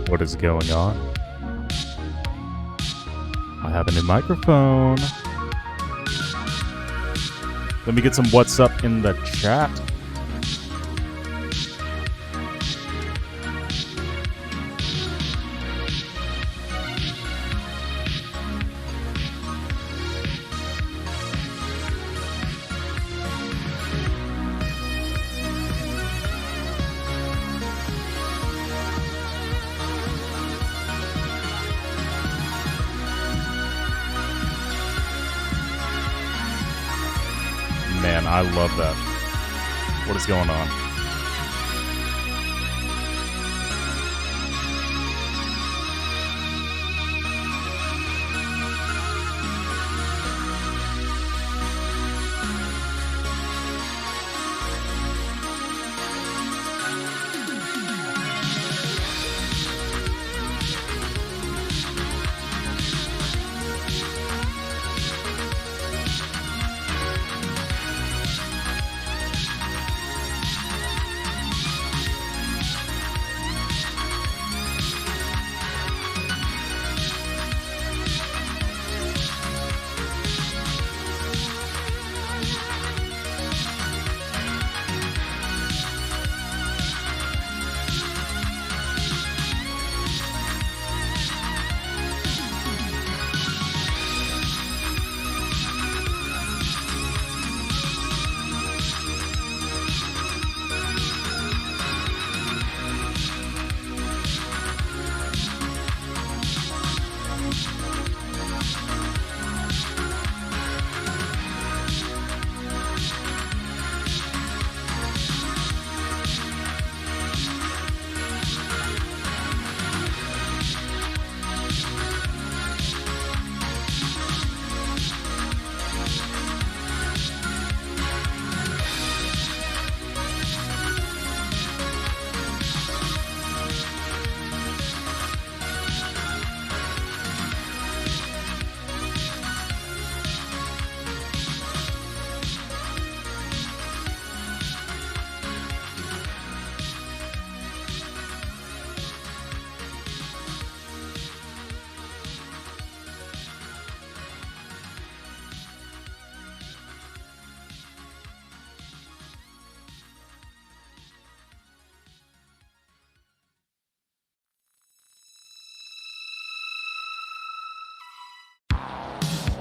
What is going on? I have a new microphone. Let me get some what's up in the chat. Man, I love that. What is going on?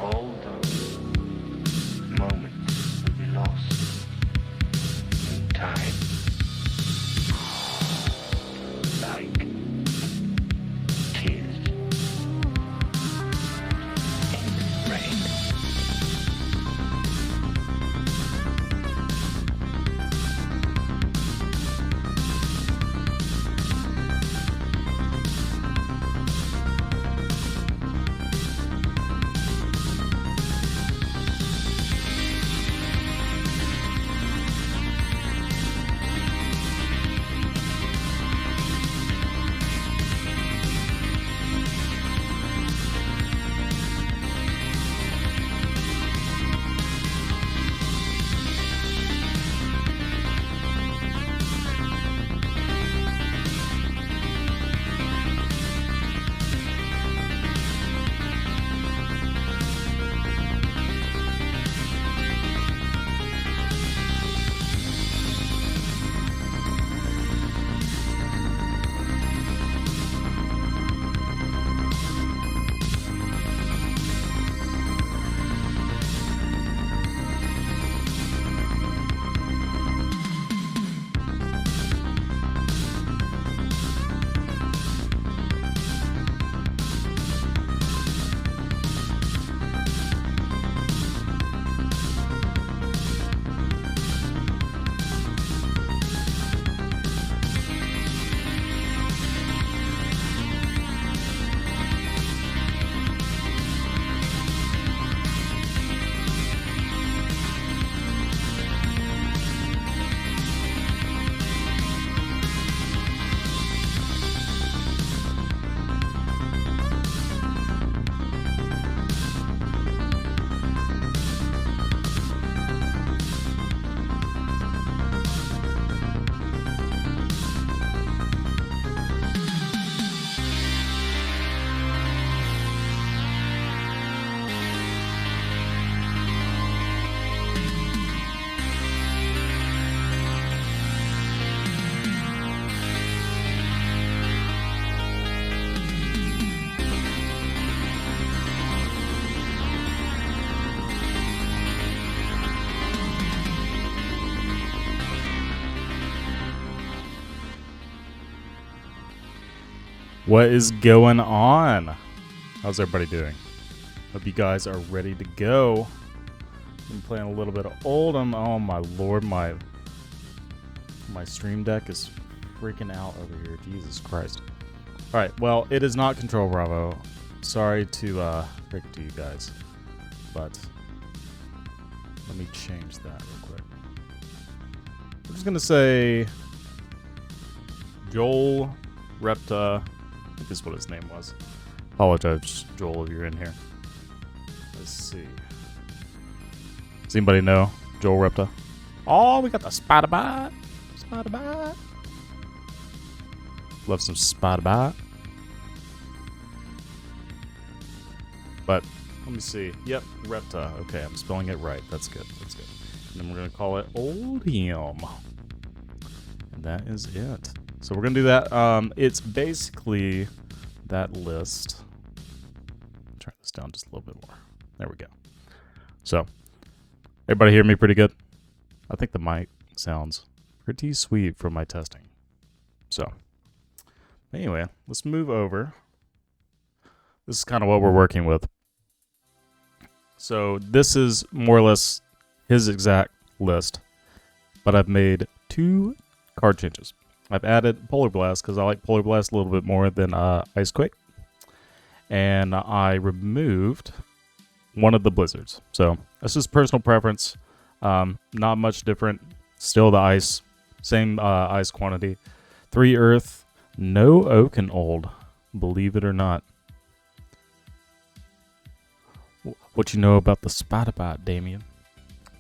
All those moments will be lost in time, like tears in rain. What is going on? How's everybody doing? Hope you guys are ready to go. I'm playing a little bit of Oldhim. Oh my lord, my stream deck is freaking out over here. Jesus Christ. Alright, well, it is not Control Bravo. Sorry to break to you guys. But let me change that real quick. I'm just gonna say Joel Repta. I think is what his name was. Apologize, Joel, if you're in here. Let's see. Does anybody know Joel Repta? Oh, we got the spider bite. Spider bite. Love some spider bite. But let me see. Yep, Repta. Okay, I'm spelling it right. That's good. That's good. And then we're gonna call it Oldhim. And that is it. So we're gonna do that. It's basically that list. Turn this down just a little bit more. There we go. So, everybody hear me pretty good? I think the mic sounds pretty sweet from my testing. So, anyway, let's move over. This is kind of what we're working with. So, this is more or less his exact list, but I've made 2 card changes. I've added Polar Blast because I like Polar Blast a little bit more than Icequake. And I removed one of the blizzards. So that's just personal preference. Not much different. Still the ice. Same ice quantity. 3 earth. No oak and old. Believe it or not. What you know about the spider bite, Damien?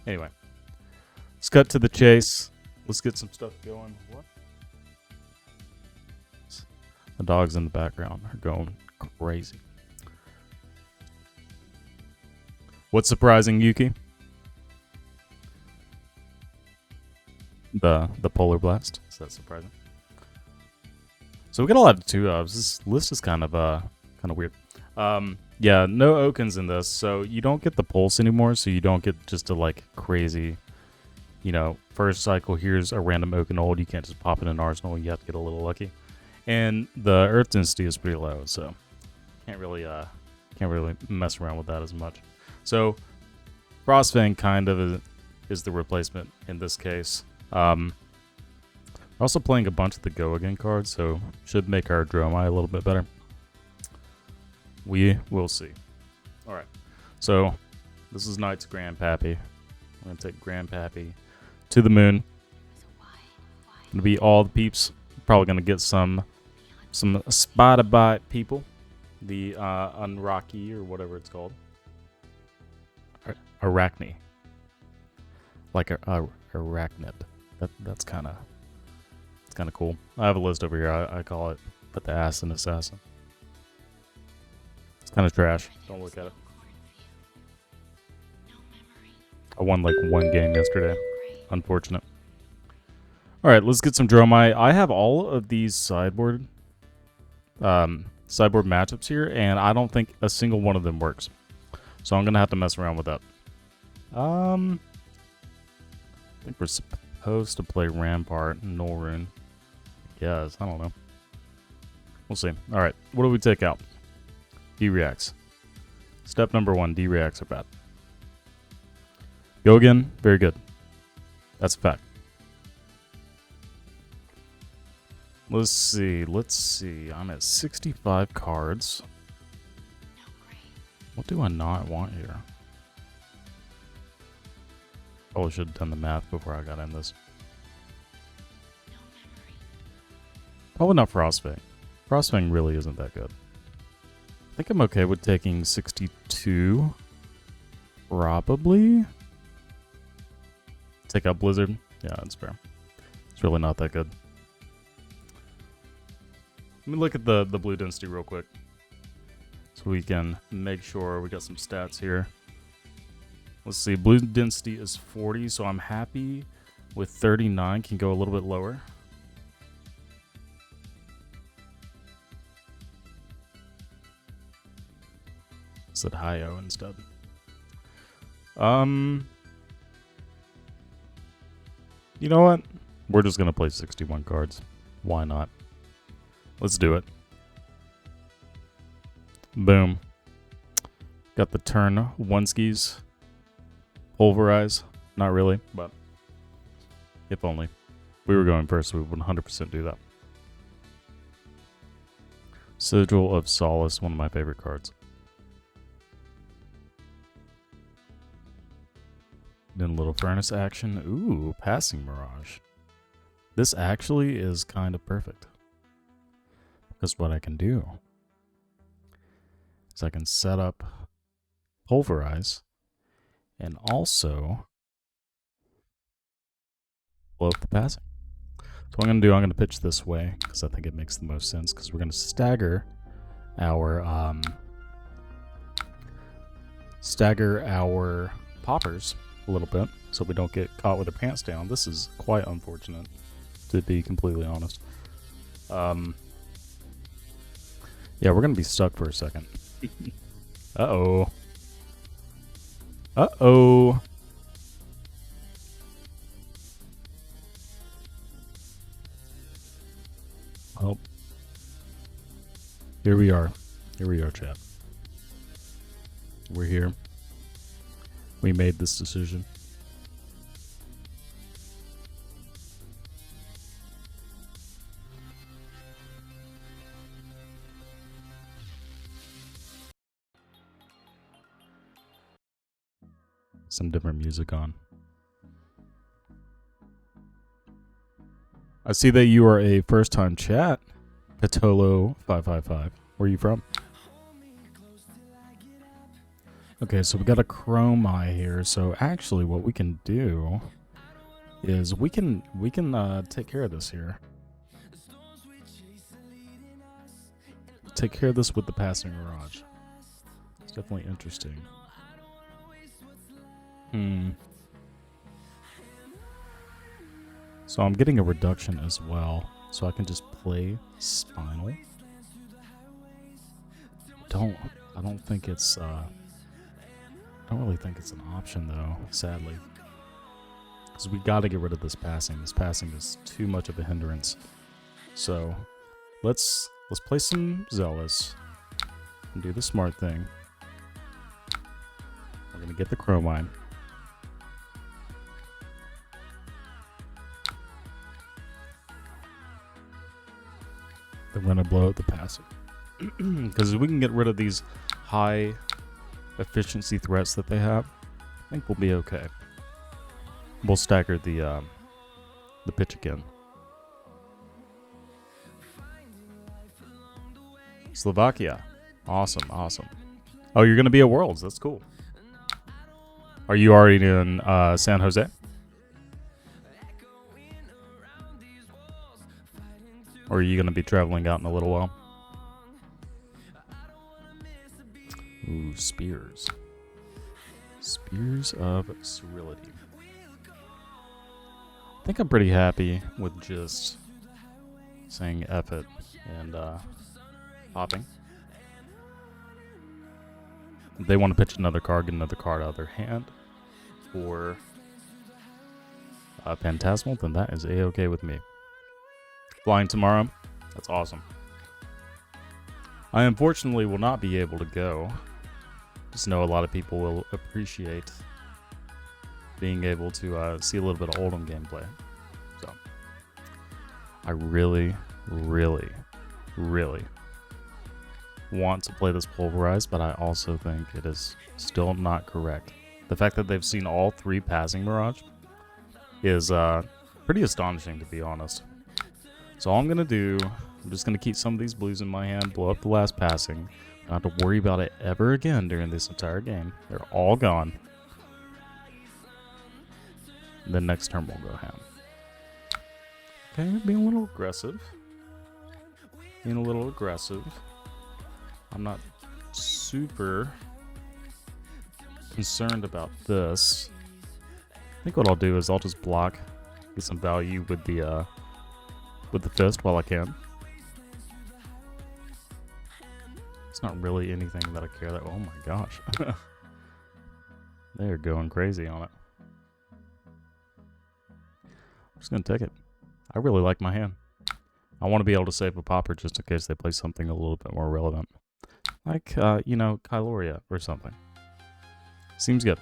Anyway. Let's cut to the chase. Let's get some stuff going. What? The dogs in the background are going crazy. What's surprising, Yuki? The Polar Blast. Is that surprising? So we got a lot of 2-ofs. This list is kind of weird. Yeah, no Okins in this, so you don't get the pulse anymore. So you don't get just a like crazy, you know, first cycle. Here's a random Oaken Old. You can't just pop in an arsenal. You have to get a little lucky. And the Earth density is pretty low, so can't really mess around with that as much. So Frostfang kind of is the replacement in this case. We're also playing a bunch of the Go Again cards, so should make our Dromai a little bit better. We will see. All right, so this is Knight's Grandpappy. We're gonna take Grandpappy to the moon. Gonna be all the peeps. Probably gonna get some spider bite people, the Unrocky or whatever it's called, Arachne, like a arachnid. That's kind of cool. I have a list over here. I call it "Put the Ass in Assassin." It's kind of trash. Don't look at it. I won like 1 game yesterday. Unfortunate. All right, let's get some Dromai. I have all of these sideboard matchups here, and I don't think a single one of them works. So I'm gonna have to mess around with that. I think we're supposed to play Rampart and Norrune. Yes, I don't know. We'll see. All right, what do we take out? D-reacts. Step number 1: D-reacts are bad. Go again, very good. That's a fact. Let's see. I'm at 65 cards. What do I not want here? Probably should have done the math before I got in this. Probably not Frostfang. Frostfang really isn't that good. I think I'm okay with taking 62. Probably. Take out Blizzard. Yeah, that's fair. It's really not that good. Let me look at the blue density real quick, so we can make sure we got some stats here. Let's see, blue density is 40, so I'm happy with 39. Can go a little bit lower. Said high-O instead. You know what? We're just gonna play 61 cards. Why not? Let's do it. Boom. Got the turn one skis. Pulverize. Not really, but if only. If we were going first, we would 100% do that. Sigil of Solace, one of my favorite cards. Then a little furnace action. Ooh, passing mirage. This actually is kind of perfect. Because what I can do is I can set up pulverize and also blow up the passing. So what I'm going to do, I'm going to pitch this way because I think it makes the most sense because we're going to stagger our poppers a little bit so we don't get caught with our pants down. This is quite unfortunate, to be completely honest. Yeah, we're gonna be stuck for a second. Uh-oh. Uh-oh. Oh. Here we are. Here we are, chat. We're here. We made this decision. Some different music on. I see that you are a first-time chat. Patolo555. Where are you from? Okay, so we got a chrome eye here. So actually what we can do is we can take care of this here. Take care of this with the passing mirage. It's definitely interesting. So I'm getting a reduction as well, so I can just play Spinal. I don't think it's I don't really think it's an option though, sadly. Because we gotta get rid of this passing. This passing is too much of a hindrance. So let's play some Zealous and do the smart thing. We're gonna get the Chromine. Then we're gonna blow out the passing. Because if we can get rid of these high efficiency threats that they have, I think we'll be okay. We'll stagger the pitch again. Slovakia. Awesome, awesome. Oh, you're gonna be at Worlds. That's cool. Are you already in San Jose? Or are you gonna be traveling out in a little while? Ooh, Spears. Spears of Cerility. I think I'm pretty happy with just saying F it and popping. If they want to pitch another card, get another card out of their hand for Phantasmal, then that is A-okay with me. Flying tomorrow, that's awesome. I unfortunately will not be able to go. Just know a lot of people will appreciate being able to see a little bit of Oldhim gameplay. So, I really, really, really want to play this Pulverized, but I also think it is still not correct. The fact that they've seen all three passing Mirage is pretty astonishing, to be honest. So all I'm going to do, I'm just going to keep some of these blues in my hand, blow up the last passing. Not have to worry about it ever again during this entire game. They're all gone. The next turn we'll go ham. Okay, being a little aggressive. Being a little aggressive. I'm not super concerned about this. I think what I'll do is I'll just block, get some value with the fist while I can. It's not really anything that I care that. Oh my gosh. They're going crazy on it. I'm just going to take it. I really like my hand. I want to be able to save a popper just in case they play something a little bit more relevant. Like, you know, Kyloria or something. Seems good.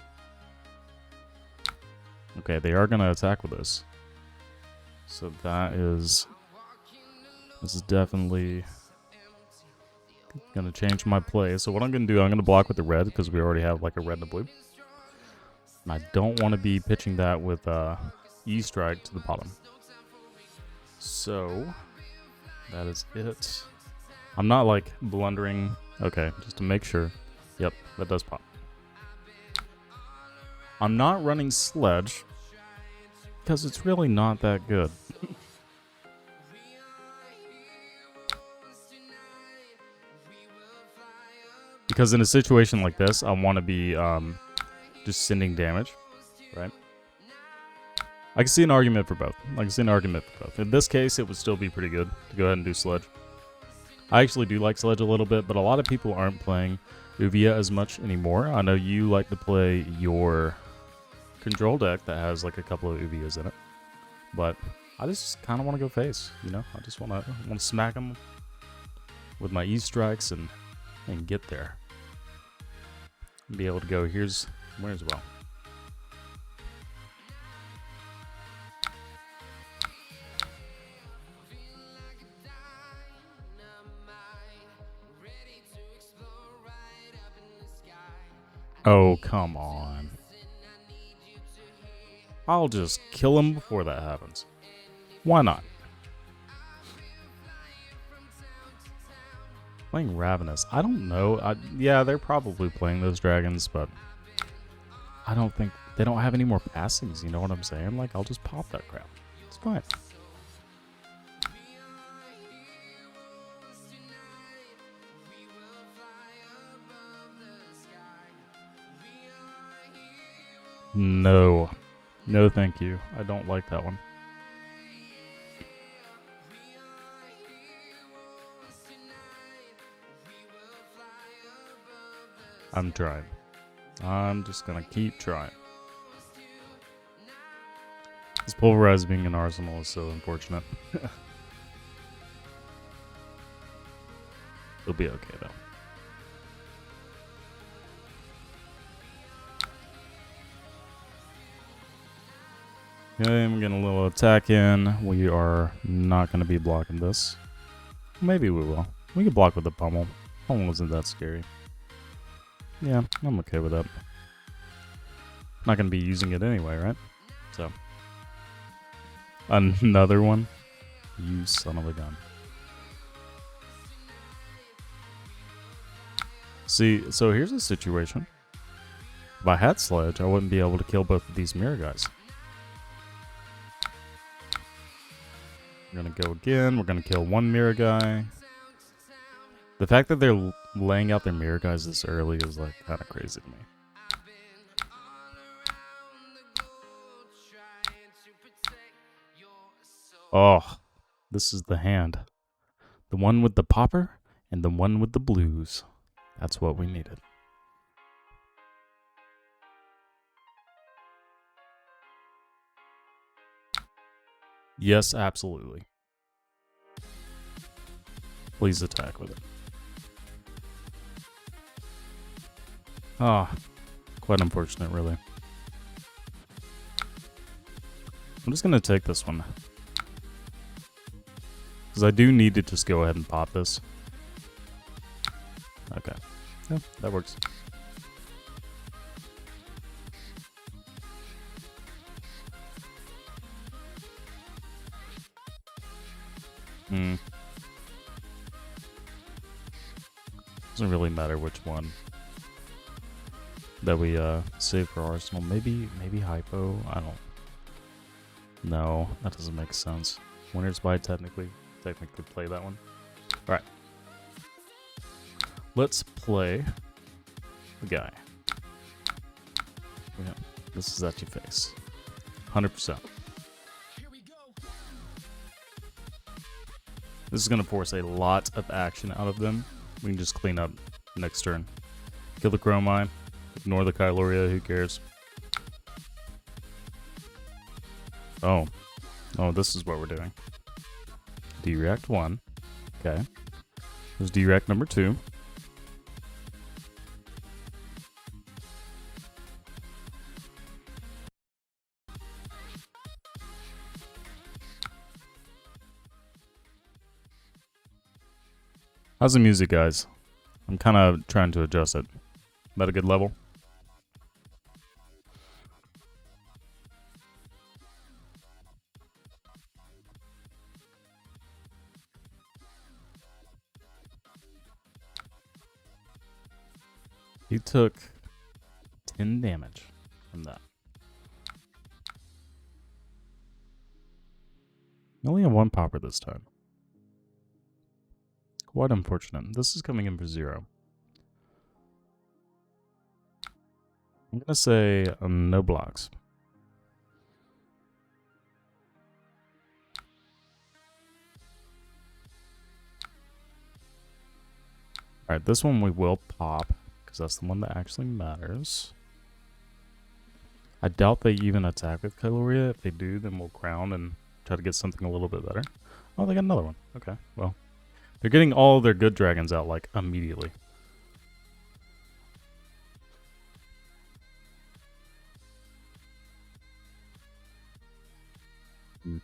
Okay, they are gonna attack with this. So this is definitely gonna change my play. So what I'm gonna do, I'm gonna block with the red because we already have like a red and a blue. And I don't want to be pitching that with E-strike to the bottom. So that is it. I'm not like blundering. Okay, just to make sure. Yep, that does pop. I'm not running Sledge because it's really not that good. Because in a situation like this, I want to be just sending damage, right? I can see an argument for both. In this case, it would still be pretty good to go ahead and do Sledge. I actually do like Sledge a little bit, but a lot of people aren't playing Uvia as much anymore. I know you like to play your control deck that has like a couple of Uvias in it, but I just kind of want to go face, you know? I just want to smack them with my E-strikes and get there. Be able to go, here's where as well. Oh, come on. I'll just kill him before that happens. Why not? Playing Ravenous. I don't know. Yeah, they're probably playing those dragons, but I don't think they don't have any more passings. You know what I'm saying? Like, I'll just pop that crap. It's fine. No. No, thank you. I don't like that one. I'm trying. I'm just gonna keep trying. This Pulverize being an arsenal is so unfortunate. It'll be okay, though. Okay, I'm getting a little attack in. We are not going to be blocking this. Maybe we will. We can block with the pummel. Pummel isn't that scary. Yeah, I'm okay with that. Not going to be using it anyway, right? So. Another one? You son of a gun. See, so here's a situation. If I had Sledge, I wouldn't be able to kill both of these mirror guys. We're going to go again. We're going to kill one mirror guy. The fact that they're laying out their mirror guys this early is like kind of crazy to me. Oh, this is the hand. The one with the popper and the one with the blues. That's what we needed. Yes, absolutely. Please attack with it. Ah, quite unfortunate, really. I'm just going to take this one. Because I do need to just go ahead and pop this. Okay. Yeah, that works. Doesn't really matter which one that we save for Arsenal. Maybe Hypo? I don't... No, that doesn't make sense. Winner's Bite technically play that one. Alright. Let's play the guy. Yeah, this is at your face. 100%. This is going to force a lot of action out of them. We can just clean up next turn. Kill the Chromine. Ignore the Kyloria, who cares? Oh. Oh, this is what we're doing. D-React 1. Okay. There's D-React number 2. How's the music, guys? I'm kind of trying to adjust it. About a good level? He took 10 damage from that. I only have one popper this time. Quite unfortunate. This is coming in for 0. I'm gonna say no blocks. Alright, this one we will pop, because that's the one that actually matters. I doubt they even attack with Kyloria. If they do, then we'll crown and try to get something a little bit better. Oh, they got another one. Okay, well. They're getting all their good dragons out, like, immediately. I'm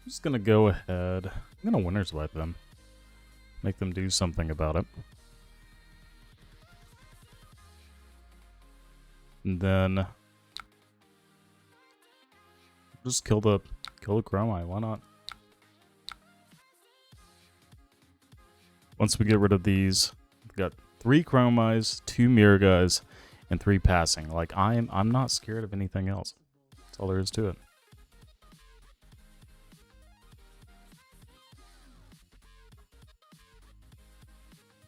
just gonna go ahead. I'm gonna Winter's Wipe them. Make them do something about it. And then just kill the Chromite, why not? Once we get rid of these, we've got 3 Chromites, 2 Mirror Guys, and 3 passing. Like I'm not scared of anything else. That's all there is to it.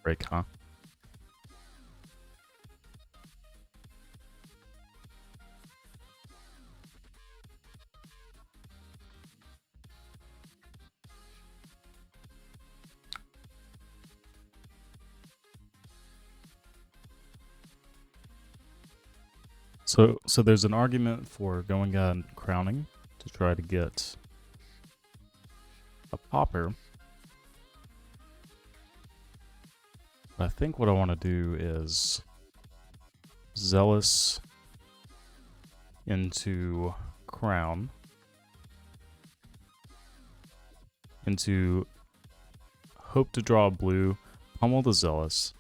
Break, huh? So there's an argument for going out and crowning to try to get a popper. But I think what I want to do is Zealous into crown into hope to draw a blue, pummel the Zealous,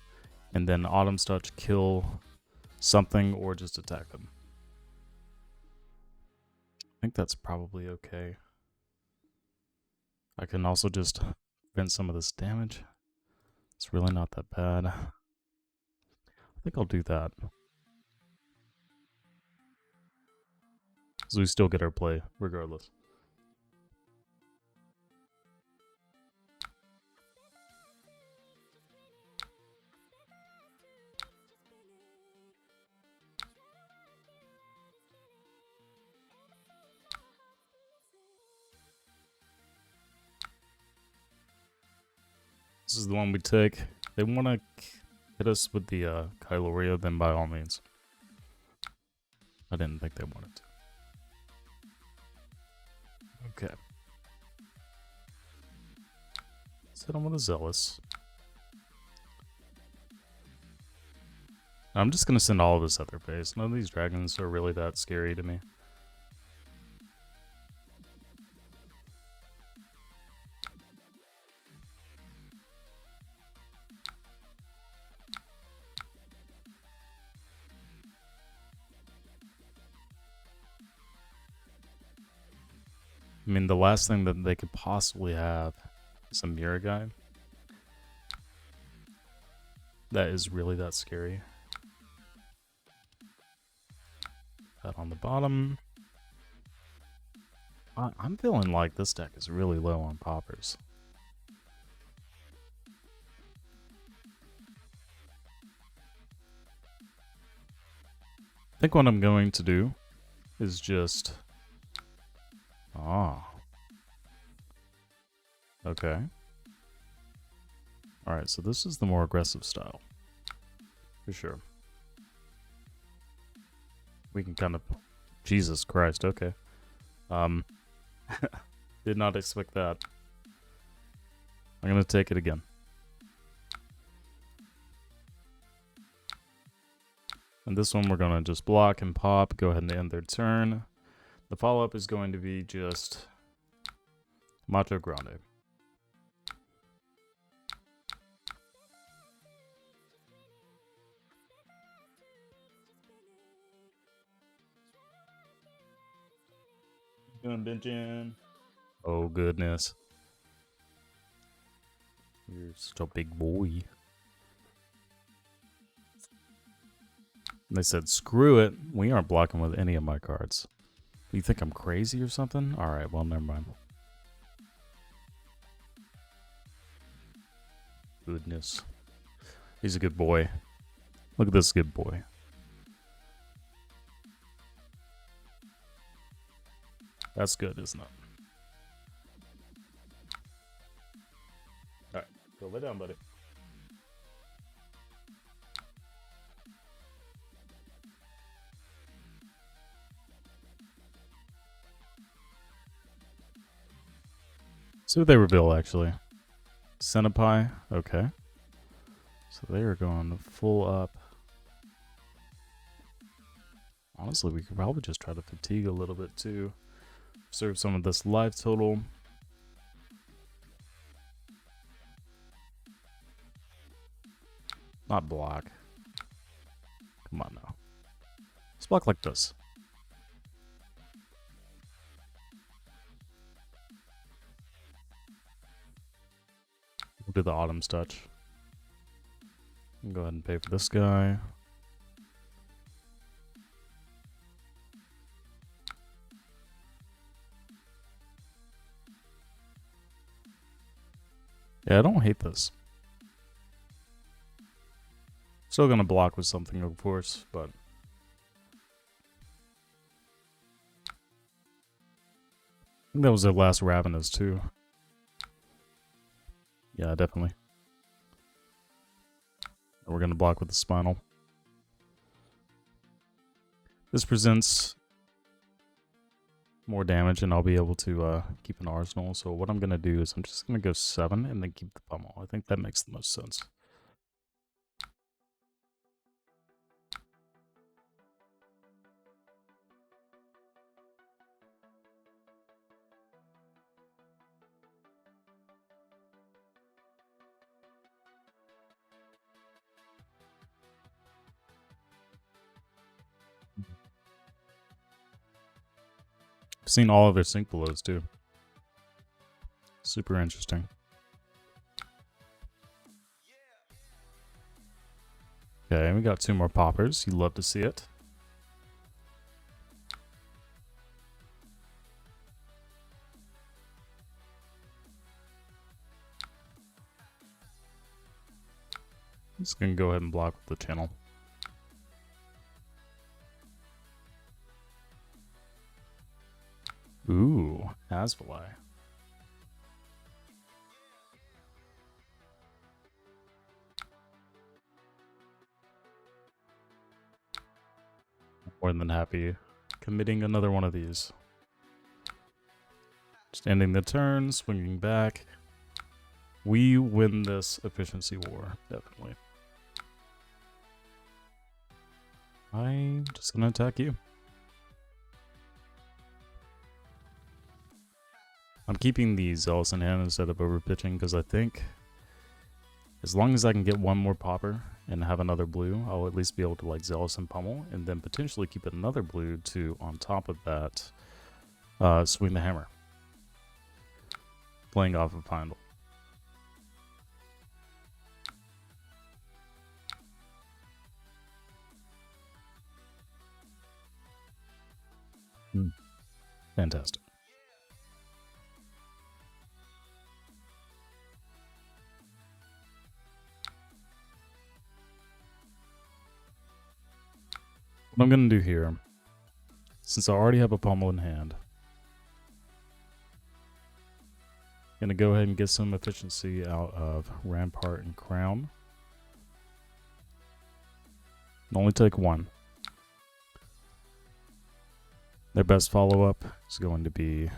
and then Autumn's Touch kill something or just attack them. I think that's probably okay. I can also just prevent some of this damage. It's really not that bad. I think I'll do that. So we still get our play regardless. This is the one we take. They want to hit us with the Kyloria, then by all means. I didn't think they wanted to. Okay. Let's hit him with a Zealous. I'm just going to send all of this at their face. None of these dragons are really that scary to me. I mean, the last thing that they could possibly have is a Mirror Guy. That is really that scary. That on the bottom. I'm feeling like this deck is really low on poppers. I think what I'm going to do is just... Ah. Okay. Alright, so this is the more aggressive style. For sure. We can kind of... Jesus Christ, okay. Did not expect that. I'm gonna take it again. And this one we're gonna just block and pop, go ahead and end their turn. The follow-up is going to be just Macho Grande. Benjamin. Oh, goodness. You're such a big boy. And they said, screw it. We aren't blocking with any of my cards. You think I'm crazy or something? Alright, well, never mind. Goodness. He's a good boy. Look at this good boy. That's good, isn't it? Alright, go lay down, buddy. See what they reveal, actually. Centipie, okay. So they are going full up. Honestly, we could probably just try to fatigue a little bit too. Serve some of this life total. Not block. Come on now. Let's block like this. We'll do the Autumn's Touch. Go ahead and pay for this guy. Yeah, I don't hate this. Still gonna block with something, of course, but I think that was their last Ravenous too. Yeah, definitely. We're gonna block with the Spinal. This presents more damage, and I'll be able to keep an arsenal. So what I'm gonna do is I'm just gonna go 7 and then keep the Pummel. I think that makes the most sense. I've seen all of their sync belows too. Super interesting. Okay, we got 2 more poppers. You love to see it. I'm just gonna go ahead and block with the channel. Ooh, Asvalai. More than happy committing another one of these. Just ending the turn, swinging back. We win this efficiency war, definitely. I'm just gonna attack you. I'm keeping the Zealous in hand instead of overpitching because I think as long as I can get one more popper and have another blue, I'll at least be able to like Zealous and Pummel, and then potentially keep another blue to, on top of that, swing the hammer. Playing off of Pindle. Fantastic. What I'm going to do here, since I already have a Pummel in hand, I'm going to go ahead and get some efficiency out of Rampart and Crown. Only take 1. Their best follow-up is going to be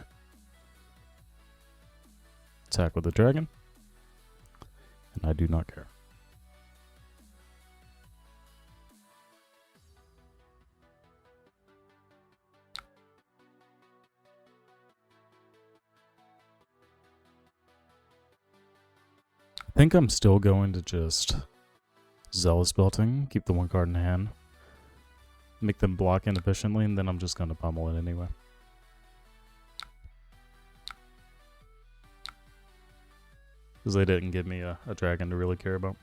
attack with the dragon, and I do not care. I think I'm still going to just Zealous Belting, keep the 1 card in hand, make them block inefficiently, and then I'm just going to pummel it anyway. Because they didn't give me a dragon to really care about.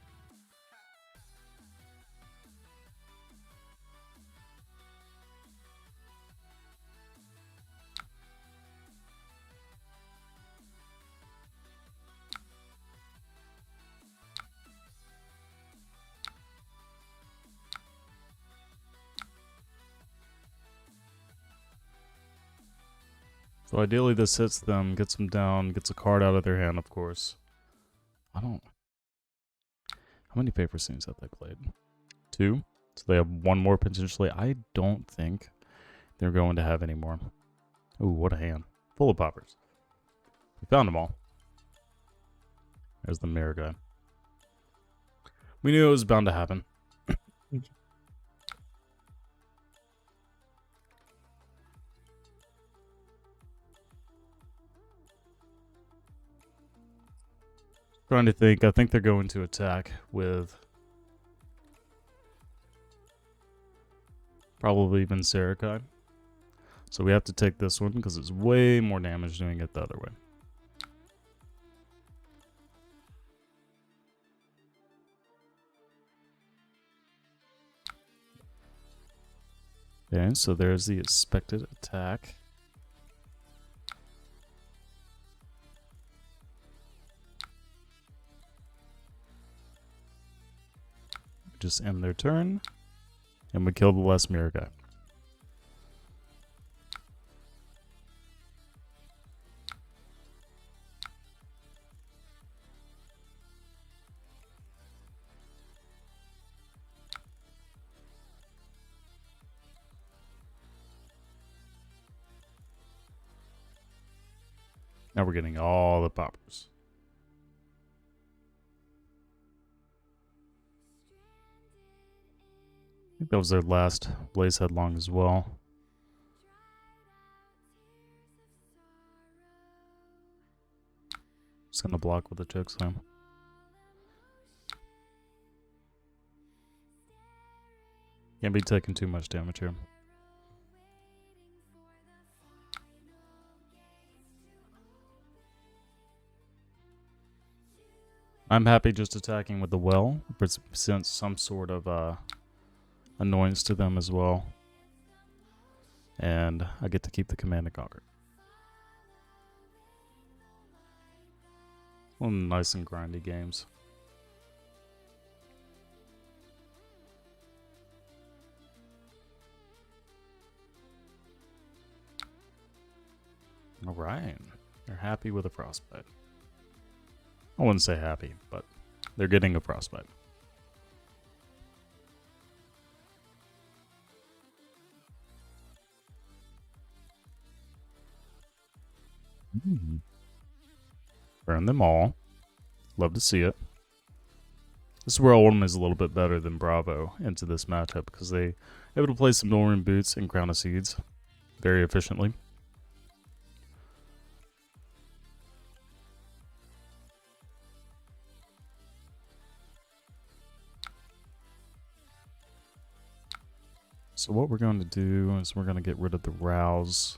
So ideally this hits them, gets them down, gets a card out of their hand, of course. I don't... How many paper scenes have they played? 2? So they have 1 more potentially. I don't think they're going to have any more. Ooh, what a hand. Full of poppers. We found them all. There's the mirror guy. We knew it was bound to happen. Trying to think. I think they're going to attack with probably even Sarakai. So we have to take this one because it's way more damage doing it the other way. Okay, so there's the expected attack. Just end their turn. And we kill the last mirror guy. Now we're getting all the poppers. I think that was their last Blaze Headlong as well. Just gonna block with the Chokeslam. Can't be taking too much damage here. I'm happy just attacking with the well. Presents some sort of annoyance to them as well. And I get to keep the Command and Conquer. Well, nice and grindy games. Alright. They're happy with a Frostbite. I wouldn't say happy, but they're getting a Frostbite. Burn them all. Love to see it. This is where Oldhim is a little bit better than Bravo into this matchup because they able to play some Northern Boots and Crown of Seeds very efficiently. So what we're going to do is we're going to get rid of the Rouse.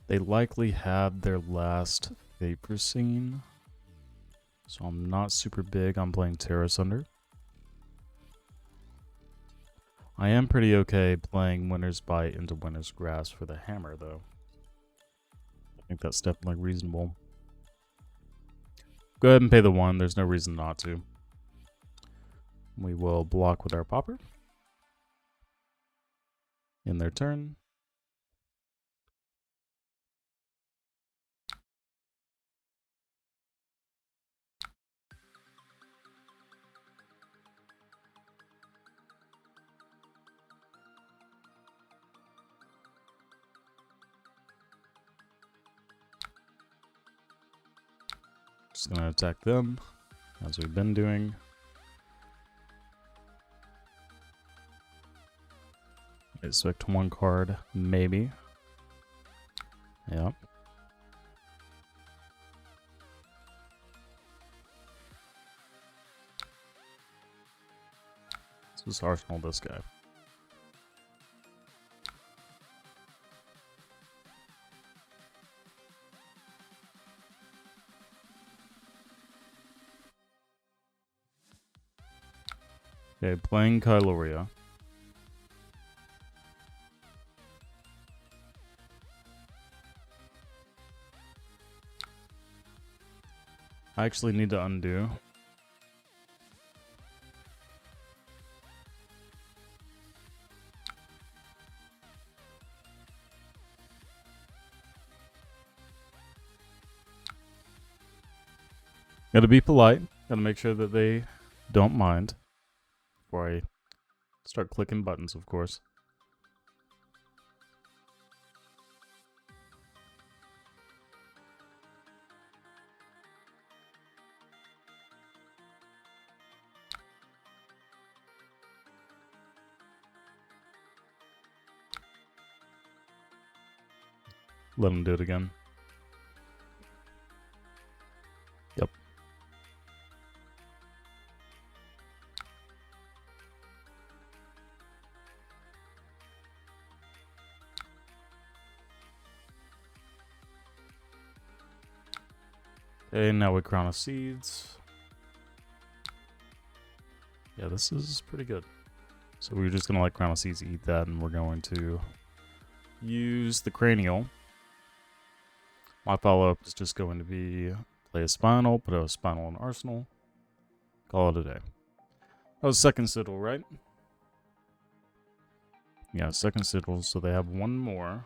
They likely have their last Vapor Scene. So I'm not super big on playing Terra Sunder. I am pretty okay playing Winter's Bite into Winter's Grasp for the hammer though. I think that's definitely reasonable. Go ahead and pay the 1. There's no reason not to. We will block with our popper. In their turn. Just gonna attack them, as we've been doing. Expect 1 card, maybe. Yep. Let's just arsenal this guy. Okay, playing Kyloria. I actually need to undo. Gotta be polite. Gotta make sure that they don't mind before I start clicking buttons, of course. Let them do it again. Yep. Okay, now we crown of seeds. Yeah, this is pretty good. So we're just gonna let crown of seeds eat that, and we're going to use the cranial. My follow-up is just going to be play a spinal, put a spinal in arsenal, call it a day. That was second sigil, right? Yeah, second sigil, so they have one more.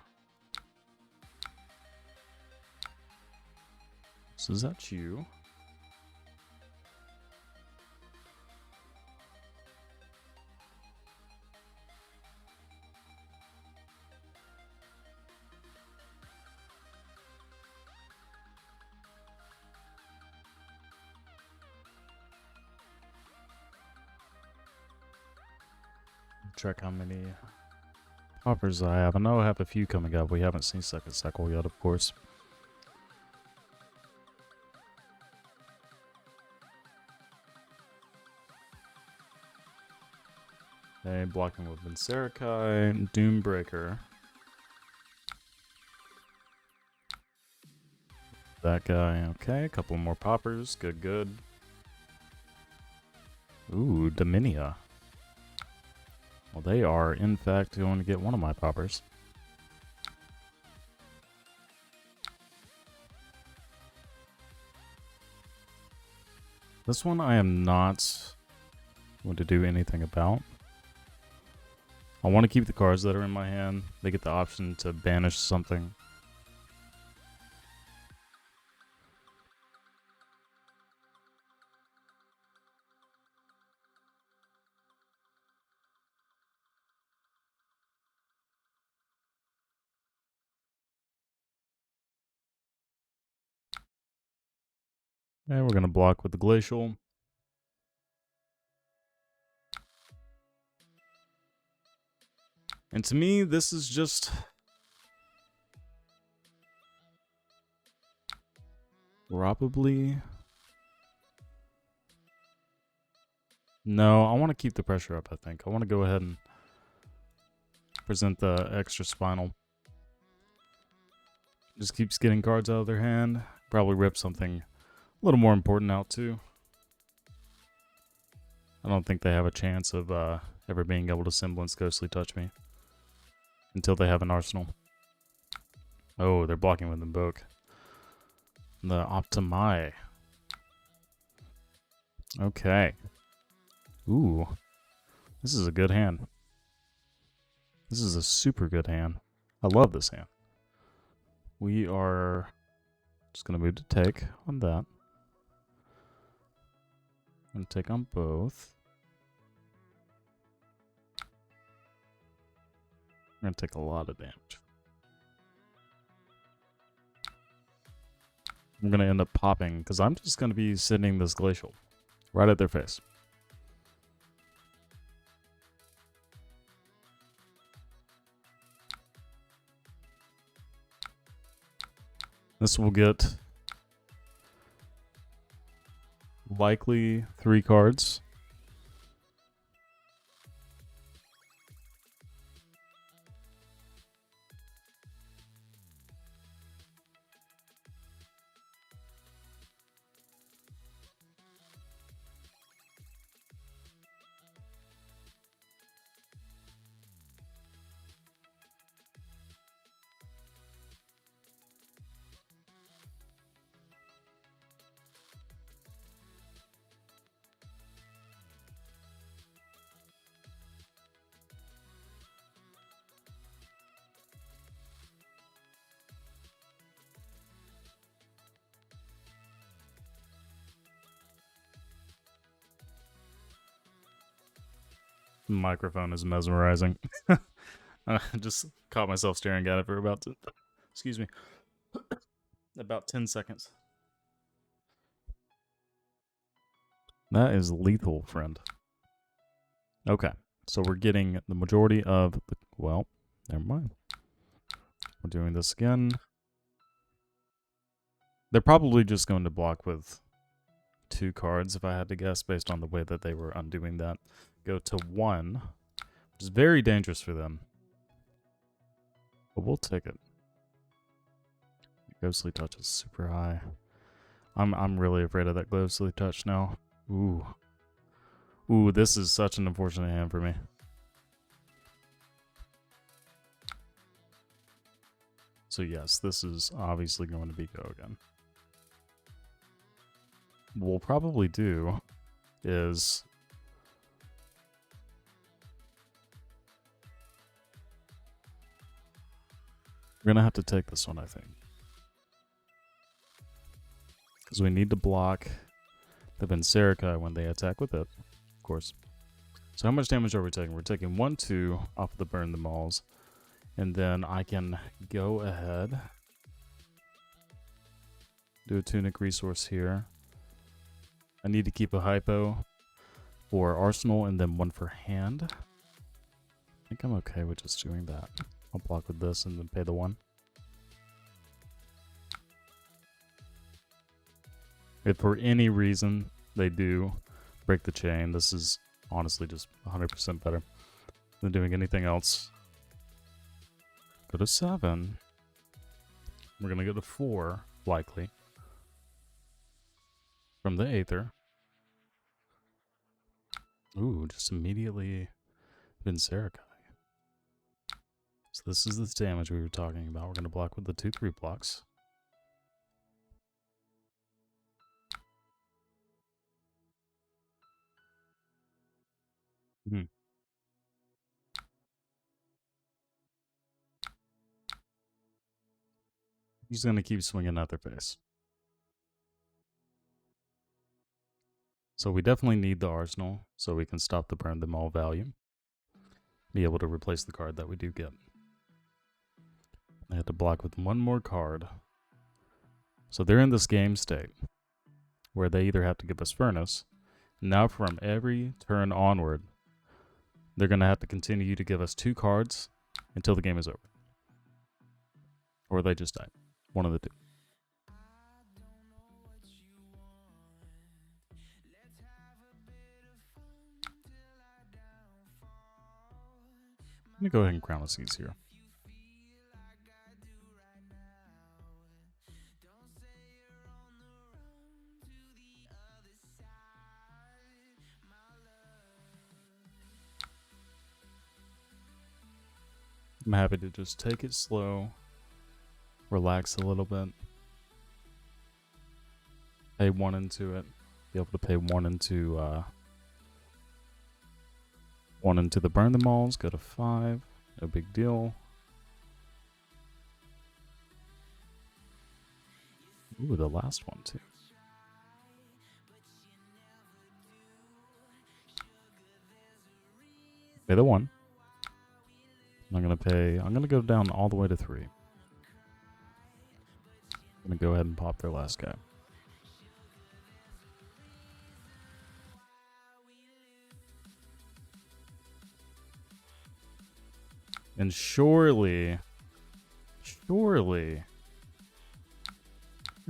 So is that you? Check how many poppers I have. I know I have a few coming up. We haven't seen second cycle yet, of course. Okay, blocking with Vincerikai, Doombreaker. That guy, okay. A couple more poppers. Good, good. Ooh, Dominia. Well, they are, in fact, going to get one of my poppers. This one I am not going to do anything about. I want to keep the cards that are in my hand. They get the option to banish something. And we're going to block with the Glacial. And to me, this is just... probably... No, I want to keep the pressure up, I think. I want to go ahead and present the extra spinal. Just keeps getting cards out of their hand. Probably rip something a little more important out, too. I don't think they have a chance of ever being able to semblance Ghostly Touch me. Until they have an arsenal. Oh, they're blocking with Invoke. The Optimi. Okay. Ooh. This is a good hand. This is a super good hand. I love this hand. We are just going to move to take on that. I'm going to take on both. I'm going to take a lot of damage. I'm going to end up popping because I'm just going to be sending this Glacial right at their face. This will get likely 3 cards. Microphone is mesmerizing. I just caught myself staring at it for excuse me, about 10 seconds. That is lethal, friend. Okay, so we're getting the majority of the... Well, never mind. We're doing this again. They're probably just going to block with 2 cards, if I had to guess, based on the way that they were undoing that. Go to 1, which is very dangerous for them. But we'll take it. Ghostly Touch is super high. I'm really afraid of that Ghostly Touch now. Ooh. Ooh, this is such an unfortunate hand for me. So yes, this is obviously going to be go again. What we'll probably do is... We're going to have to take this one, I think. Because we need to block the Berserker when they attack with it, of course. So how much damage are we taking? We're taking 1, 2 off of the Burn the Mauls. And then I can go ahead. Do a Tunic resource here. I need to keep a Hypo for Arsenal and then 1 for hand. I think I'm okay with just doing that. I'll block with this and then pay the 1. If for any reason they do break the chain, this is honestly just 100% better than doing anything else. Go to 7. We're going to go to 4, likely. From the Aether. Ooh, just immediately Berserker. So this is the damage we were talking about. We're going to block with the 2/3 blocks. He's going to keep swinging at their face. So we definitely need the Arsenal so we can stop the Burn Them All value. Be able to replace the card that we do get. They had to block with 1 more card. So they're in this game state where they either have to give us Furnace. Now from every turn onward, they're going to have to continue to give us 2 cards until the game is over. Or they just die. One of the 2. I'm going to go ahead and Crown of Seas here. I'm happy to just take it slow, relax a little bit, pay 1 into it, be able to pay 1 into the Burn Them Alls, go to 5, no big deal. Ooh, the last one too. Pay the 1. I'm gonna go down all the way to 3. I'm gonna go ahead and pop their last guy. And surely, we're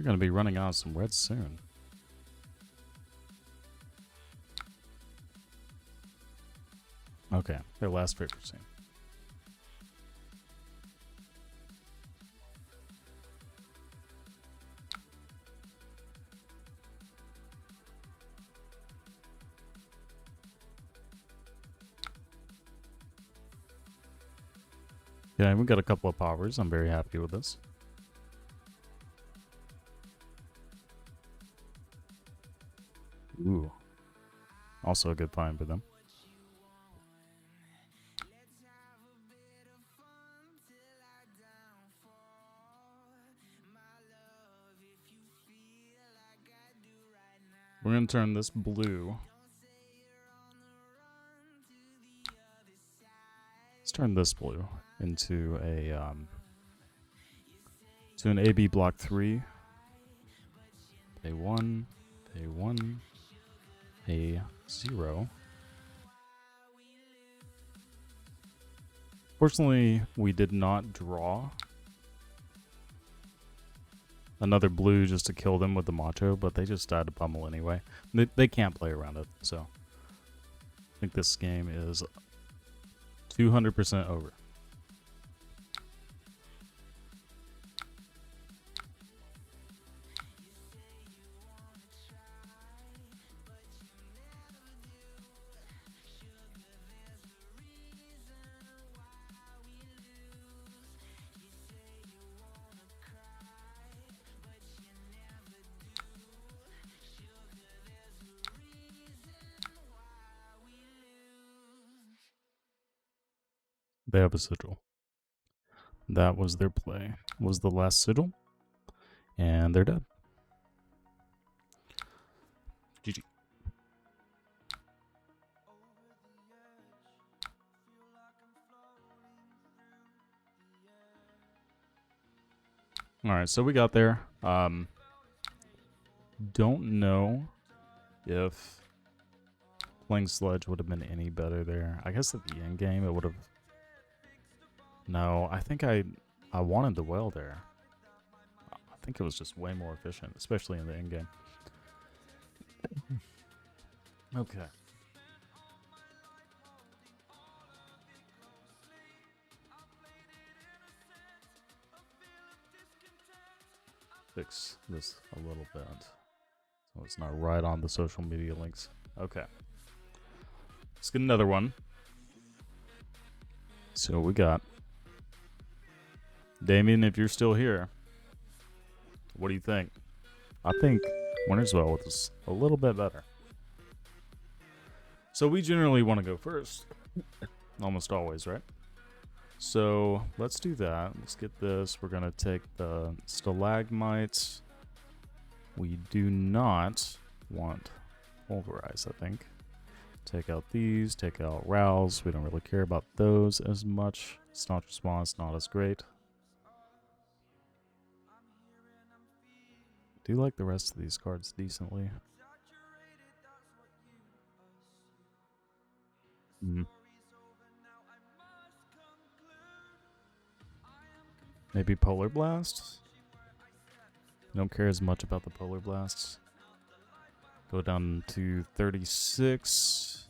gonna be running out of some reds soon. Okay, their last favor scene. Yeah, we got a couple of powers. I'm very happy with this. Ooh. Also a good find for them. We're going to turn this blue turn this blue into an AB block 3. A 1, a 1, a 0. Fortunately, we did not draw another blue just to kill them with the macho, but they just died to pummel anyway. They can't play around it, so I think this game is 200% over. They have a sigil. That was their play. Was the last sigil. And they're dead. GG. Alright, so we got there. Don't know if playing Sledge would have been any better there. I guess at the end game it would have... No, I think I wanted the whale there. I think it was just way more efficient, especially in the end game. Okay. Fix this a little bit so it's not right on the social media links. Okay. Let's get another one. So we got Damien, if you're still here, what do you think? I think Winner's Well was a little bit better. So we generally want to go first. Almost always, right? So let's do that. Let's get this. We're going to take the stalagmites. We do not want pulverize, I think. Take out these. Take out rouse. We don't really care about those as much. Staunch response, not as great. Do you like the rest of these cards decently? Maybe Polar Blast? Don't care as much about the Polar Blasts. Go down to 36.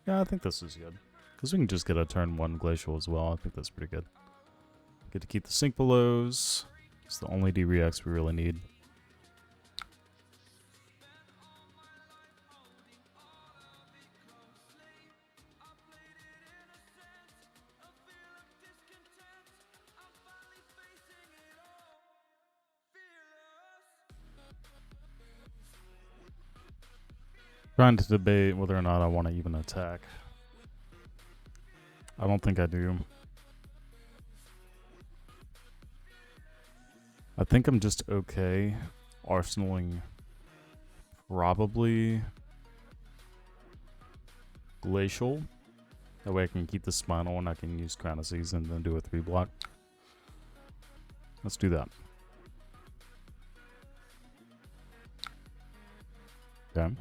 Yeah, I think this is good. Because we can just get a turn 1 Glacial as well. I think that's pretty good. Get to keep the Sink Belows. It's the only D-Reacts we really need. Trying to debate whether or not I want to even attack. I don't think I do. I think I'm just okay arsenaling probably Glacial. That way I can keep the Spinal and I can use Crown of Seas and then do a 3-block. Let's do that. Okay.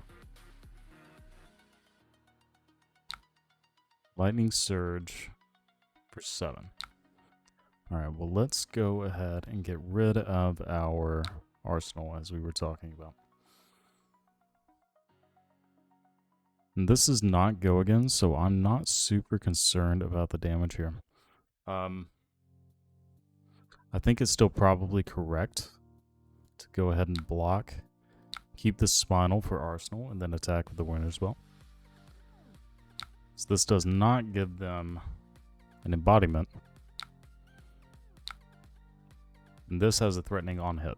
Lightning Surge for 7. Alright, well let's go ahead and get rid of our arsenal as we were talking about. And this is not go again, so I'm not super concerned about the damage here. I think it's still probably correct to go ahead and block, keep the Spinal for arsenal, and then attack with the Winner's Well. So this does not give them an embodiment. And this has a threatening on hit.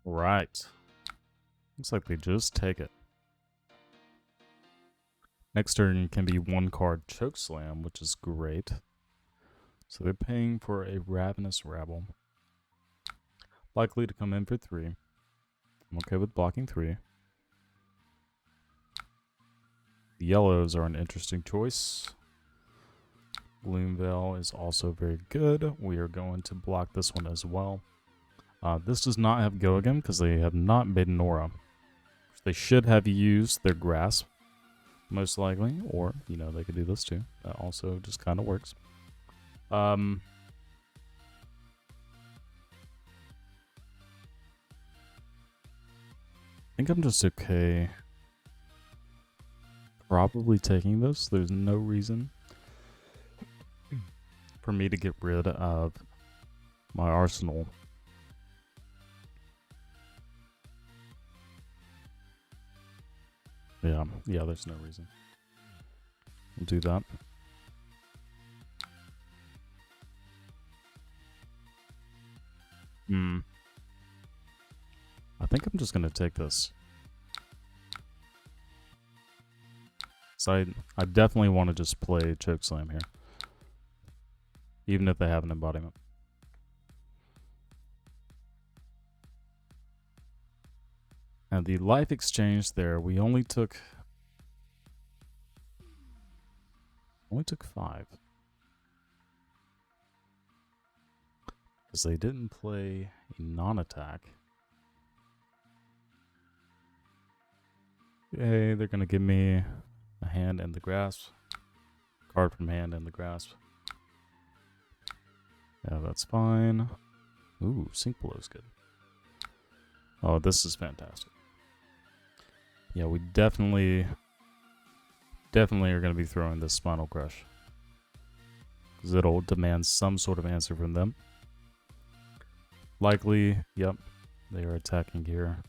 Right. Looks like they just take it. Next turn can be 1 card Chokeslam, which is great. So they're paying for a Ravenous Rabble. Likely to come in for 3. I'm okay with blocking 3. The yellows are an interesting choice. Gloomveil is also very good. We are going to block this one as well. This does not have Go Again because they have not made an aura. They should have used their Grasp, most likely, or, you know, they could do this too. That also just kind of works. I think I'm just okay probably taking this. There's no reason for me to get rid of my arsenal. Yeah, there's no reason. I'll do that. I think I'm just gonna take this. So I definitely want to just play Chokeslam here. Even if they have an embodiment. And the life exchange there, we only took 5. Because they didn't play a non-attack. Okay, they're gonna give me a hand and the grasp. Card from hand and the grasp. Yeah, that's fine. Ooh, Sink Below's good. Oh, this is fantastic. Yeah, we definitely are going to be throwing this Spinal Crush. Because it'll demand some sort of answer from them. Likely, yep, they are attacking here.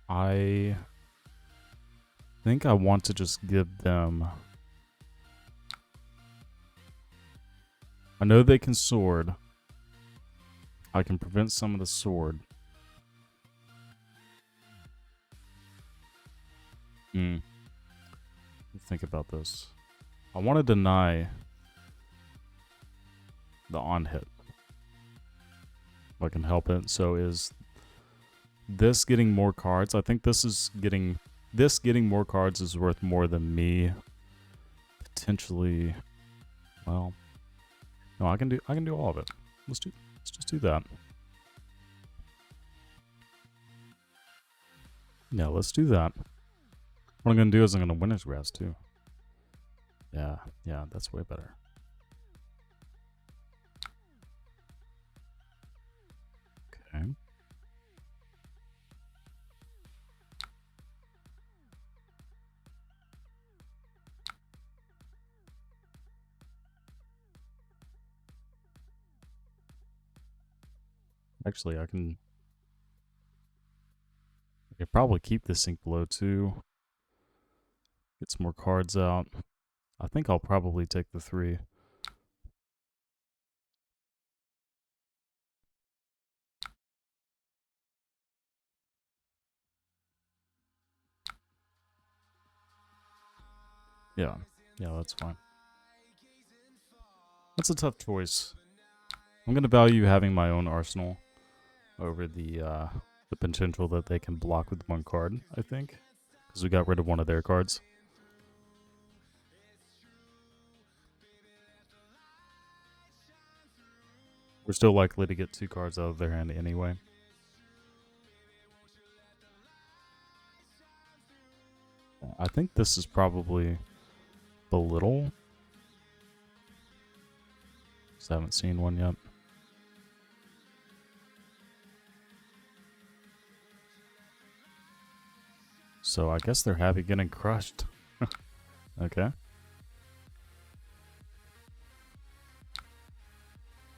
I think I want to just give them... I know they can sword. I can prevent some of the sword. Think about this. I want to deny the on hit. If I can help it. So is this getting more cards? I think this getting more cards is worth more than me potentially. Well, no, I can do all of it. Let's just do that. Yeah, let's do that. What I'm gonna do is I'm gonna Winter's Grasp too. Yeah, that's way better. Okay. Actually, I could probably keep this Sink Below too. Get some more cards out. I think I'll probably take the 3. Yeah, that's fine. That's a tough choice. I'm gonna value having my own arsenal over the potential that they can block with 1 card, I think. Because we got rid of one of their cards. We're still likely to get 2 cards out of their hand anyway. I think this is probably Belittle. Just haven't seen one yet. So I guess they're happy getting crushed. Okay.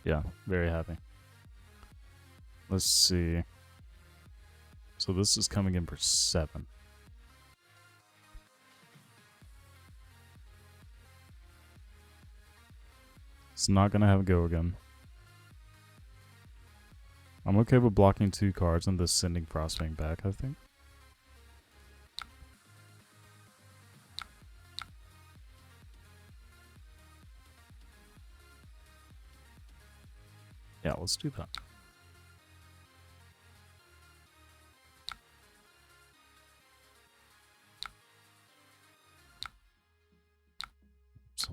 Yeah, very happy. Let's see. So this is coming in for 7. It's not gonna have Go Again. I'm okay with blocking 2 cards and this sending Frostbane back, I think. Yeah, let's do that. Oops.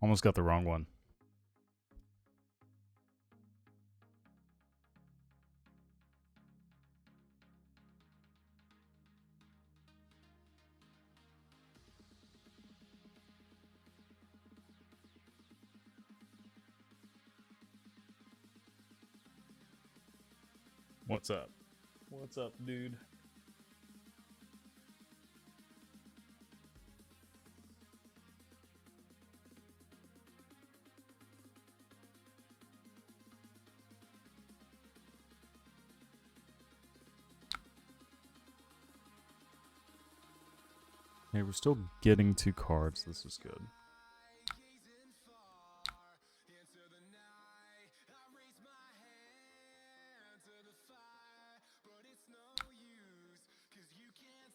Almost got the wrong one. What's up? What's up, dude? Hey, we're still getting 2 cards. This is good.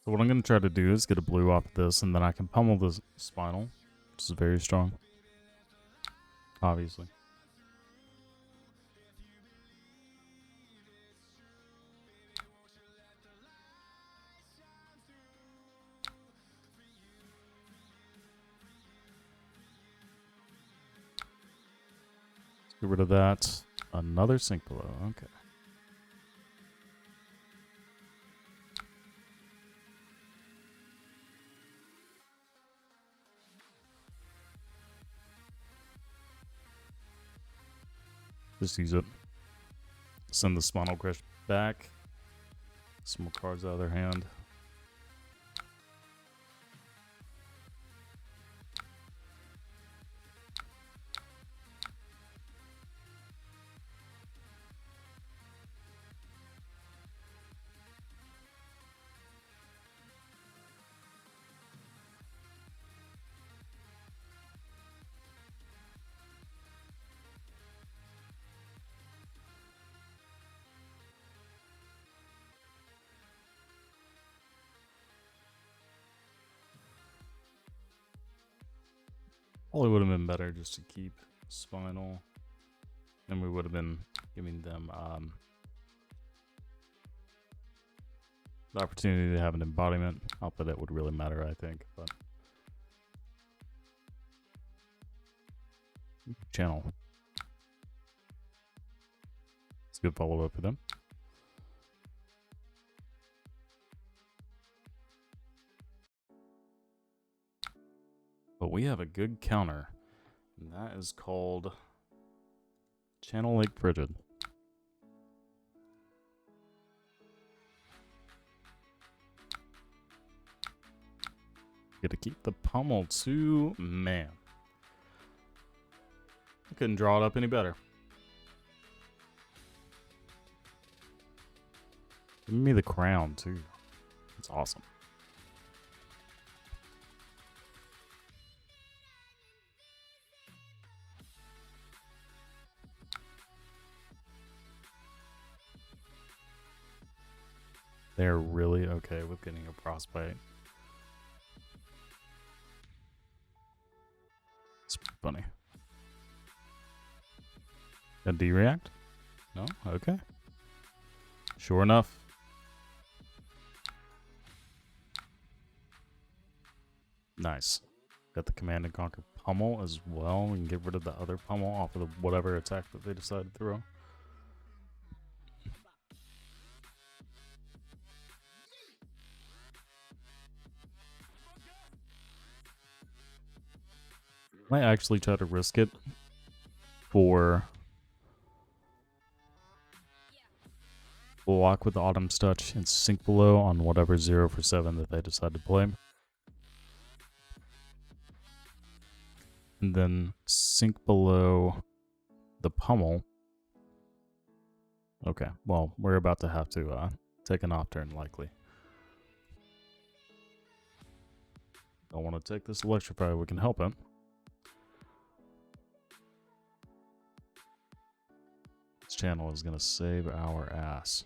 So what I'm going to try to do is get a blue off of this, and then I can pummel this Spinal, which is very strong. Obviously. Let's get rid of that. Another sink below. Okay. Just use it. Send the Spinal Crush back. Some more cards out of their hand. Probably would have been better just to keep Spinal. And we would have been giving them the opportunity to have an embodiment. Not that it would really matter, I think, but channel. It's a good follow-up for them. But we have a good counter, and that is called Channel Lake Frigid. Get to keep the pummel too, man. I couldn't draw it up any better. Give me the crown too. It's awesome. They're really okay with getting a frostbite. It's funny. A D-react? No? Okay. Sure enough. Nice. Got the Command and Conquer pummel as well. We can get rid of the other pummel off of the whatever attack that they decide to throw. Might actually try to risk it for block with Autumn's Touch and sink below on whatever 0 for 7 that they decide to play. And then sink below the pummel. Okay, well, we're about to have to take an off turn, likely. Don't want to take this Electrify, we can help him. This channel is going to save our ass.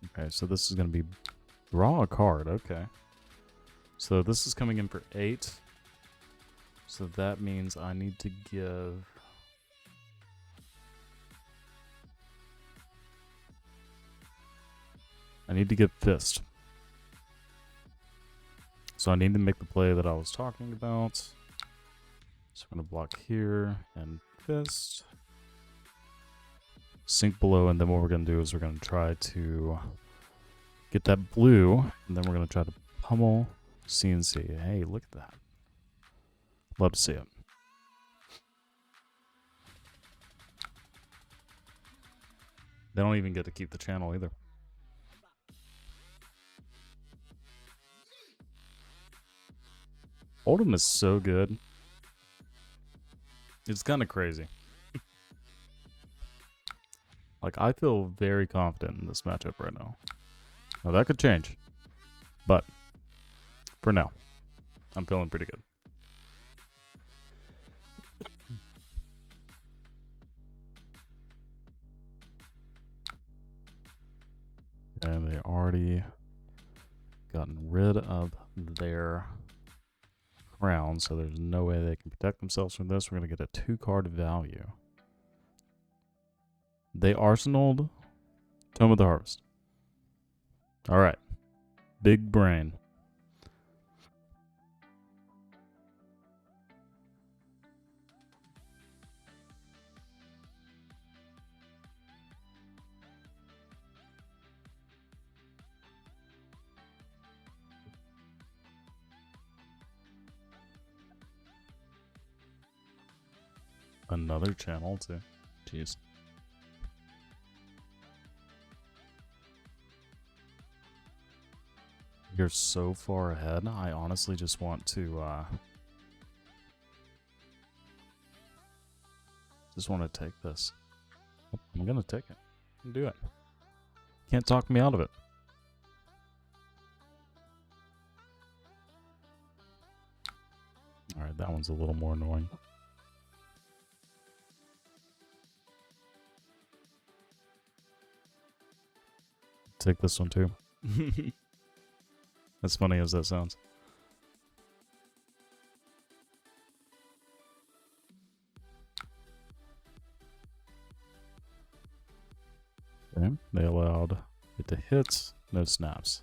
Okay, so this is going to be draw a card. Okay. So this is coming in for 8. So that means I need to give... I need to give Fist. So I need to make the play that I was talking about. So I'm going to block here and Fist. Sink below, and then what we're going to do is we're going to try to get that blue, and then we're going to try to pummel CNC. Hey, look at that. Love to see it. They don't even get to keep the channel either. Oldhim is so good. It's kind of crazy. Like, I feel very confident in this matchup right now. Now, that could change. But, for now, I'm feeling pretty good. And they already gotten rid of their crown, so there's no way they can protect themselves from this. We're going to get a 2-card value. They arsenaled Tome of the Harvest. Alright. Big brain. Another channel too. Jeez. You're so far ahead. I honestly just want to take this. I'm gonna take it. Do it. Can't talk me out of it. Alright, that one's a little more annoying. Take this one too. As funny as that sounds. Okay, they allowed it to hit, no snaps.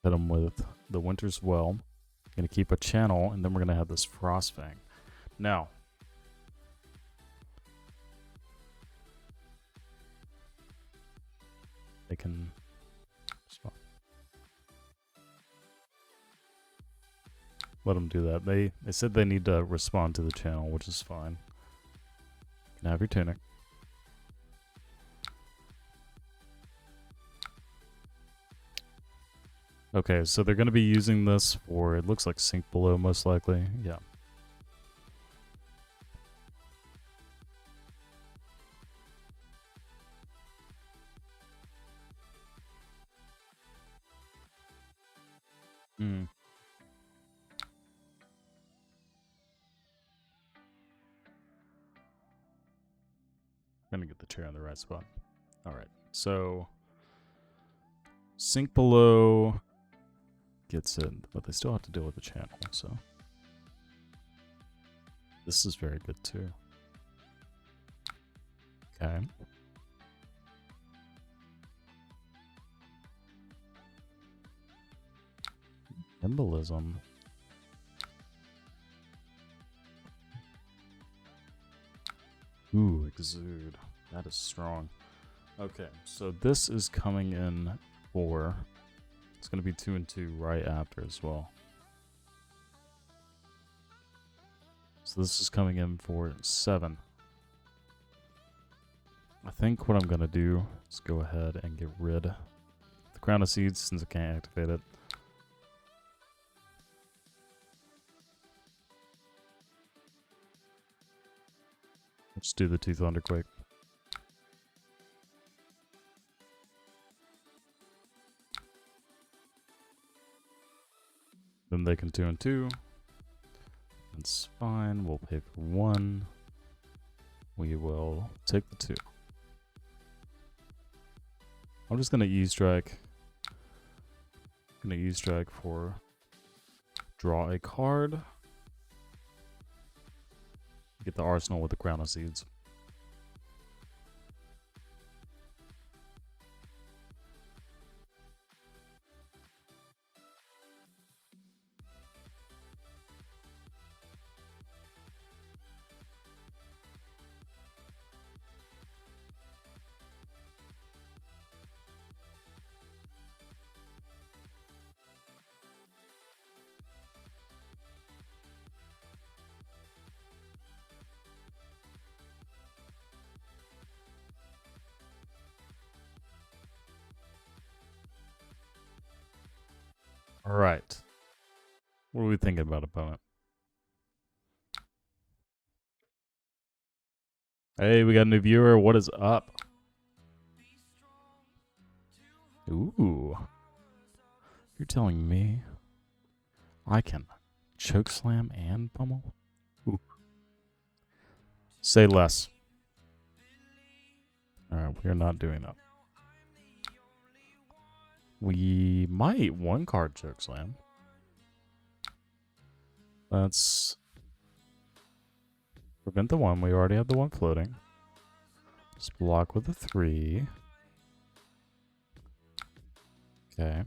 Hit them with the Winter's Well. Gonna keep a channel, and then we're gonna have this Frostfang. Now, they can let them do that. They said they need to respond to the channel, which is fine. You can have your tunic. Okay, so they're going to be using this for, it looks like Sink Below most likely. Yeah. Hmm. I'm gonna get the chair in the right spot. Alright, so Sink Below gets it, but they still have to deal with the channel, so this is very good too. Okay. Embolism. Ooh, Exude. That is strong. Okay, so this is coming in for... It's going to be 2 and 2 right after as well. So this is coming in for 7. I think what I'm going to do is go ahead and get rid of the Crown of Seeds since I can't activate it. Let's do the 2 Thunderquake. Then they can 2 and 2. It's fine. We'll pay for 1. We will take the 2. I'm just gonna E-strike. Gonna E-strike for draw a card. Get the arsenal with the crown of seeds. All right. What are we thinking about, opponent? Hey, we got a new viewer. What is up? Ooh. You're telling me I can choke slam and pummel? Ooh. Say less. Alright, we are not doing that. We might 1-card choke slam. Let's prevent the 1. We already have the 1 floating. Just block with a 3. Okay.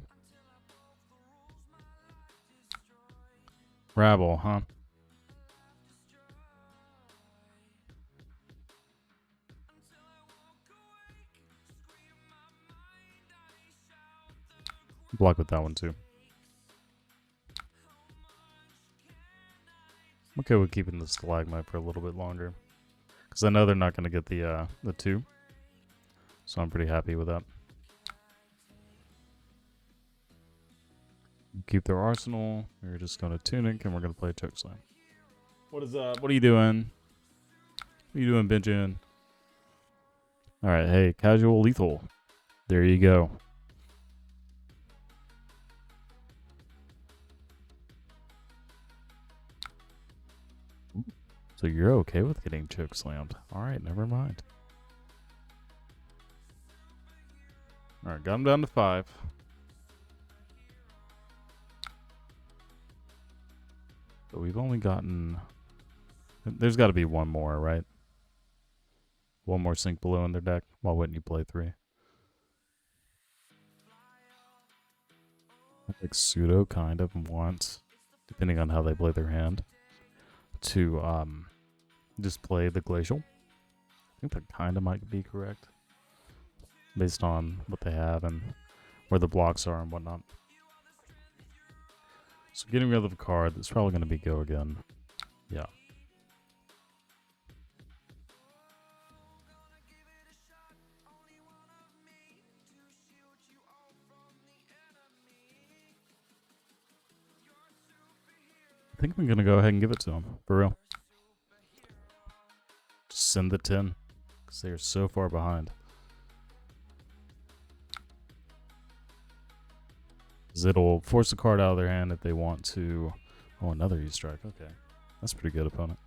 Rabble, huh? Block with that one too. I'm okay with keeping the stalagmite for a little bit longer, because I know they're not going to get the 2, so I'm pretty happy with that. Keep their arsenal. We're just going to tunic, and we're going to play choke slam. What is up? What are you doing? What are you doing, Benjamin? All right, hey, casual lethal. There you go. So you're okay with getting choke slammed. Alright, never mind. Alright, got him down to 5. But we've only gotten... There's got to be 1 more, right? 1 more sink below in their deck. Why wouldn't you play 3? I think Pseudo kind of wants, depending on how they play their hand, to just play the Glacial. I think that kind of might be correct, based on what they have and where the blocks are and whatnot. So getting rid of a card that's probably going to be go again. Yeah. I think I'm going to go ahead and give it to them, for real. Just send the 10, because they are so far behind. Because it'll force a card out of their hand if they want to... Oh, another E-strike. Okay. That's pretty good, opponent.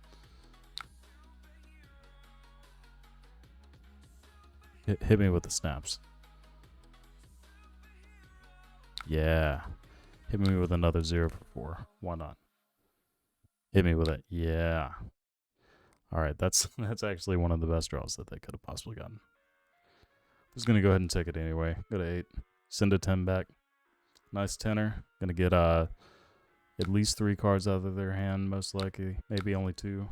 Hit me with the snaps. Yeah. Hit me with another 0 for 4. Why not? Hit me with it. Yeah. Alright, that's actually one of the best draws that they could have possibly gotten. Just going to go ahead and take it anyway. Go to 8. Send a 10 back. Nice tenor. Going to get at least 3 cards out of their hand, most likely. Maybe only 2.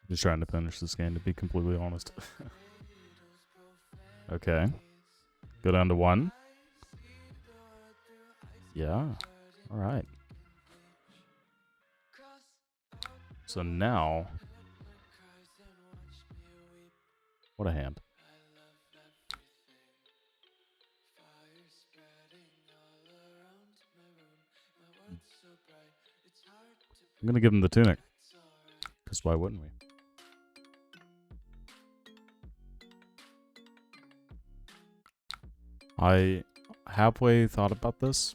Just trying to finish this game, to be completely honest. Okay. Go down to 1. Yeah. Alright. So now... What a hand. I'm going to give him the tunic. Because why wouldn't we? halfway thought about this.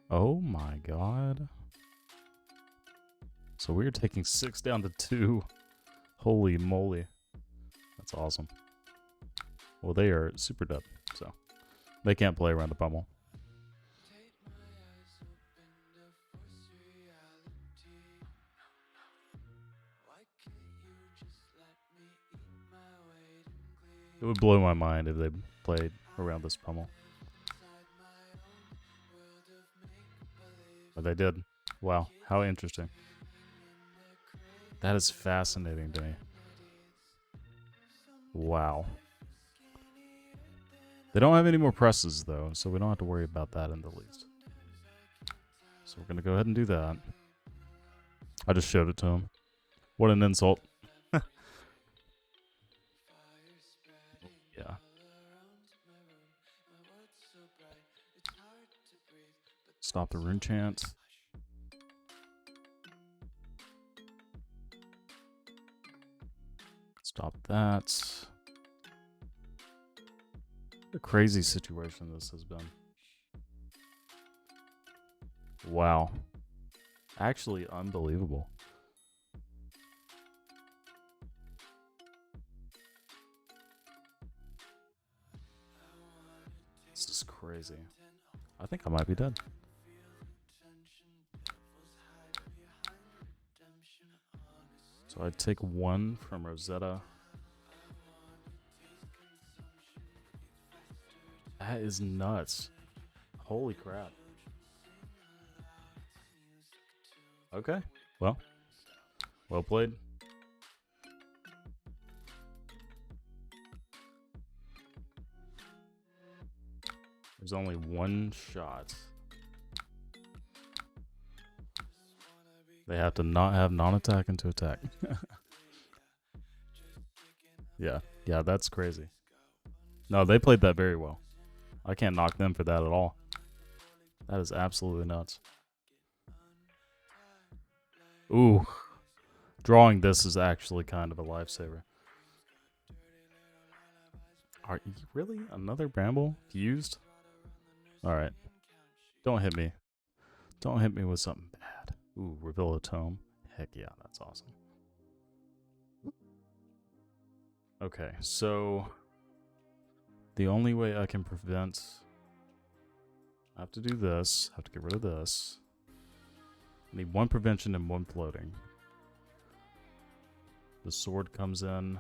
Oh my god. So we're taking 6 down to 2. Holy moly. That's awesome. Well, they are super dead, so they can't play around the pummel. It would blow my mind if they played around this pummel. But they did. Wow, how interesting. That is fascinating to me. Wow. They don't have any more presses, though, so we don't have to worry about that in the least. So we're going to go ahead and do that. I just showed it to him. What an insult. Yeah. Stop the rune chant. Stop that. What a crazy situation this has been. Wow. Actually unbelievable. This is crazy. I think I might be dead. So I'd take 1 from Rosetta. That is nuts. Holy crap. Okay. Well played. There's only 1 shot. They have to not have non-attack into attack. Yeah, that's crazy. No, they played that very well. I can't knock them for that at all. That is absolutely nuts. Ooh. Drawing this is actually kind of a lifesaver. Are you really? Another bramble? Fused? Alright. Don't hit me. Don't hit me with something bad. Ooh, reveal a tome. Heck yeah, that's awesome. Okay, so the only way I can prevent... I have to do this. I have to get rid of this. I need 1 prevention and 1 floating. The sword comes in.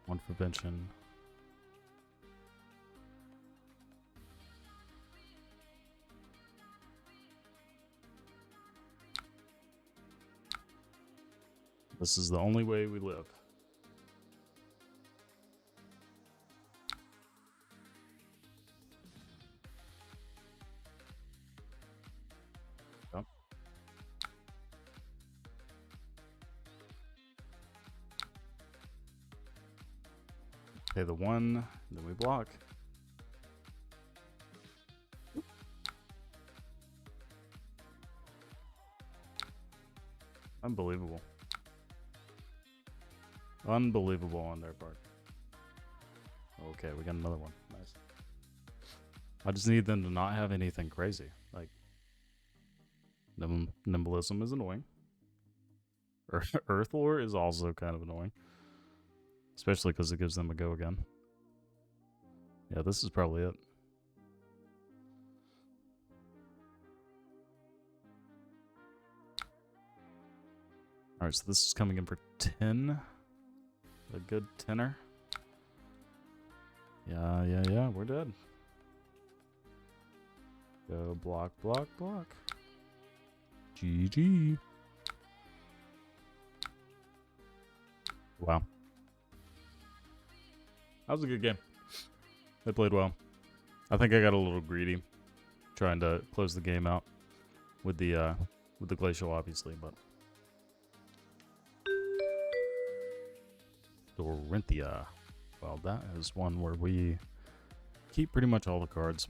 One prevention. This is the only way we live. Oh. Okay, the 1, then we block. Unbelievable. Unbelievable on their part. Okay, we got another one. Nice. I just need them to not have anything crazy. Like, Nimblism is annoying. Earth Lore is also kind of annoying. Especially because it gives them a go again. Yeah, this is probably it. Alright, so this is coming in for 10. A good tenner. Yeah, we're dead. Go block, block, block. GG. Wow. That was a good game. They played well. I think I got a little greedy trying to close the game out with the glacial, obviously, but Dorinthia. Well, that is one where we keep pretty much all the cards.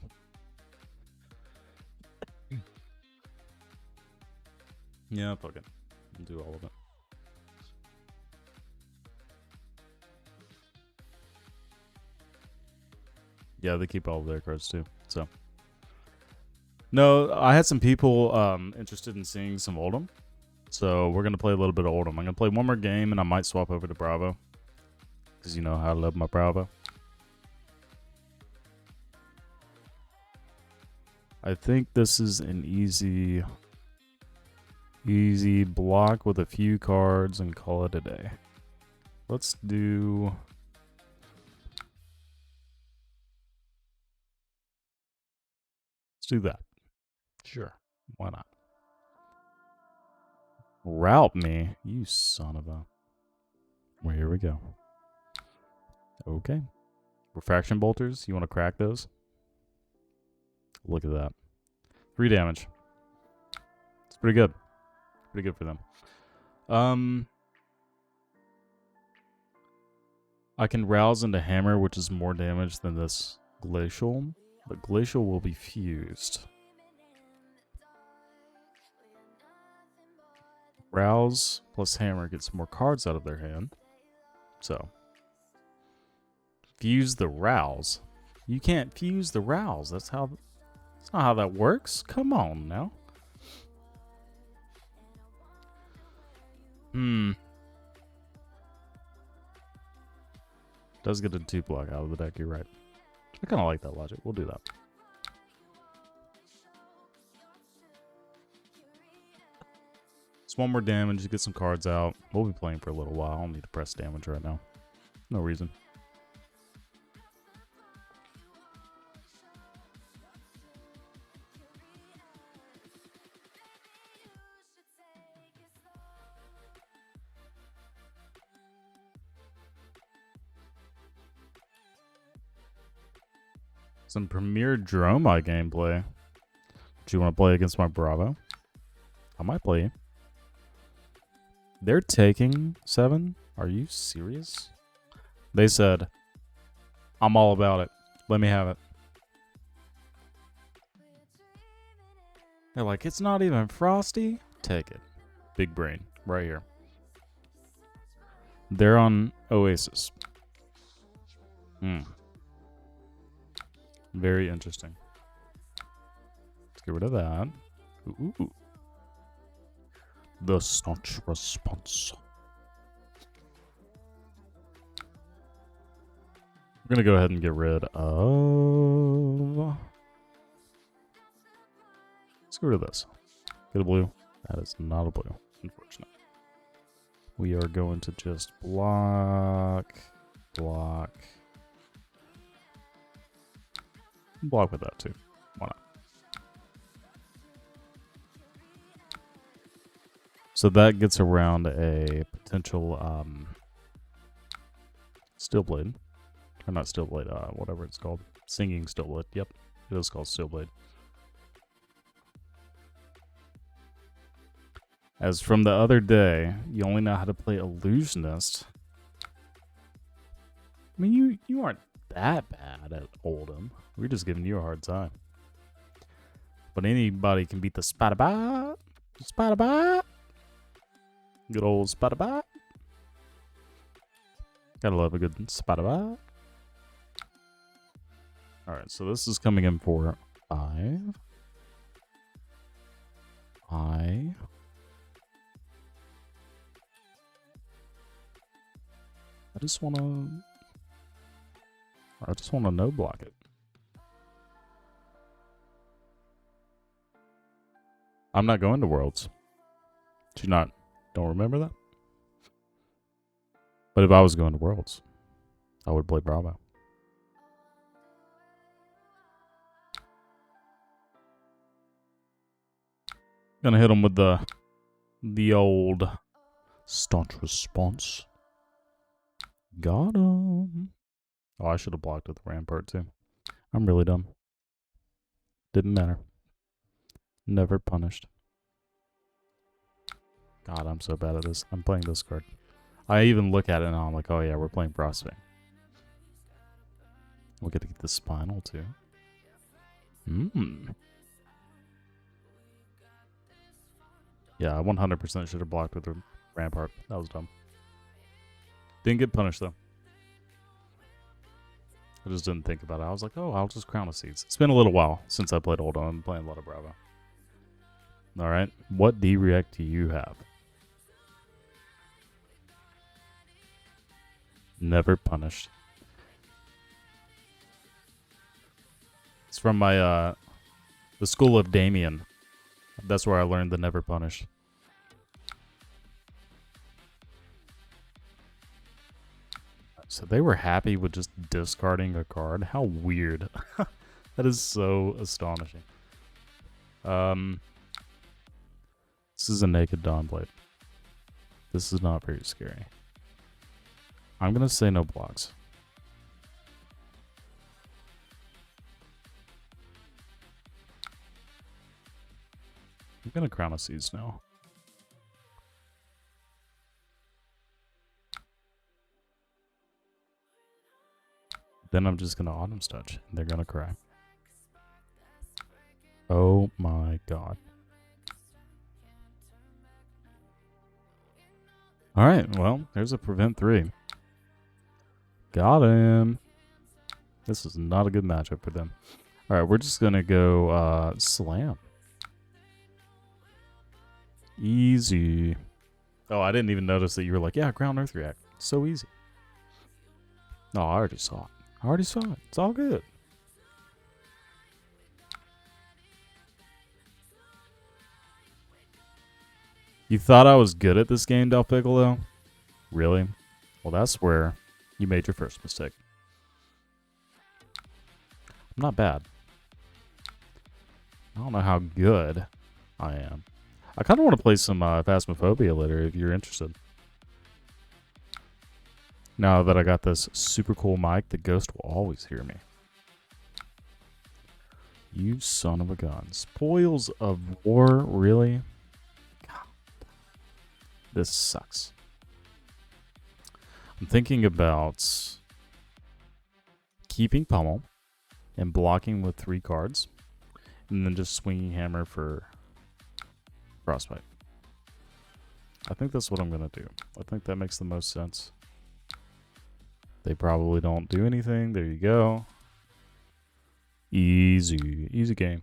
Yeah, fuck it. I'll do all of it. Yeah, they keep all of their cards too. So no, I had some people interested in seeing some Oldhim. So we're gonna play a little bit of Oldhim. I'm gonna play one more game and I might swap over to Bravo. Because you know how I love my Bravo. I think this is an easy block with a few cards and call it a day. Let's do that. Sure. Why not? Route me, you son of a. Well, here we go. Okay. Refraction bolters, you want to crack those? Look at that. 3 damage. It's pretty good. Pretty good for them. I can rouse into hammer, which is more damage than this glacial, but glacial will be fused. Rouse plus hammer gets more cards out of their hand. So fuse the rouse. You can't fuse the rouse. That's not how that works. Come on now. Does get a 2 block out of the deck, you're right. I kind of like that logic. We'll do that. It's 1 more damage to get some cards out. We'll be playing for a little while. I don't need to press damage right now. No reason. Some Premier Droma gameplay. Do you want to play against my Bravo? I might play you. They're taking 7? Are you serious? They said, I'm all about it. Let me have it. They're like, it's not even frosty. Take it. Big brain. Right here. They're on Oasis. Very interesting. Let's get rid of that. Ooh. The staunch response. We're gonna go ahead and get rid of. Let's get rid of this. Get a blue. That is not a blue, unfortunate. We are going to just block with that too. Why not? So that gets around a potential steel blade. Or not steel blade, whatever it's called. Singing steel blade. Yep. It is called steel blade. As from the other day, you only know how to play illusionist. I mean, you aren't that bad at Oldhim. We're just giving you a hard time. But anybody can beat the Spada-Bot. Spada-Bot. Good old Spada-Bot. Gotta love a good Spada-Bot. Alright, so this is coming in for 5. I just wanna no block it. I'm not going to Worlds. Don't remember that? But if I was going to Worlds, I would play Bravo. Gonna hit him with the old staunch response. Got him. Oh, I should have blocked with the Rampart too. I'm really dumb. Didn't matter. Never punished. God, I'm so bad at this. I'm playing this card. I even look at it and I'm like, oh yeah, we're playing Prospect. We'll get to get the Spinal too. Yeah, I 100% should have blocked with the Rampart. That was dumb. Didn't get punished though. I just didn't think about it. I was like, oh, I'll just crown a seeds. It's been a little while since I played Oldhim. I'm playing a lot of Bravo. All right. What D-React do you have? Never punished. It's from my the school of Damien. That's where I learned the never punished. So they were happy with just discarding a card. How weird. That is so astonishing. This is a naked Dawnblade. This is not very scary. I'm gonna say no blocks. I'm gonna crown a seeds now. Then I'm just gonna Autumn's Touch. And they're gonna cry. Oh my god. Alright, well, there's a prevent 3. Got him. This is not a good matchup for them. Alright, we're just gonna go slam. Easy. Oh, I didn't even notice that you were like, yeah, ground earth react. So easy. No, I already saw it. I already saw it. It's all good. You thought I was good at this game, Del Piccolo? Really? Well, that's where you made your first mistake. I'm not bad. I don't know how good I am. I kind of want to play some Phasmophobia later if you're interested. Now that I got this super cool mic, the ghost will always hear me. You son of a gun. Spoils of War, really? God. This sucks. I'm thinking about keeping Pummel and blocking with 3 cards, and then just swinging Hammer for Frostbite. I think that's what I'm going to do. I think that makes the most sense. They probably don't do anything. There you go. Easy. Easy game.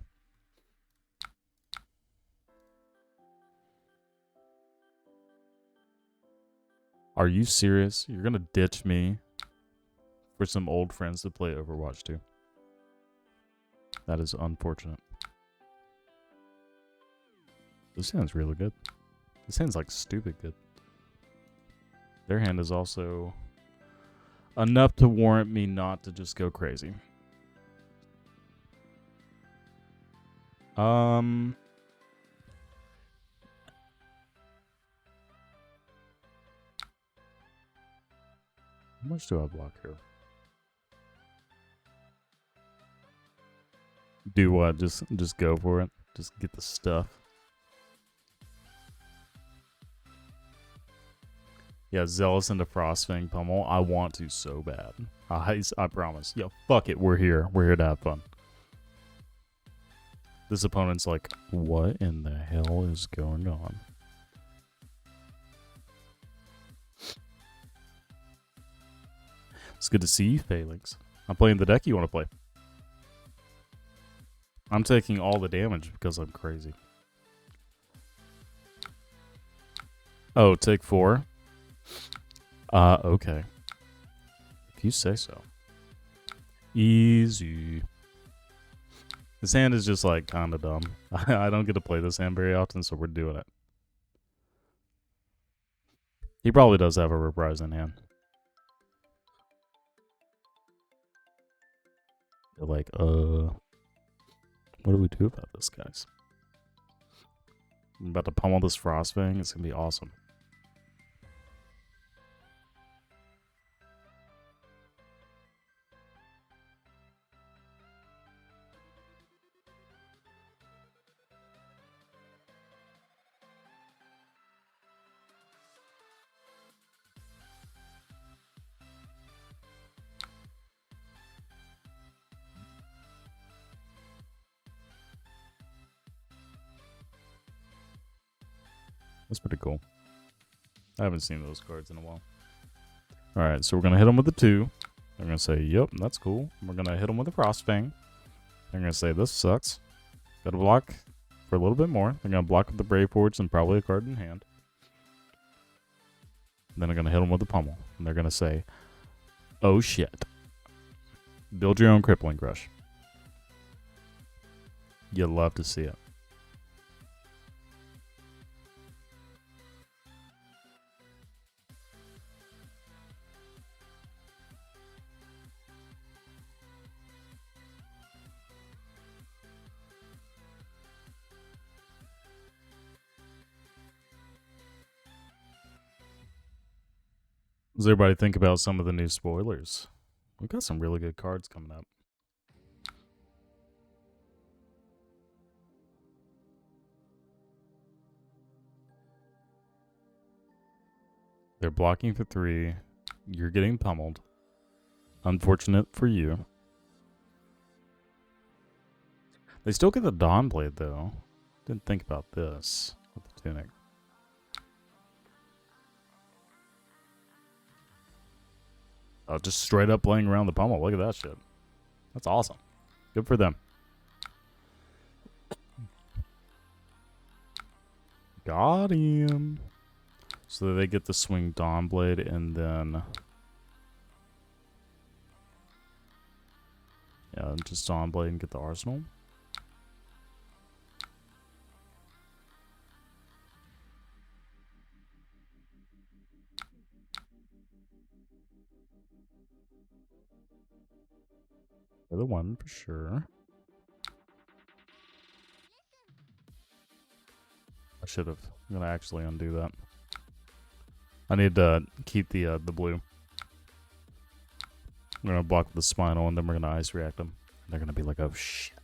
Are you serious? You're going to ditch me for some old friends to play Overwatch 2? That is unfortunate. This hand's really good. This hand's like stupid good. Their hand is also enough to warrant me not to just go crazy. How much do I block here? Do what? Just go for it. Just get the stuff. Yeah, Zealous into Frostfang Pummel. I want to so bad. I promise. Yeah, fuck it. We're here. We're here to have fun. This opponent's like, what in the hell is going on? It's good to see you, Phalanx. I'm playing the deck you want to play. I'm taking all the damage because I'm crazy. Oh, take 4? Okay. If you say so. Easy. This hand is just like kind of dumb. I don't get to play this hand very often, so we're doing it. He probably does have a reprise in hand. They're like, what do we do about this, guys? I'm about to pummel this Frostfang. It's gonna be awesome. That's pretty cool. I haven't seen those cards in a while. Alright, so we're going to hit him with the 2. They're going to say, yep, that's cool. We're going to hit them with a Frostfang. They're going to say, this sucks. Got to block for a little bit more. They're going to block with the Brave Forge and probably a card in hand. Then they're going to hit them with the Pummel. And they're going to say, oh shit. Build your own Crippling Crush. You'd love to see it. What does everybody think about some of the new spoilers? We've got some really good cards coming up. They're blocking for 3. You're getting pummeled. Unfortunate for you. They still get the Dawnblade, though. Didn't think about this with the Tunic. Oh, just straight up playing around the pummel. Look at that shit. That's awesome. Good for them. Got him. So they get to swing Dawnblade and then... yeah, just Dawnblade and get the Arsenal. They're the one for sure. I should have. I'm gonna actually undo that. I need to keep the blue. We're gonna block the Spinal and then we're gonna Ice React them. They're gonna be like, oh shit.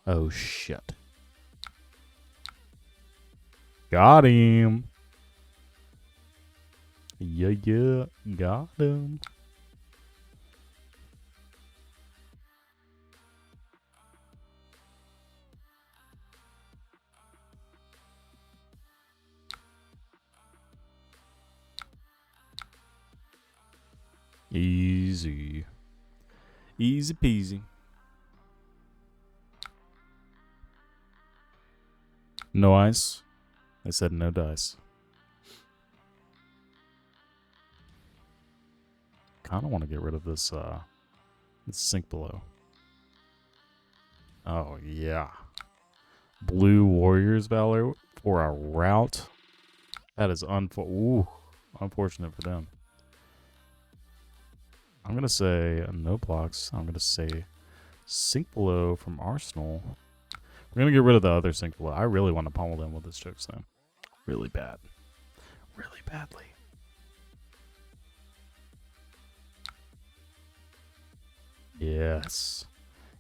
Oh shit. Got him. Yeah, got him. Easy. Easy peasy. No ice. I said no dice. Kinda wanna get rid of this Sink Below. Oh yeah. Blue Warriors Valor for a route. That is unfortunate for them. I'm going to say no blocks. I'm going to say Sink Below from Arsenal. We're going to get rid of the other Sink Below. I really want to pummel them with this Chokeslam. Really bad. Really badly. Yes.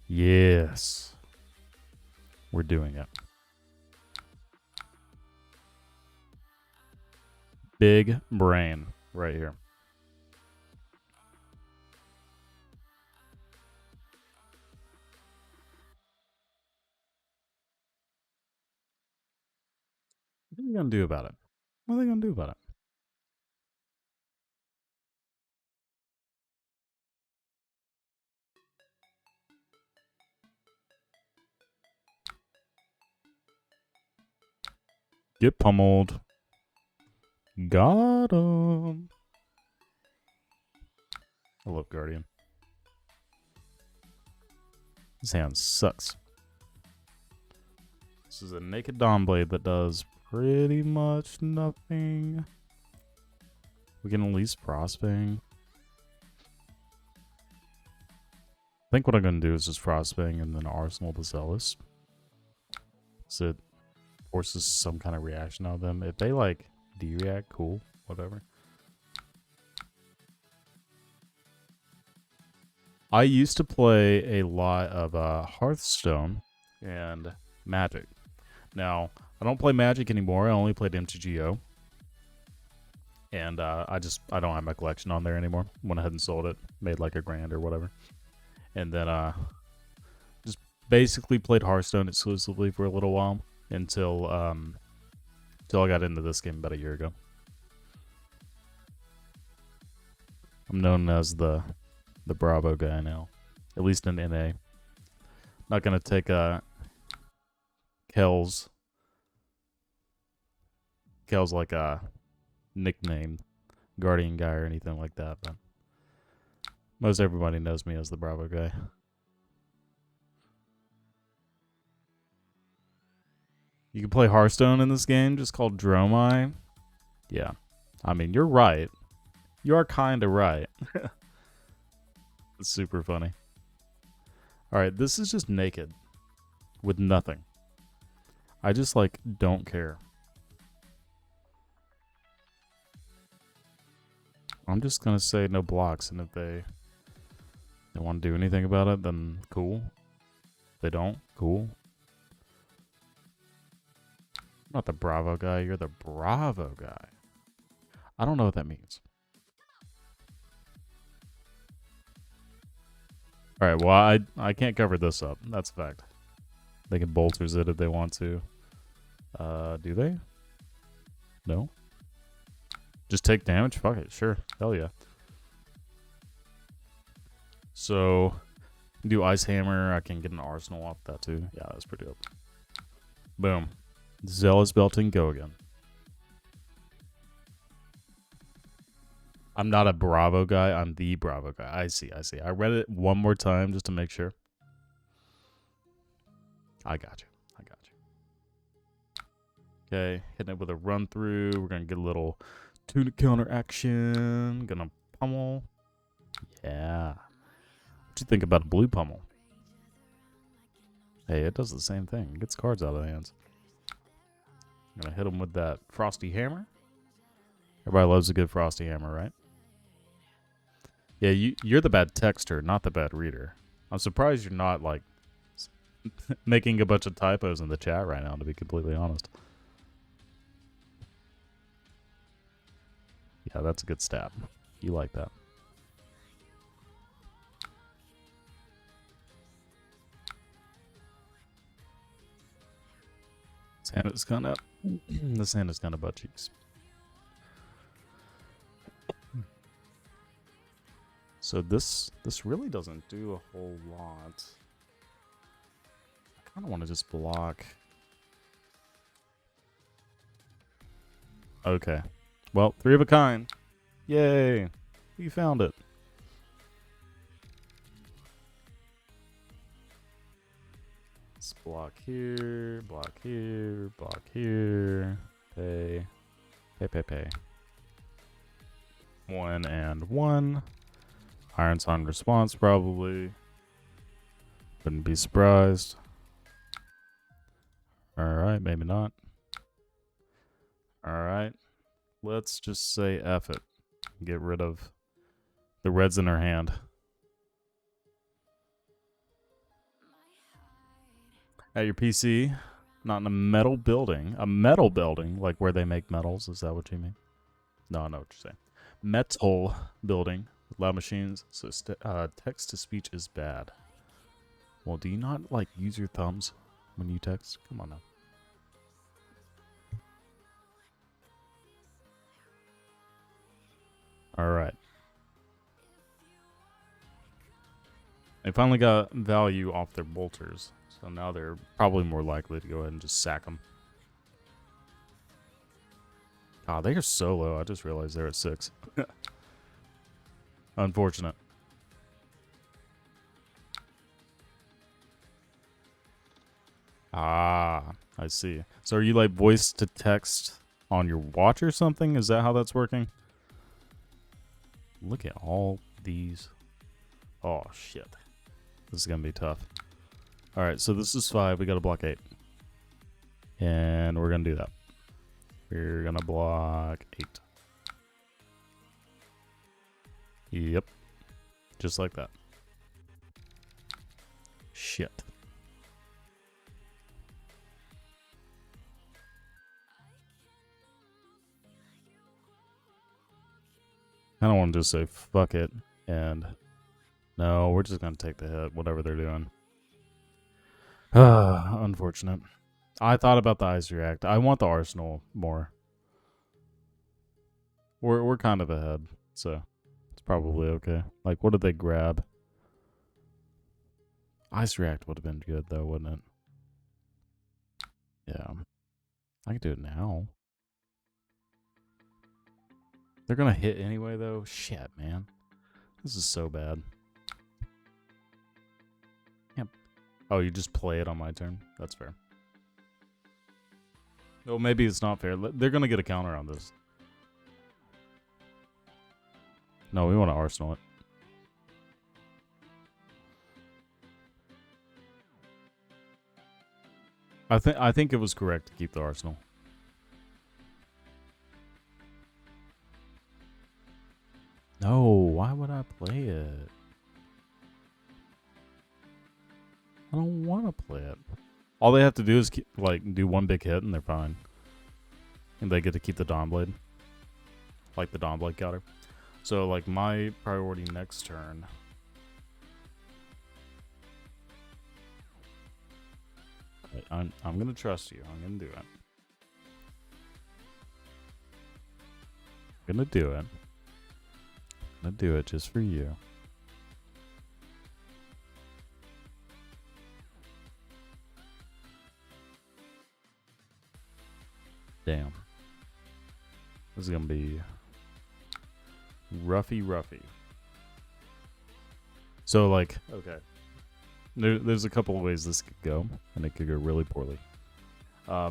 Yes. We're doing it. Big brain right here. What are they going to do about it? What are they going to do about it? Get pummeled. Got him. I love Guardian. This hand sucks. This is a naked Dawnblade that does pretty much nothing. We can at least Frostbang. I think what I'm going to do is just Frostbang and then Arsenal the Zealous. So it forces some kind of reaction out of them. If they like D-react, cool, whatever. I used to play a lot of Hearthstone and Magic. Now, I don't play Magic anymore. I only played MTGO. And I don't have my collection on there anymore. Went ahead and sold it. Made like $1,000 or whatever. And then just basically played Hearthstone exclusively for a little while. Until I got into this game about a year ago. I'm known as the the Bravo guy now. At least in NA. Not gonna take Kel's like a nickname, Guardian guy or anything like that, but most everybody knows me as the Bravo guy. You can play Hearthstone in this game, just called Dromai. Yeah. I mean, you're right. You are kinda right. It's super funny. Alright, this is just naked. With nothing. I just, like, don't care. I'm just gonna say no blocks, and if they want to do anything about it, then cool. If they don't, cool. I'm not the Bravo guy, you're the Bravo guy. I don't know what that means. Alright, well, I can't cover this up. That's a fact. They can bolters it if they want to. Do they? No? Just take damage? Fuck it, sure. Hell yeah. So, do Ice Hammer. I can get an Arsenal off that too. Yeah, that's pretty dope. Boom. Zealous Belting, go again. I'm not a Bravo guy. I'm the Bravo guy. I see. I read it one more time just to make sure. I got you. Okay, hitting it with a run through. We're going to get a little tunic counter action. Gonna pummel. Yeah. What you think about a blue pummel? Hey, it does the same thing. It gets cards out of the hands. I'm gonna hit him with that Frosty Hammer. Everybody loves a good Frosty Hammer, right? Yeah, you're the bad texter, not the bad reader. I'm surprised you're not, like, making a bunch of typos in the chat right now, to be completely honest. Yeah, that's a good stab. You like that. Santa's kind of the Santa's kind of butt cheeks. So this really doesn't do a whole lot. I kind of want to just block. Okay. Well, 3 of a kind. Yay. You found it. Let's block here, block here, block here. Pay. Pay. 1 and 1. Iron Song response, probably. Wouldn't be surprised. Alright, maybe not. Alright. Let's just say F it. Get rid of the reds in her hand. At your PC, not in a metal building. A metal building, like where they make metals. Is that what you mean? No, I know what you're saying. Metal building with loud machines. So text to speech is bad. Well, do you not like use your thumbs when you text? Come on now. Alright. They finally got value off their bolters. So now they're probably more likely to go ahead and just sack them. Ah, they are so low. I just realized they're at 6. Unfortunate. Ah, I see. So are you like voice to text on your watch or something? Is that how that's working? Look at all these. Oh, shit. This is going to be tough. Alright, so this is 5. We got to block 8. And we're going to do that. We're going to block 8. Yep. Just like that. Shit. I don't want to just say fuck it and no, we're just going to take the hit, whatever they're doing. Unfortunate. I thought about the Ice React. I want the Arsenal more. We're kind of ahead, so it's It's probably okay. Like, what did they grab? Ice React would have been good, though, wouldn't it? Yeah. I can do it now. They're gonna hit anyway, though. Shit, man. This is so bad. Yep. Oh, you just play it on my turn? That's fair. Oh, maybe it's not fair. They're gonna get a counter on this. No, we want to Arsenal it. I think it was correct to keep the Arsenal. No, why would I play it? I don't want to play it. All they have to do is do one big hit and they're fine. And they get to keep the Dawnblade. Like the Dawnblade counter. So like my priority next turn. I'm gonna trust you. I'm gonna do it. I'm gonna do it. I'm gonna do it just for you. Damn. This is gonna be roughy. So like, okay. There's a couple of ways this could go, and it could go really poorly. I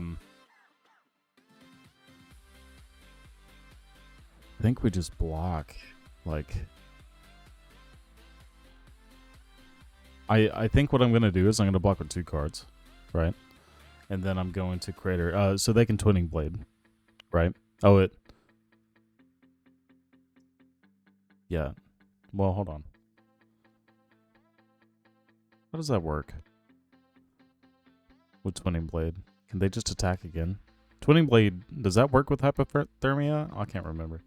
think we just block, like... I think what I'm going to do is I'm going to block with 2 cards, right? And then I'm going to Crater, so they can Twinning Blade, right? Oh, it... Yeah. Well, hold on. How does that work? With Twinning Blade. Can they just attack again? Twinning Blade, does that work with Hypothermia? I can't remember.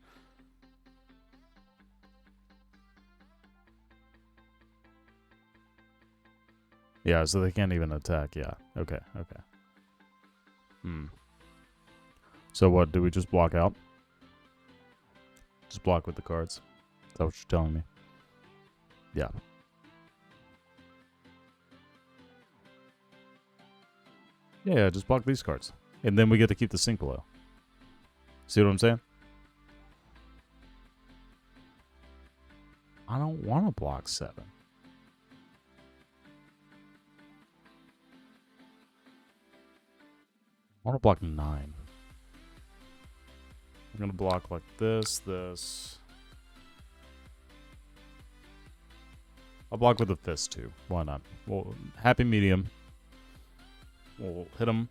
Yeah, so they can't even attack. Yeah. Okay. So what, do we just block out? Just block with the cards. Is that what you're telling me? Yeah. Yeah, just block these cards. And then we get to keep the sink below. See what I'm saying? I don't want to block 7. I want to block 9. I'm going to block like this. I'll block with a fist too. Why not? Well, happy medium. We'll hit him.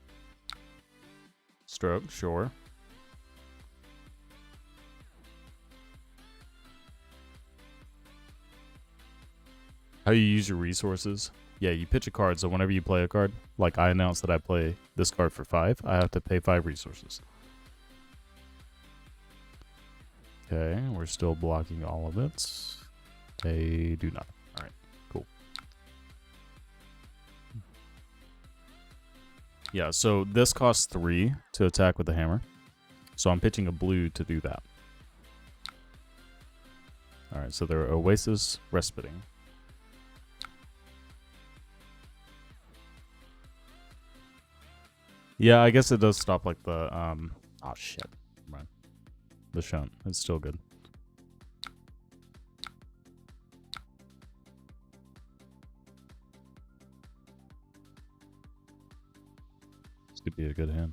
Stroke, sure. How you use your resources? Yeah, you pitch a card, so whenever you play a card, like I announce that I play this card for 5, I have to pay 5 resources. Okay, we're still blocking all of it. They do nothing. Alright, cool. Yeah, so this costs 3 to attack with the hammer. So I'm pitching a blue to do that. Alright, so they're Oasis Respiting. Yeah, I guess it does stop like the, oh shit. Right. The shunt. It's still good. This could be a good hand.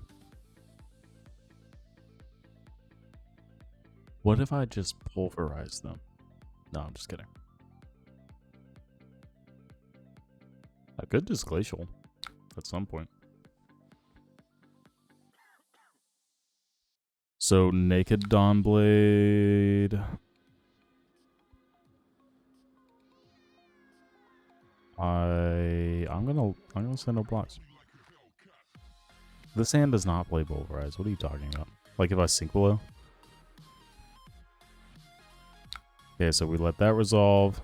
What if I just pulverize them? No, I'm just kidding. I could just Glacial at some point. So Naked Dawnblade. I'm gonna send no blocks. This hand does not play Pulverize. What are you talking about? Like if I sink below? Okay, so we let that resolve.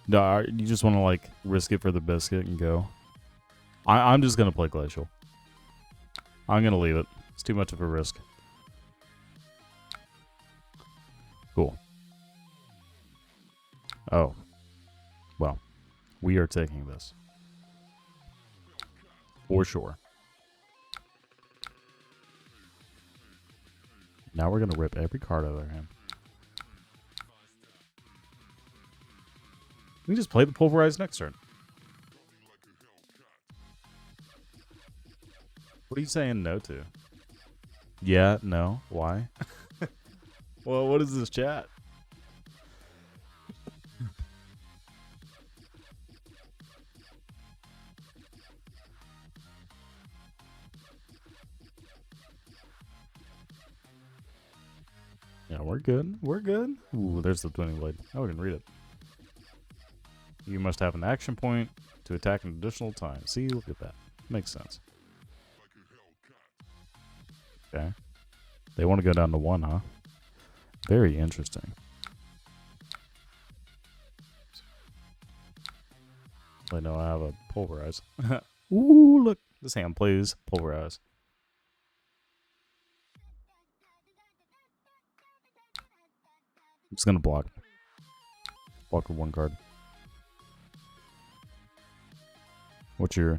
No, you just want to like risk it for the biscuit and go. I'm just gonna play Glacial. I'm gonna leave it. It's too much of a risk. Cool. Oh. Well, we are taking this. For sure. Now we're going to rip every card out of their hand. We can just play the Pulverize next turn. What are you saying no to? Yeah, no. Why? Well, what is this chat? Yeah, we're good. We're good. Ooh, there's the Twinning Blade. Oh, we can read it. You must have an action point to attack an additional time. See, look at that. Makes sense. Okay. They want to go down to 1, huh? Very interesting. Wait, no, I have a Pulverize. Ooh, look. This hand plays Pulverize. I'm just going to block. Block with 1 card. What's your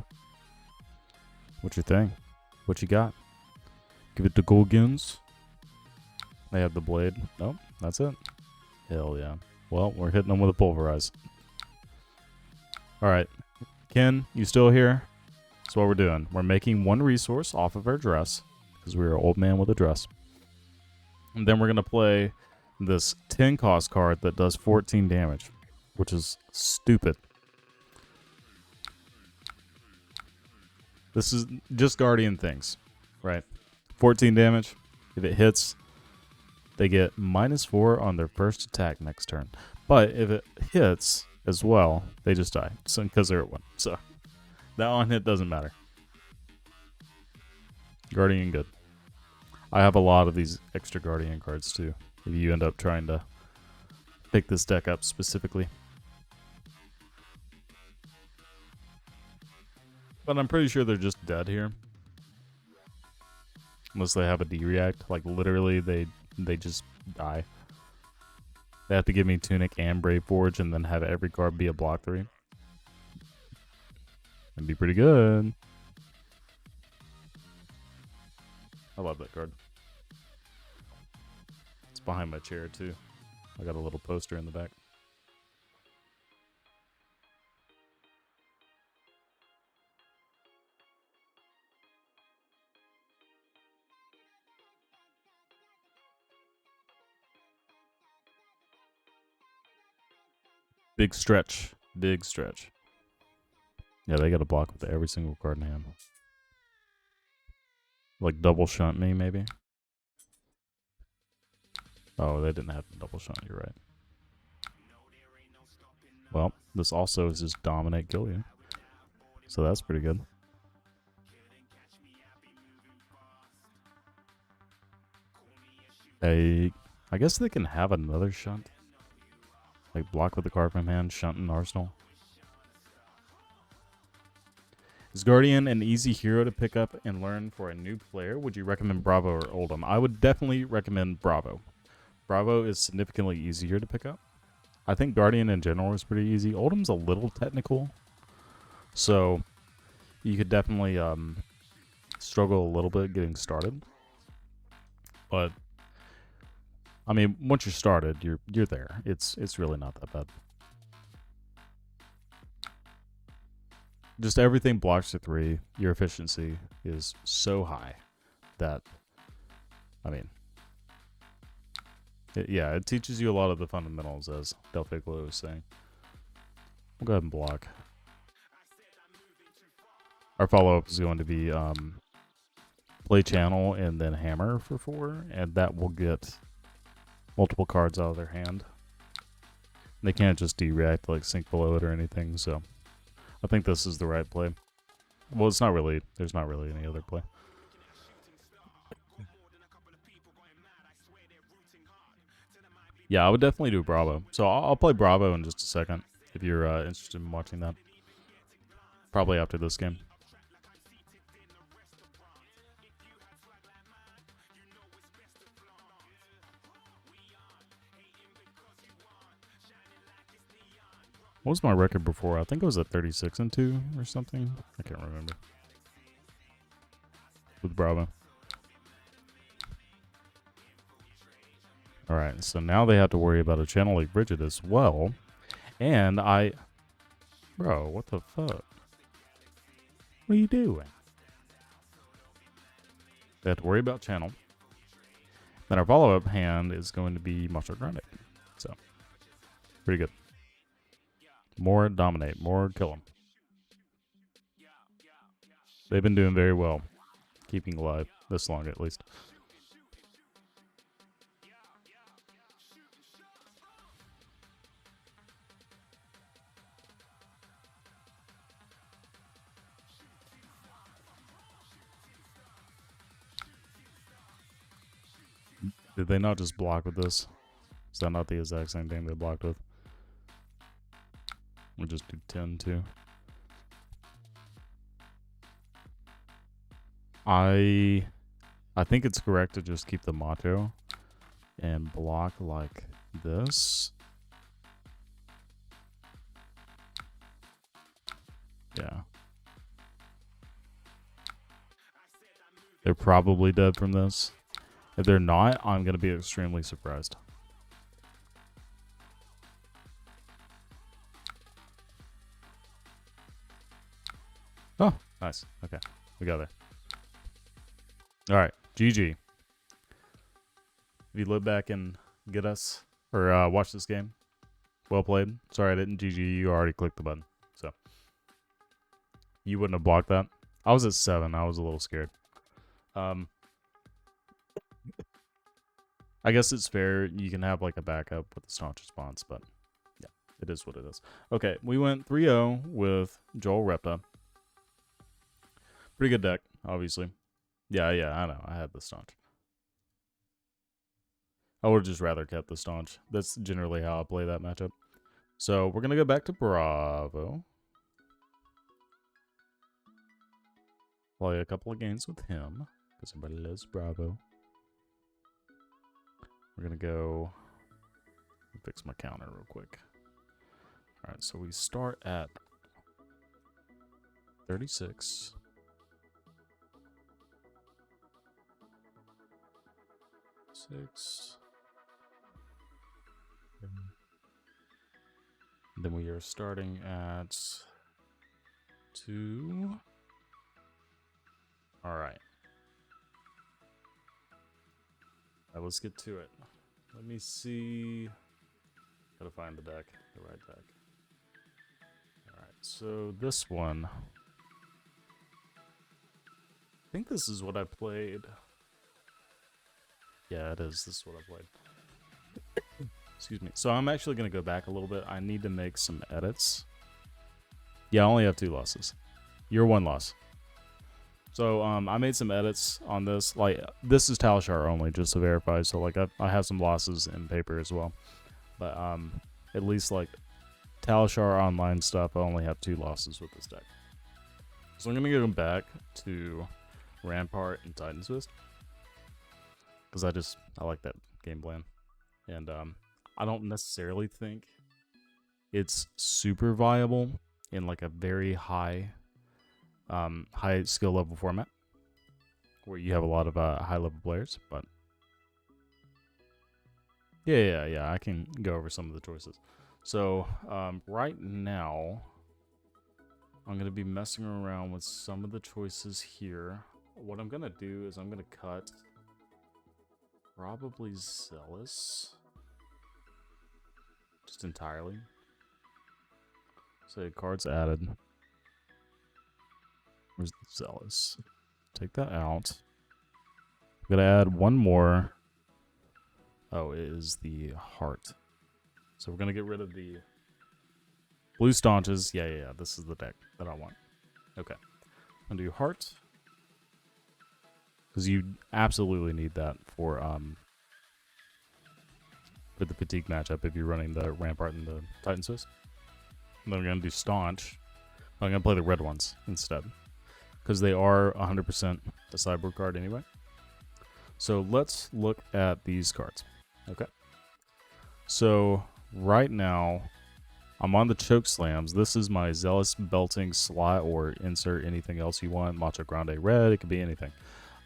thing? What you got? Give it to Golgins. They have the blade. Nope, that's it. Hell yeah. Well, we're hitting them with a Pulverize. Alright. Ken, you still here? That's what we're doing. We're making 1 resource off of our dress, because we're an old man with a dress. And then we're going to play this 10 cost card that does 14 damage, which is stupid. This is just Guardian things, right? 14 damage. If it hits, they get -4 on their first attack next turn. But if it hits as well, they just die. So because they're at 1. So that on hit doesn't matter. Guardian good. I have a lot of these extra Guardian cards too. If you end up trying to pick this deck up specifically. But I'm pretty sure they're just dead here. Unless they have a D-React. Like, literally, they just die. They have to give me Tunic and Brave Forge and then have every card be a block 3. That'd be pretty good. I love that card. It's behind my chair, too. I got a little poster in the back. Big stretch. Big stretch. Yeah, they got to block with every single card in hand. Like double shunt me, maybe? Oh, they didn't have to double shunt, you're right. Well, this also is just dominate kill you. So that's pretty good. I guess they can have another shunt. Like block with the card from hand, shunt in arsenal. Is Guardian an easy hero to pick up and learn for a new player? Would you recommend Bravo or Oldhim? I would definitely recommend Bravo. Bravo is significantly easier to pick up. I think Guardian in general is pretty easy. Oldhim's a little technical. So you could definitely struggle a little bit getting started. But I mean, once you're started, you're there. It's really not that bad. Just everything blocks to 3. Your efficiency is so high that, I mean, it teaches you a lot of the fundamentals, as Delphiclo was saying. We'll go ahead and block. Our follow-up is going to be play channel and then hammer for 4, and that will get multiple cards out of their hand. They can't just D-react like sink below it or anything, so I think this is the right play. Well, it's not really, there's not really any other play. Yeah, I would definitely do Bravo. So I'll play Bravo in just a second if you're interested in watching that. Probably after this game. What was my record before? I think it was at 36-2 or something. I can't remember. With Bravo. Alright, so now they have to worry about a channel like Bridget as well. And Bro, what the fuck? What are you doing? They have to worry about channel. Then our follow-up hand is going to be Monster Grande. So, pretty good. More dominate, more kill them. They've been doing very well. Keeping alive this long at least. Did they not just block with this? Is that not the exact same thing they blocked with? We'll just do 10 too. I think it's correct to just keep the macho and block like this. Yeah. They're probably dead from this. If they're not, I'm going to be extremely surprised. Oh, nice. Okay, we got there. All right, GG. If you look back and get us, or watch this game, well played. Sorry I didn't GG, you already clicked the button. So, you wouldn't have blocked that. I was at 7, I was a little scared. I guess it's fair, you can have like a backup with the staunch response, but yeah, it is what it is. Okay, we went 3-0 with Joel Repta. Pretty good deck, obviously. Yeah, I know. I had the staunch. I would have just rather kept the staunch. That's generally how I play that matchup. So we're going to go back to Bravo. Play a couple of games with him, because everybody loves Bravo. We're going to go fix my counter real quick. Alright, so we start at 36. Then we are starting at 2. Alright. Let's get to it. Let me see. Gotta find the deck, the right deck. Alright, so this one. I think this is what I played. Yeah, it is. This is what I played. Excuse me. So I'm actually going to go back a little bit. I need to make some edits. Yeah, I only have 2 losses. You're 1 loss. So I made some edits on this. Like, this is Talishar only, just to verify. So like I have some losses in paper as well. But at least like Talishar online stuff, I only have 2 losses with this deck. So I'm going to go back to Rampart and Titan's Fist. Because I like that game plan. And I don't necessarily think it's super viable in like a very high skill level format where you have a lot of high level players. But yeah, I can go over some of the choices. So right now, I'm going to be messing around with some of the choices here. What I'm going to do is I'm going to cut probably Zealous. Just entirely. Say cards added. Where's the Zealous? Take that out. I'm gonna add one more. Oh, it is the Heart. So we're gonna get rid of the blue staunches. Yeah. This is the deck that I want. Okay. I'm gonna do Heart. Because you absolutely need that for the fatigue matchup if you're running the Rampart and the Titan Swiss. And then we're going to do Staunch. I'm going to play the red ones instead. Because they are 100% the sideboard card anyway. So let's look at these cards. Okay. So right now, I'm on the choke slams. This is my zealous belting slot, or insert anything else you want. Macho Grande red. It could be anything.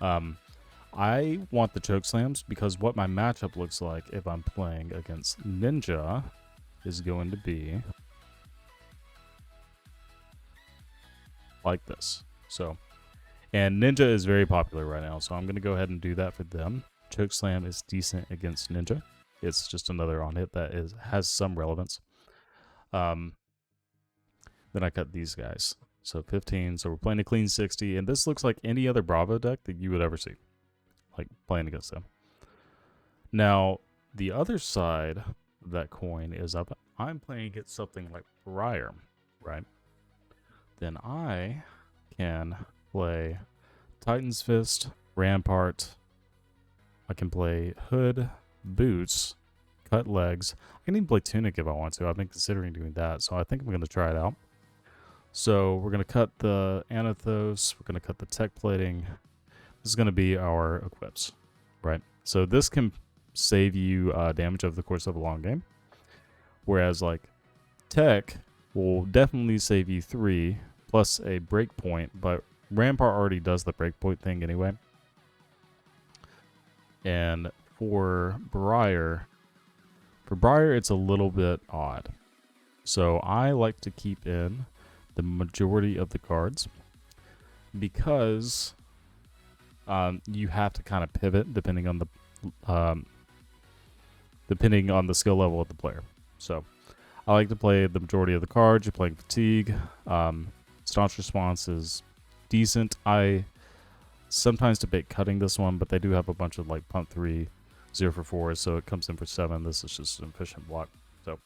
I want the choke slams because what my matchup looks like if I'm playing against Ninja is going to be like this. So, and Ninja is very popular right now, so I'm going to go ahead and do that for them. Choke slam is decent against Ninja. It's just another on hit that has some relevance. Then I cut these guys. So 15. So we're playing a clean 60, and this looks like any other Bravo deck that you would ever see, like playing against them. Now, the other side of that coin is I'm playing against something like Briar, right? Then I can play Titan's Fist, Rampart. I can play Hood, Boots, Cut Legs. I can even play Tunic if I want to. I've been considering doing that, so I think I'm going to try it out. So we're going to cut the Anathos. We're going to cut the Tech Plating. This is going to be our equips, right? So this can save you damage over the course of a long game. Whereas, like, Tech will definitely save you 3 plus a breakpoint, but Rampart already does the breakpoint thing anyway. And for Briar, it's a little bit odd. So I like to keep in the majority of the cards because you have to kind of pivot depending on the skill level of the player. So I like to play the majority of the cards. You're playing Fatigue. Staunch Response is decent. I sometimes debate cutting this one, but they do have a bunch of like Pump 3, 0 for 4, so it comes in for 7. This is just an efficient block. So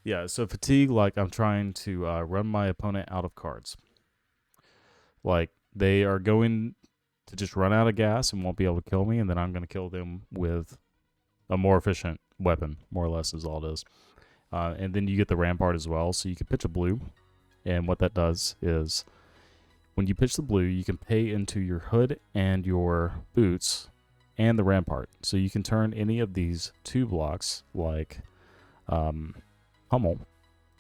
yeah, so Fatigue, like I'm trying to run my opponent out of cards. Like they are going to just run out of gas and won't be able to kill me, and then I'm going to kill them with a more efficient weapon, more or less is all it is. And then you get the Rampart as well, so you can pitch a blue. And what that does is when you pitch the blue, you can pay into your Hood and your Boots and the Rampart. So you can turn any of these 2 blocks, like Hummel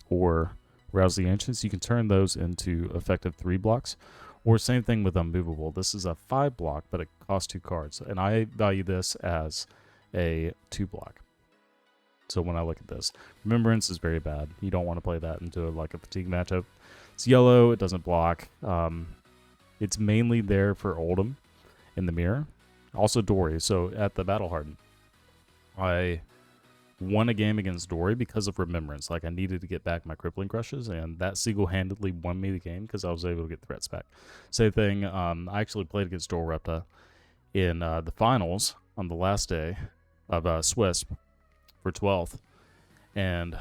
or Rouse the Ancients, you can turn those into effective 3 blocks. Or same thing with Unmovable. This is a 5 block, but it costs 2 cards. And I value this as a 2 block. So when I look at this, Remembrance is very bad. You don't want to play that into like a Fatigue matchup. It's yellow. It doesn't block. It's mainly there for Oldhim in the mirror. Also Dory. So at the Battle Hardened, I won a game against Dory because of Remembrance. Like I needed to get back my Crippling Crushes, and that single-handedly won me the game because I was able to get threats back. Same thing. I actually played against Door Repta in the finals on the last day of Swisp for 12th, and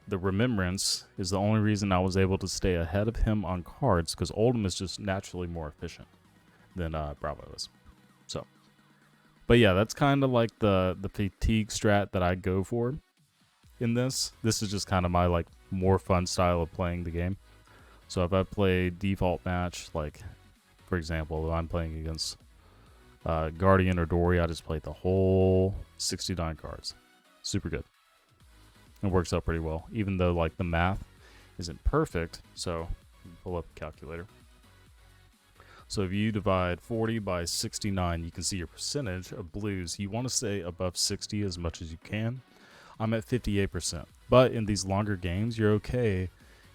the Remembrance is the only reason I was able to stay ahead of him on cards because Oldhim is just naturally more efficient than Bravo is. So, but yeah, that's kind of like the Fatigue strat that I go for in this. This is just kind of my like more fun style of playing the game. So if I play default match, like for example, if I'm playing against Guardian or Dory, I just play the whole 69 cards. Super good. It works out pretty well, even though like the math isn't perfect. So pull up the calculator. So if you divide 40 by 69, you can see your percentage of blues. You want to stay above 60 as much as you can. I'm at 58%. But in these longer games, you're okay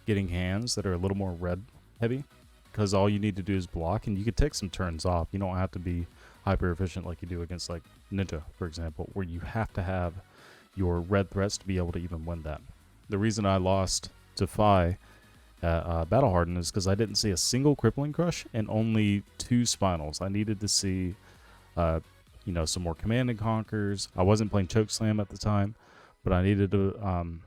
getting hands that are a little more red heavy because all you need to do is block, and you could take some turns off. You don't have to be hyper efficient like you do against like Ninja, for example, where you have to have your red threats to be able to even win that. The reason I lost to Phi at Battle Hardened is because I didn't see a single Crippling Crush and only 2 Spinals. I needed to see, some more Command and Conquers. I wasn't playing Choke Slam at the time, but I needed to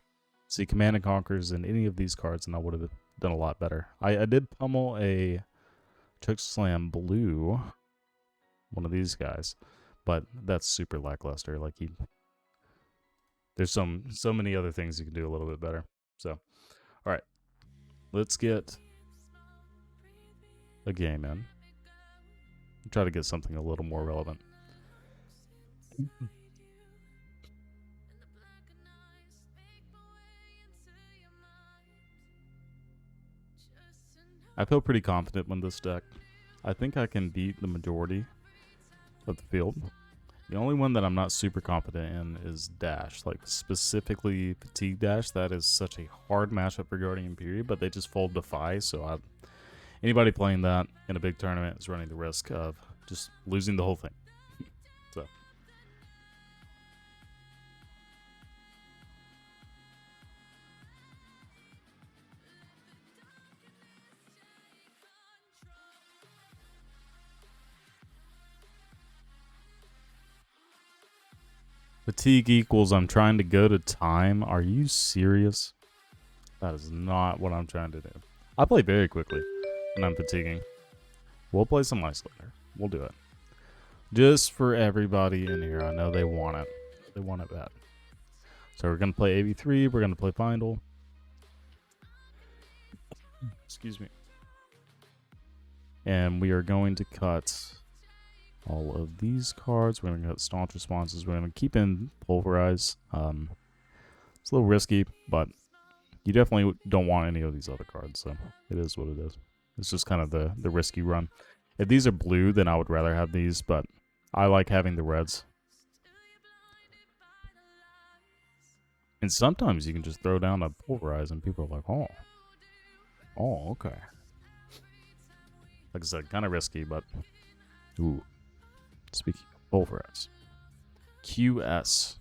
see Command and Conquers in any of these cards, and I would have done a lot better. I did pummel a Choke Slam blue, one of these guys, but that's super lackluster. Like there's so many other things you can do a little bit better. So, all right, let's get a game in. Try to get something a little more relevant. I feel pretty confident with this deck. I think I can beat the majority of the field. The only one that I'm not super confident in is Dash, like specifically Fatigue Dash. That is such a hard matchup for Guardian Period, but they just fold Defy, so anybody playing that in a big tournament is running the risk of just losing the whole thing. So. Fatigue equals I'm trying to go to time. Are you serious? That is not what I'm trying to do. I play very quickly when I'm fatiguing. We'll play some Isolator. We'll do it. Just for everybody in here. I know they want it. They want it bad. So we're going to play AV3. We're going to play Findle. Excuse me. And we are going to cut all of these cards. We're going to cut Staunch Responses. We're going to keep in Pulverize. It's a little risky, but you definitely don't want any of these other cards, so it is what it is. It's just kind of the risky run. If these are blue, then I would rather have these, but I like having the reds. And sometimes you can just throw down a Pulverize and people are like, oh, okay. Like I said, kind of risky, but ooh. Speaking of Pulverize. QS.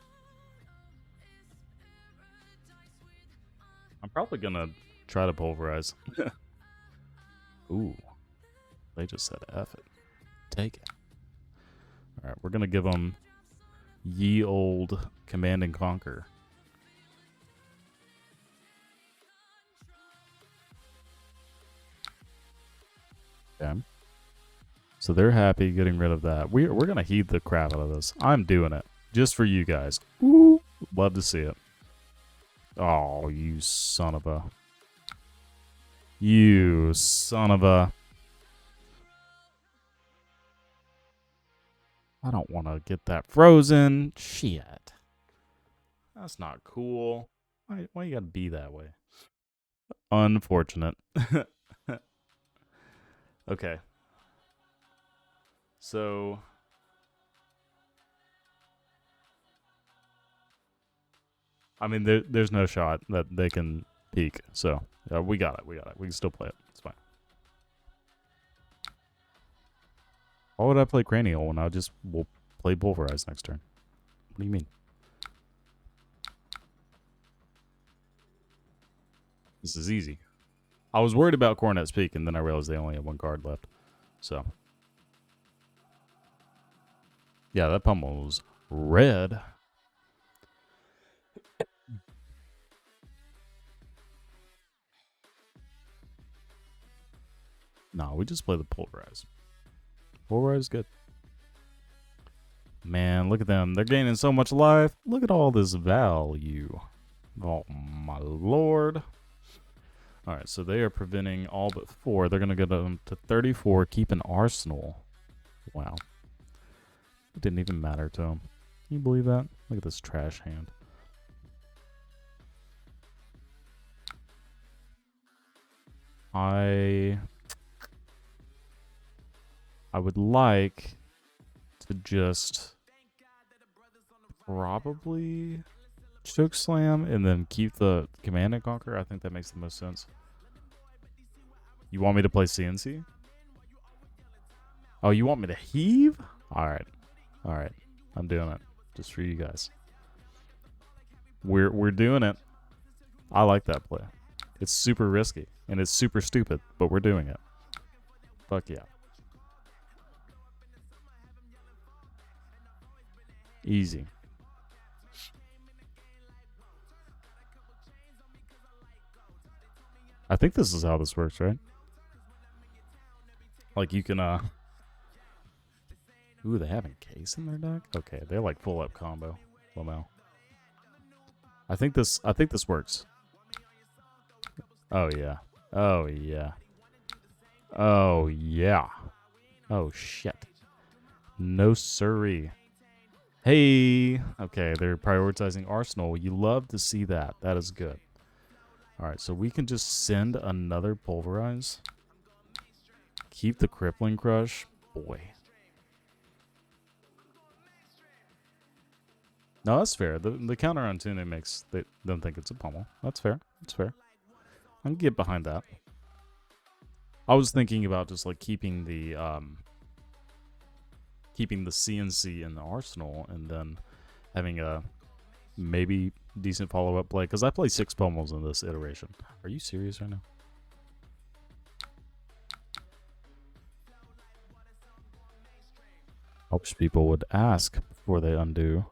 I'm probably going to try to Pulverize. Ooh. They just said F it. Take it. Alright, we're going to give them Ye Old Command and Conquer. Okay. So they're happy getting rid of that. We're going to heat the crap out of this. I'm doing it. Just for you guys. Ooh. Love to see it. Oh, you son of a... You son of a... I don't want to get that frozen. Shit. That's not cool. Why you gotta be that way? Unfortunate. Okay. So... I mean, there's no shot that they can peek. So, we got it. We can still play it. It's fine. Why would I play Cranial when we'll play Pulverize next turn? What do you mean? This is easy. I was worried about Cornet's Peak, and then I realized they only have one card left. So. Yeah, that pummel was red. No, we just play the Pulverize. Pulverize is good. Man, look at them. They're gaining so much life. Look at all this value. Oh, my lord. Alright, so they are preventing all but 4. They're going to go down to 34, keep an Arsenal. Wow. It didn't even matter to them. Can you believe that? Look at this trash hand. I would like to just probably Choke Slam and then keep the Command and Conquer. I think that makes the most sense. You want me to play CNC? Oh, you want me to heave? Alright. Alright. I'm doing it. Just for you guys. We're doing it. I like that play. It's super risky. And it's super stupid. But we're doing it. Fuck yeah. Easy. I think this is how this works, right? Like you can Ooh, they have Encase in their deck? Okay, they're like full up combo. Lamel. I think this works. Oh yeah. Oh yeah. Oh yeah. Oh shit. No siree. Hey! Okay, they're prioritizing Arsenal. You love to see that. That is good. Alright, so we can just send another Pulverize. keep the Crippling Crush. Boy. No, that's fair. The counter on tuning makes them think it's a pummel. That's fair. That's fair. I can get behind that. I was thinking about just like keeping the CNC in the arsenal and then having a maybe decent follow-up play, because I play 6 pummels in this iteration. Are you serious right now? I wish people would ask before they undo.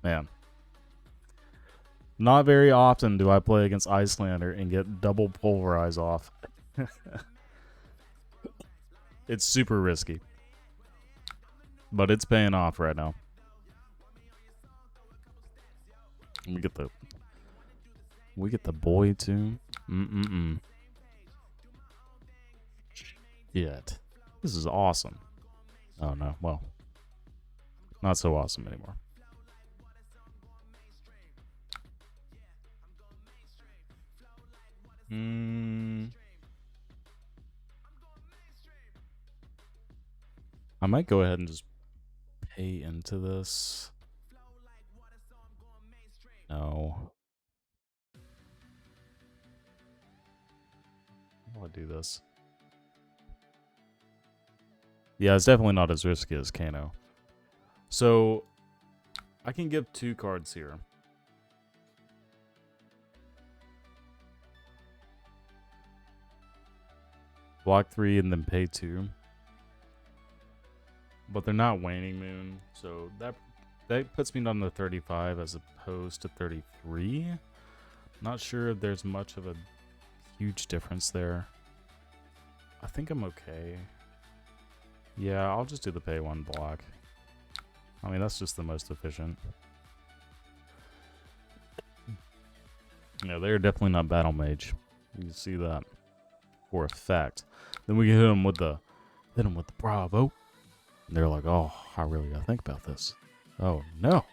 Man. Not very often do I play against Icelander and get double pulverize off. It's super risky. But it's paying off right now. We get the boy too. Shit. This is awesome. Oh no, well. Not so awesome anymore. I might go ahead and just pay into this. No. How do I do this? Yeah, it's definitely not as risky as Kano. So, I can give 2 cards here. Block 3 and then pay 2. But they're not Waning Moon, so that puts me on the 35 as opposed to 33. Not sure if there's much of a huge difference there. I think I'm okay. Yeah, I'll just do the pay 1 block. I mean, that's just the most efficient. Yeah, they're definitely not Battle Mage. You can see that for a fact. Then we can hit them with the Bravo. And they're like, oh, I really gotta think about this. Oh no.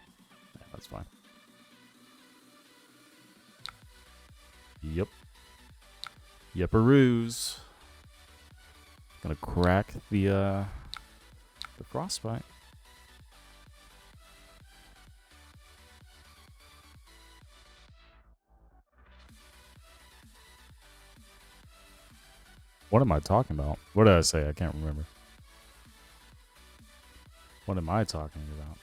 Yeah, that's fine. Yep. Yepperoos. Gonna crack the frostbite. What am I talking about? What did I say? I can't remember. What am I talking about?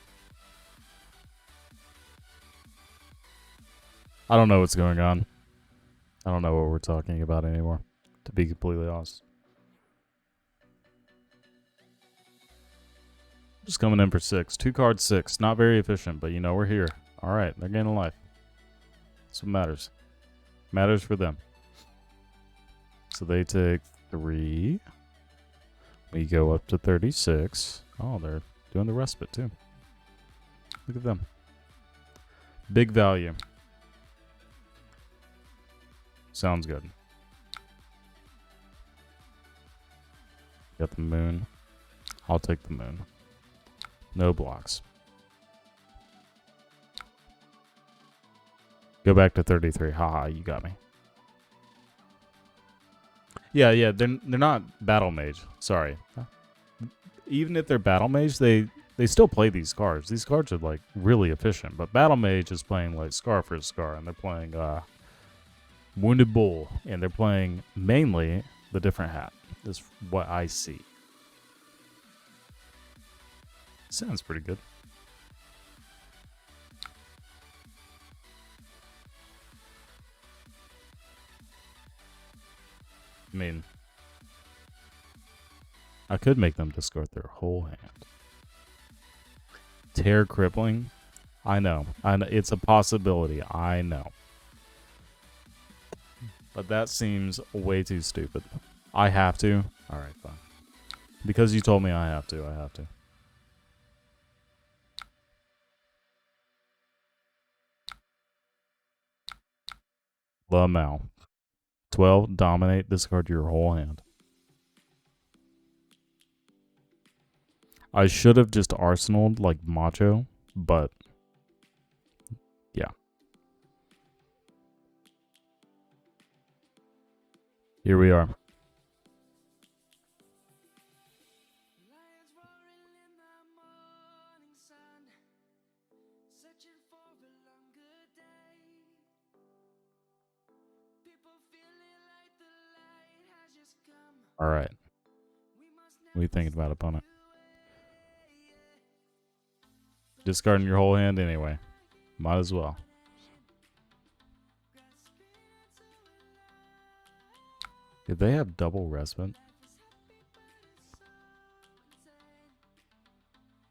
I don't know what's going on. I don't know what we're talking about anymore, to be completely honest. Just coming in for 6. 2 cards, 6. Not very efficient, but you know, we're here. Alright, they're gaining life. That's what matters. Matters for them. So they take 3. We go up to 36. Oh, they're doing the respite too. Look at them. Big value. Sounds good. Got the moon. I'll take the moon. No blocks. Go back to 33. Haha, you got me. Yeah, they're not Battle Mage. Sorry. Even if they're Battle Mage, they still play these cards. These cards are like really efficient. But Battle Mage is playing like Scar for Scar, and they're playing Wounded Bull, and they're playing mainly the different hat. Is what I see. Sounds pretty good. I mean, I could make them discard their whole hand. Tear Crippling? I know. It's a possibility. I know. But that seems way too stupid. I have to? Alright, fine. Because you told me I have to, I have to. Lamau. 12, dominate, discard your whole hand. I should have just arsenaled like Macho, but yeah. Here we are. All right. What are you thinking about, opponent? Discarding your whole hand anyway. Might as well. Did they have double respite?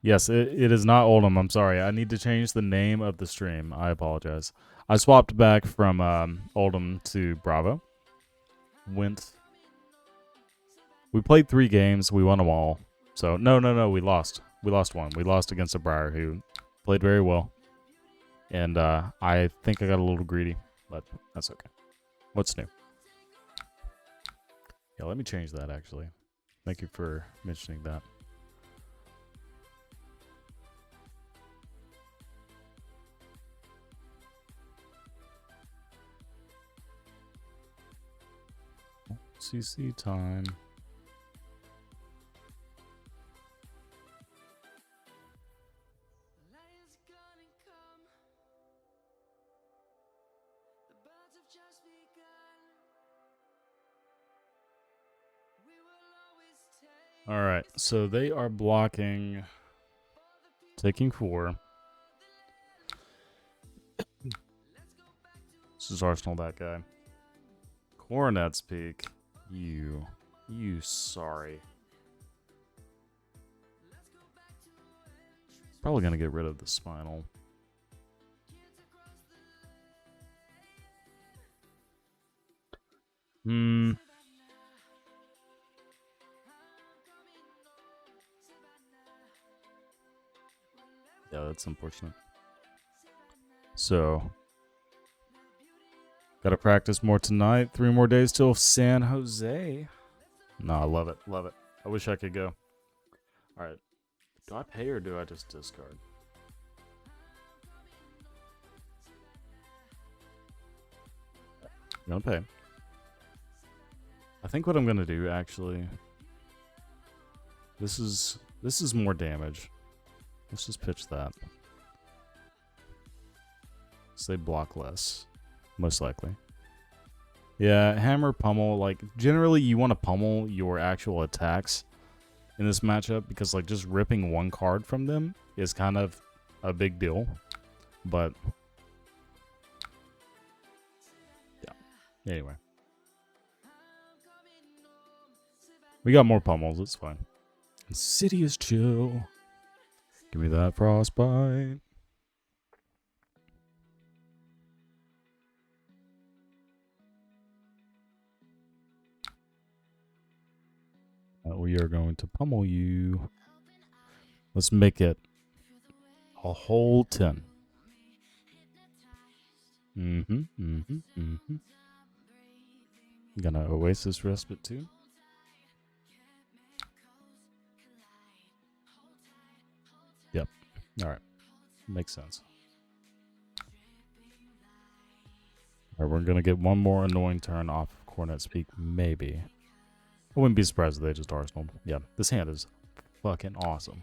Yes, it is not Oldhim. I'm sorry. I need to change the name of the stream. I apologize. I swapped back from Oldhim to Bravo. We played 3 games. We won them all. So, no. We lost. We lost one. We lost against a Briar who played very well. And I think I got a little greedy, but that's okay. What's new? Yeah, let me change that, actually. Thank you for mentioning that. CC time. All right, so they are blocking, taking 4. This is Arsenal, that guy. Coronet's Peak. You sorry. Probably gonna get rid of the Spinal. Yeah, that's unfortunate. So, gotta practice more tonight. 3 more days till San Jose. No, I love it. Love it. I wish I could go. Alright. Do I pay or do I just discard? I'm gonna pay. I think what I'm gonna do, actually... This is more damage. Let's just pitch that. So they block less. Most likely. Yeah, hammer, pummel, like, generally you want to pummel your actual attacks in this matchup because, like, just ripping 1 card from them is kind of a big deal. But, yeah. Anyway. We got more pummels, it's fine. City is chill. Give me that frostbite. We are going to pummel you. Let's make it a whole 10. Gonna Oasis Respite too. Yep. Alright. Makes sense. Alright, we're gonna get 1 more annoying turn off of Coronet's Peak, maybe. I wouldn't be surprised if they just arsenaled. Yeah, this hand is fucking awesome.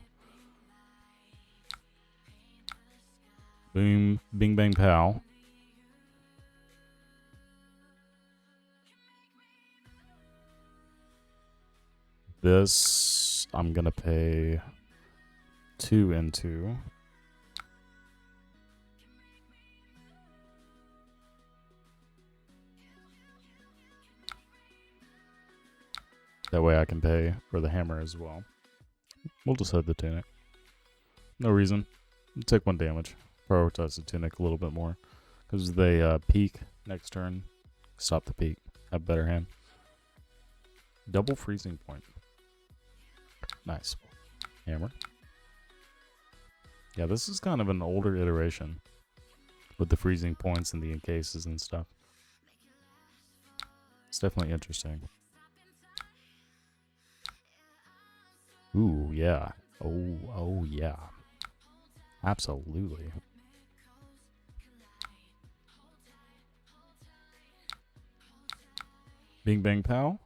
Boom, bing bang pow. This, I'm gonna pay 2 into. That way I can pay for the hammer as well. We'll just head the tunic. No reason. Take 1 damage. Prioritize the tunic a little bit more. Because they peak next turn. Stop the peak. Have better hand. Double freezing point. Nice. Hammer. Yeah, this is kind of an older iteration. With the freezing points and the encases and stuff. It's definitely interesting. Ooh, yeah. Oh yeah. Absolutely. Bing bang pow.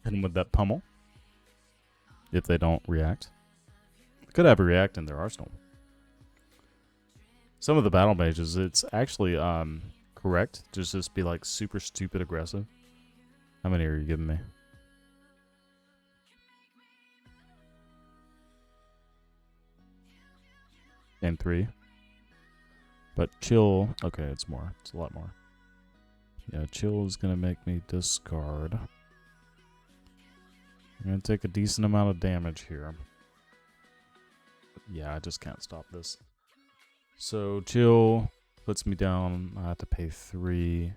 Hit them with that pummel. If they don't react. Could have a react in their arsenal. Some of the battle mages, it's actually correct to just be like super stupid aggressive. How many are you giving me? And 3. But chill, okay, it's more. It's a lot more. Yeah, chill is gonna make me discard. I'm gonna take a decent amount of damage here. Yeah, I just can't stop this. So chill puts me down. I have to pay 3.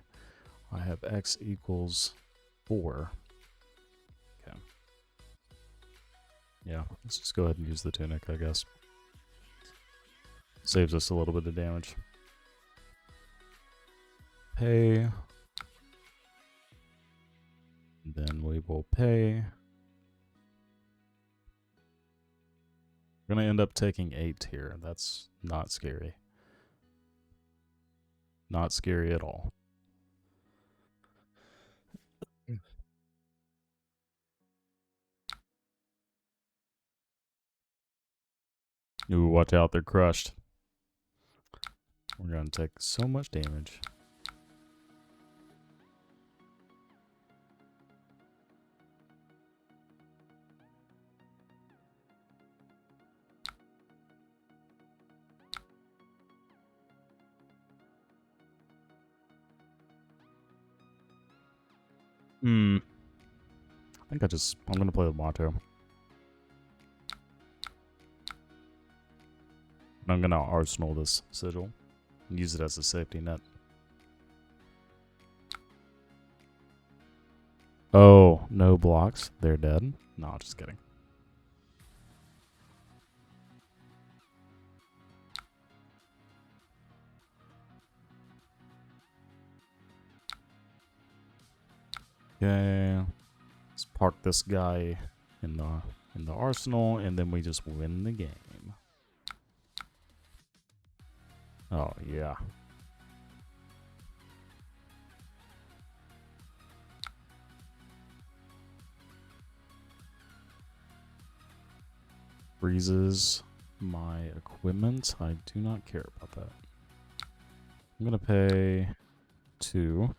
I have X equals 4. Okay. Yeah, let's just go ahead and use the tunic, I guess. Saves us a little bit of damage. Pay. Then we will pay. We're going to end up taking 8 here. That's not scary. Not scary at all. Ooh, watch out, they're crushed. We're going to take so much damage. I think I'm going to play with Mato. I'm going to arsenal this sigil and use it as a safety net. Oh, no blocks. They're dead. No, just kidding. Okay. Let's park this guy in the arsenal, and then we just win the game. Oh, yeah. Freezes my equipment. I do not care about that. I'm going to pay 2.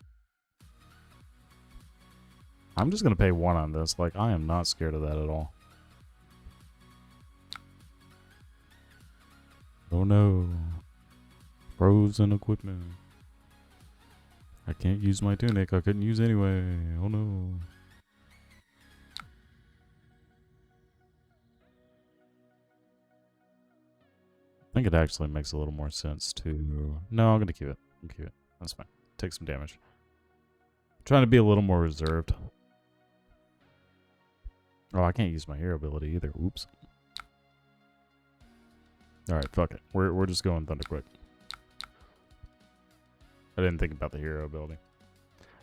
I'm just going to pay 1 on this. Like, I am not scared of that at all. Oh no. Frozen equipment. I can't use my tunic. I couldn't use anyway. Oh no. I think it actually makes a little more sense to... No, I'm going to keep it. That's fine. Take some damage. I'm trying to be a little more reserved. Oh, I can't use my hero ability either. Oops. Alright, fuck it. We're just going Thunderquick. I didn't think about the hero ability.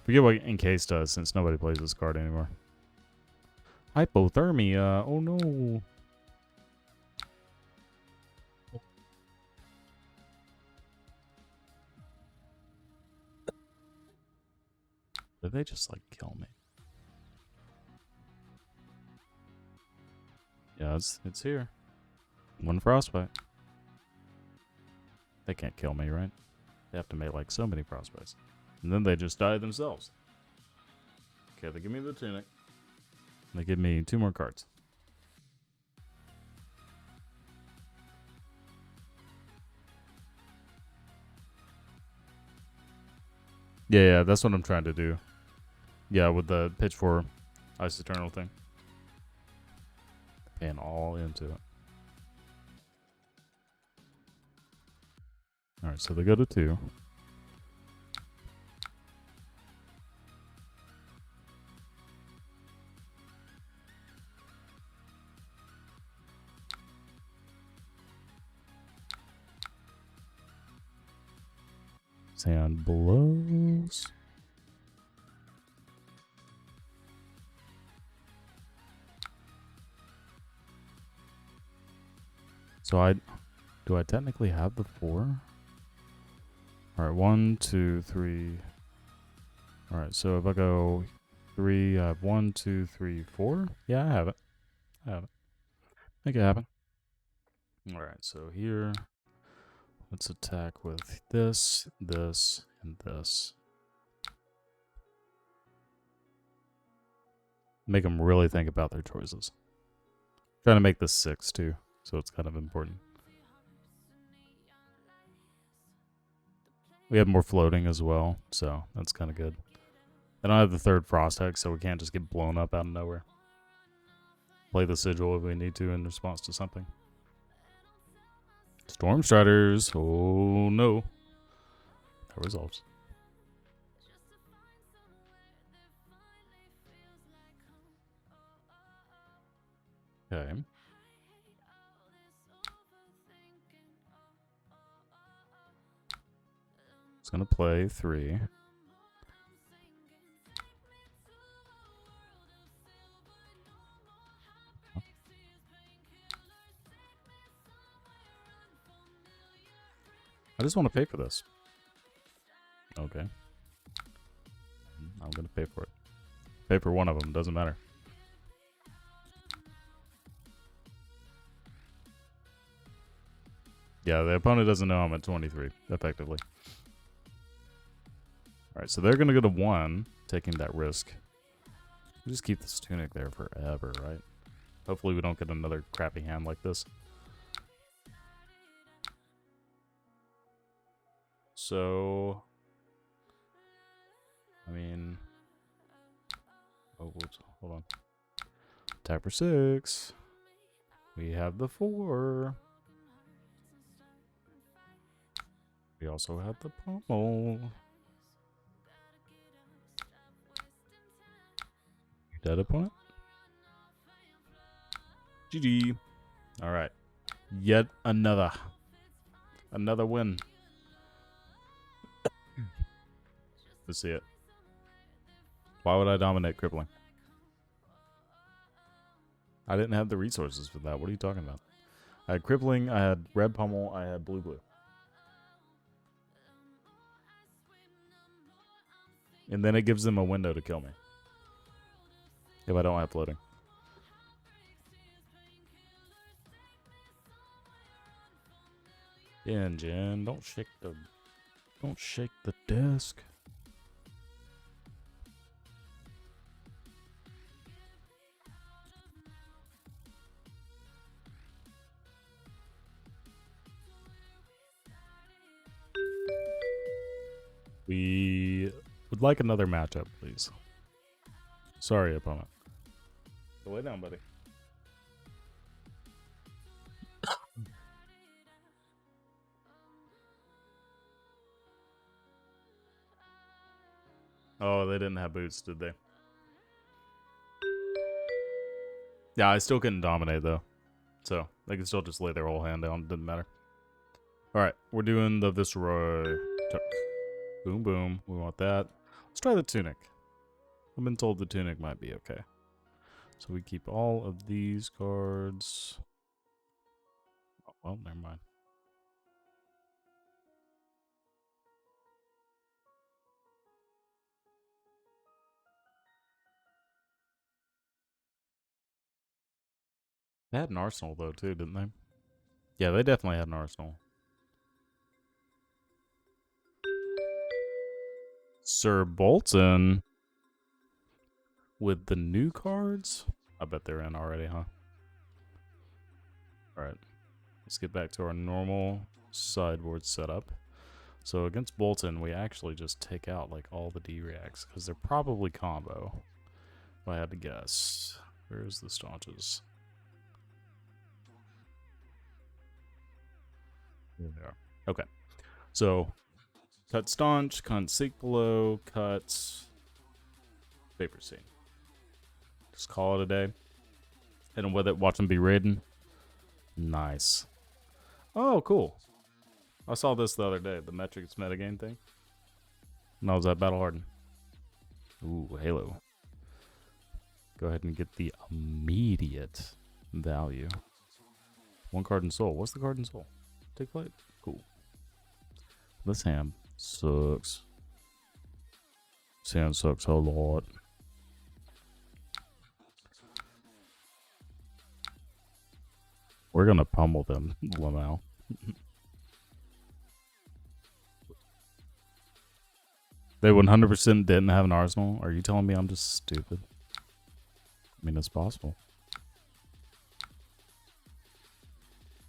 Forget what Encase does since nobody plays this card anymore. Hypothermia. Oh no. Did they just like kill me? Yeah, it's here. 1 frostbite. They can't kill me, right? They have to make like so many frostbites. And then they just die themselves. Okay, they give me the tunic. They give me 2 more cards. Yeah, that's what I'm trying to do. Yeah, with the pitch for Ice Eternal thing. And all into it. Alright, so they go to 2. Sand blows. So do I technically have the 4? Alright, 1, 2, 3. Alright, so if I go 3, I have 1, 2, 3, 4. Yeah, I have it. Make it happen. Alright, so here, let's attack with this, this, and this. Make them really think about their choices. Trying to make this 6 too, so it's kind of important. We have more floating as well, so that's kind of good. I don't have the 3rd Frost Hex, so we can't just get blown up out of nowhere. Play the Sigil if we need to in response to something. Storm Striders. Oh no. That resolves. Okay. It's gonna play 3. I just want to pay for this. Okay. I'm gonna pay for it. Pay for one of them, doesn't matter. Yeah, the opponent doesn't know I'm at 23, effectively. Alright, so they're gonna go to 1, taking that risk. We just keep this Tunic there forever, right? Hopefully we don't get another crappy hand like this. So, I mean, oh, hold on. Attack for 6. We have the 4. We also have the pommel. You dead, opponent? GG. Alright. Yet another win. Let's see it. Why would I dominate crippling? I didn't have the resources for that. What are you talking about? I had crippling, I had red pommel, I had blue. And then it gives them a window to kill me. If I don't have floating. Jen, don't shake the desk. We would like another matchup, please. Sorry, opponent. Go lay down, buddy. Oh, they didn't have boots, did they? Yeah, I still couldn't dominate, though. So, they can still just lay their whole hand down. Didn't matter. Alright, we're doing the Viceroy Tuck. Boom, boom. We want that. Let's try the Tunic. I've been told the Tunic might be okay. So we keep all of these cards. Oh, well, never mind. They had an arsenal, though, too, didn't they? Yeah, they definitely had an arsenal. Sir Bolton with the new cards? I bet they're in already, huh? Alright. Let's get back to our normal sideboard setup. So against Bolton, we actually just take out like all the D-reacts because they're probably combo. If I had to guess. Where's the staunches? There they are. Okay. So cut staunch, cut sink below, cut vapor scene. Just call it a day. Hit them with it, watch them be raiding. Nice. Oh, cool. I saw this the other day, the metrics metagame thing. And I was at Battle Harden. Ooh, Halo. Go ahead and get the immediate value. 1 card in soul. What's the card in soul? Take flight. Cool. This hand sucks. This hand sucks a lot. We're gonna pummel them, Lamau. They 100% didn't have an arsenal? Are you telling me I'm just stupid? I mean, it's possible.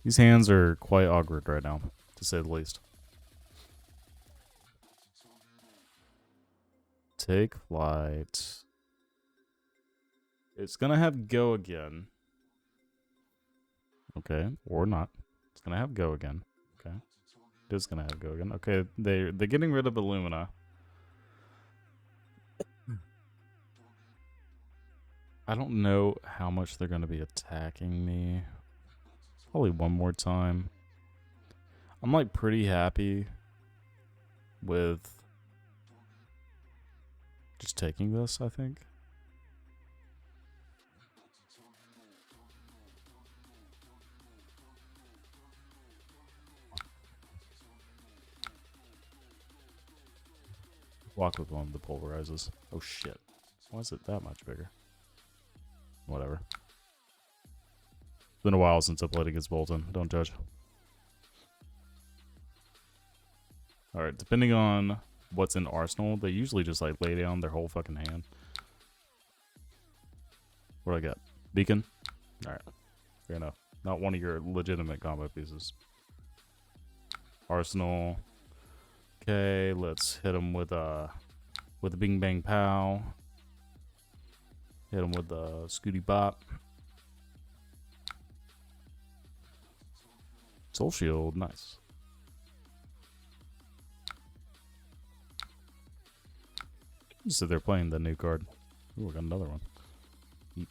These hands are quite awkward right now, to say the least. Take flight. It's gonna have go again. Okay, or not. It's gonna have go again. Okay. It is gonna have go again. Okay, they're getting rid of Illumina. I don't know how much they're gonna be attacking me. Probably one more time. I'm like pretty happy with just taking this, I think. Walk with one of the pulverizes. Oh shit. Why is it that much bigger? Whatever. It's been a while since I played against Bolton. Don't judge. Alright, depending on what's in Arsenal, they usually just like lay down their whole fucking hand. What do I got? Beacon? Alright. Fair enough. Not one of your legitimate combo pieces. Arsenal. Okay, let's hit him with a Bing Bang Pow. Hit him with a Scooty Bop. Soul Shield, nice. So they're playing the new card. Ooh, we got another one. Eat.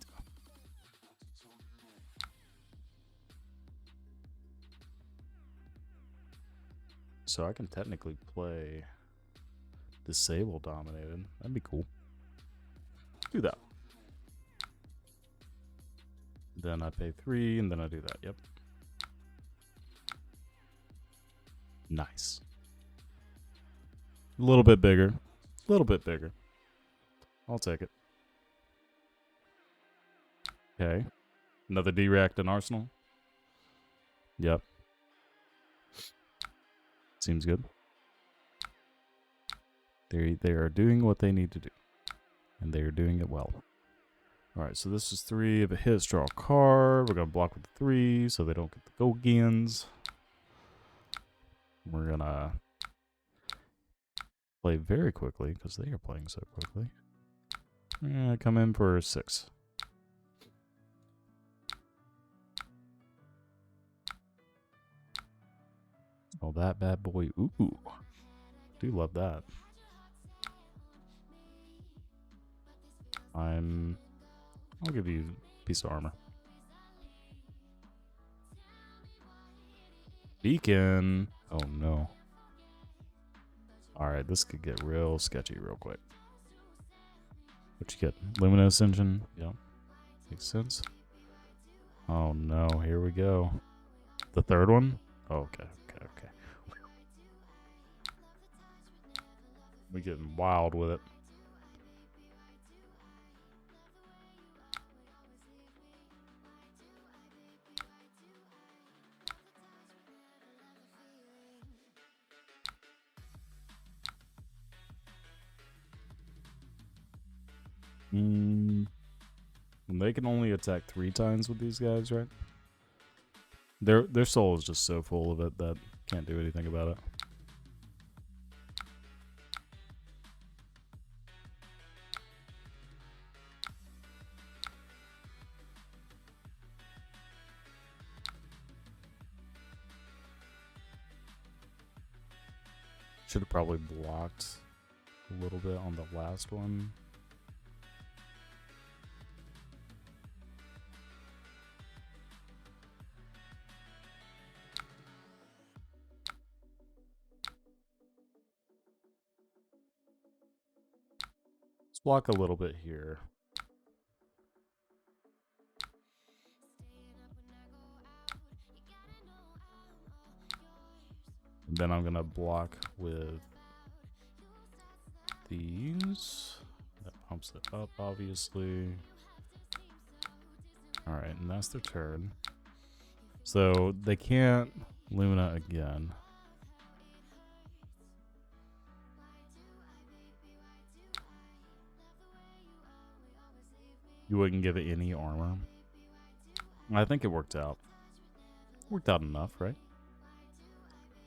So I can technically play Disable Dominated. That'd be cool. Do that. Then I pay 3, and then I do that. Yep. Nice. A little bit bigger. A little bit bigger. I'll take it. Okay. Another D-Ract in Arsenal. Yep. Seems good. They are doing what they need to do. And they are doing it well. Alright, so this is 3. If it hits, draw a card. We're going to block with 3 so they don't get the Golgians. We're going to play very quickly because they are playing so quickly. Come in for 6. Oh, that bad boy. Ooh. Do love that. I'll give you a piece of armor. Beacon. Oh no. Alright, this could get real sketchy real quick. What you get? Luminous Engine? Yep. Makes sense. Oh no, here we go. The third one? Oh, okay. We're getting wild with it. They can only attack 3 times with these guys, right? Their soul is just so full of it that can't do anything about it. Should have probably blocked a little bit on the last one. Let's block a little bit here. Then I'm gonna block with these. That pumps it up, obviously. Alright, and that's their turn. So they can't Luna again. You wouldn't give it any armor. I think it worked out. Worked out enough, right?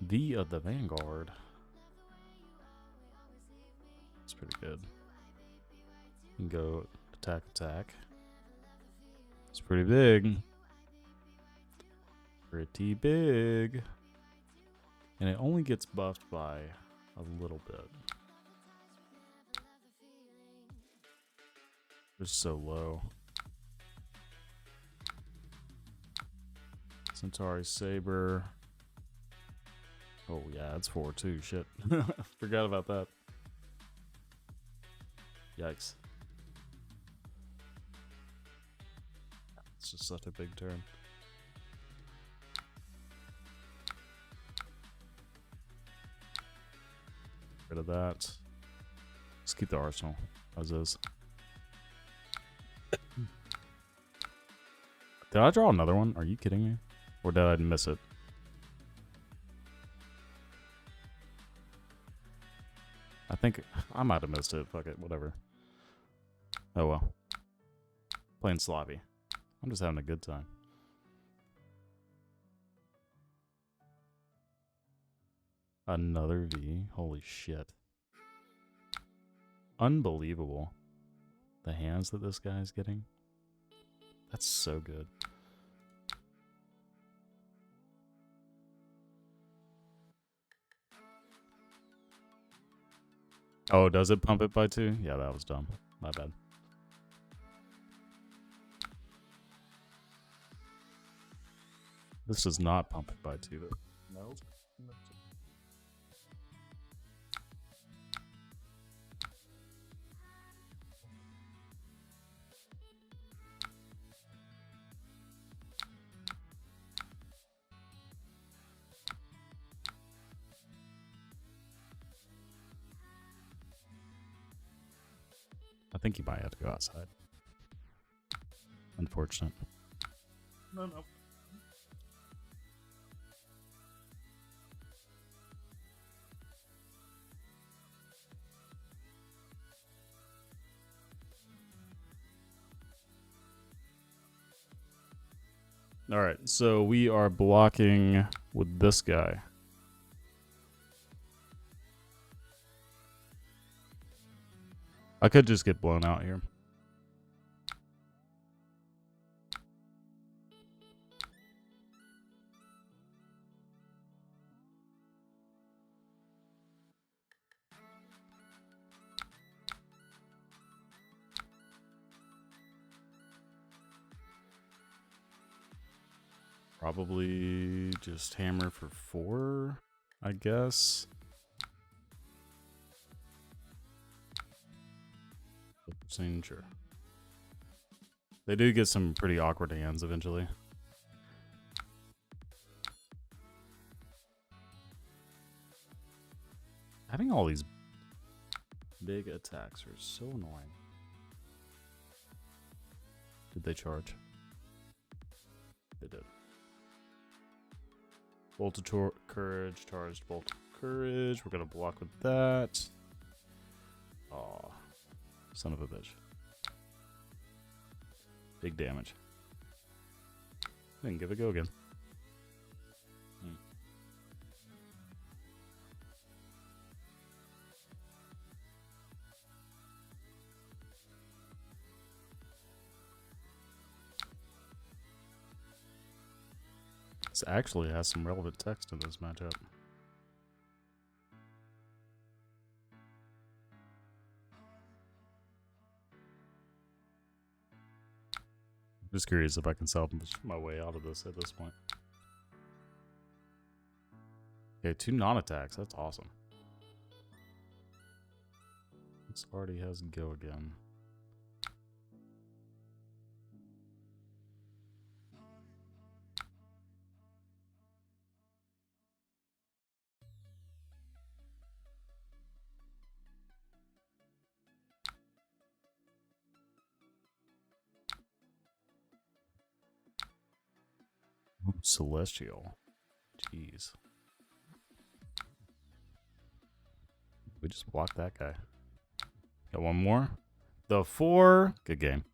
The Vanguard. It's pretty good. You can go attack. It's pretty big. Pretty big. And it only gets buffed by a little bit. They're so low. Centauri Saber. Oh yeah, it's 4 too. Shit. Forgot about that. Yikes. It's just such a big turn. Rid of that. Let's keep the arsenal as is. Did I draw another one? Are you kidding me? Or did I miss it? I think I might have missed it. Fuck it, whatever. Oh well. Playing sloppy. I'm just having a good time. Another V. Holy shit. Unbelievable. The hands that this guy's getting. That's so good. Oh, does it pump it by 2? Yeah, that was dumb. My bad. This does not pump it by 2 though. No. I think you might have to go outside. Unfortunate. No. Alright, so we are blocking with this guy. I could just get blown out here. Probably just hammer for 4, I guess. Sure. They do get some pretty awkward hands eventually. Having all these big attacks are so annoying. Did they charge? They did. Bolt of Courage, charged Bolt of Courage. We're gonna block with that. Aw. Son of a bitch. Big damage. Then give it a go again. This actually has some relevant text in this matchup. Just curious if I can salvage my way out of this at this point. Okay, 2 non-attacks. That's awesome. This already has go again. Ooh, Celestial. Jeez. We just blocked that guy. Got one more. The 4. Good game.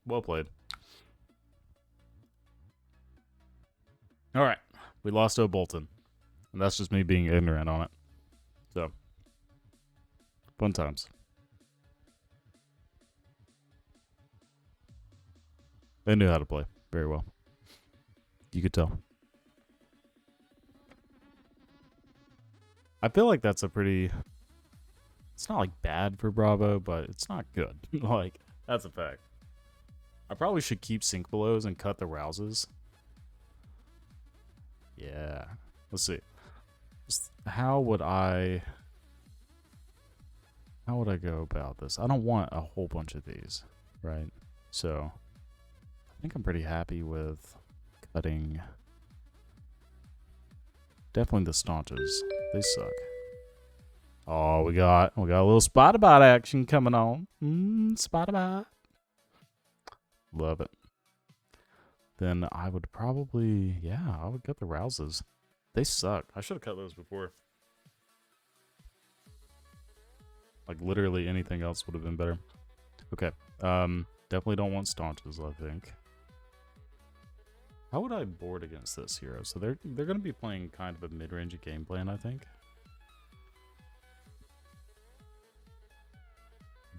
Well played. All right. We lost to Bolton. And that's just me being ignorant on it. So, fun times. They knew how to play very well. You could tell. I feel like that's a pretty... It's not like bad for Bravo, but it's not good. Like, that's a fact. I probably should keep sync belows and cut the rouses. Yeah. Let's see. Just how would I go about this? I don't want a whole bunch of these, right? So I think I'm pretty happy with cutting. Definitely the staunches. They suck. Oh, we got a little spider bot action coming on. Spider bot. Love it. Then I would probably, yeah, I would cut the rouses. They suck. I should have cut those before. Like literally anything else would have been better. Okay. Definitely don't want staunches, I think. How would I board against this hero? So they're going to be playing kind of a mid-range game plan, I think.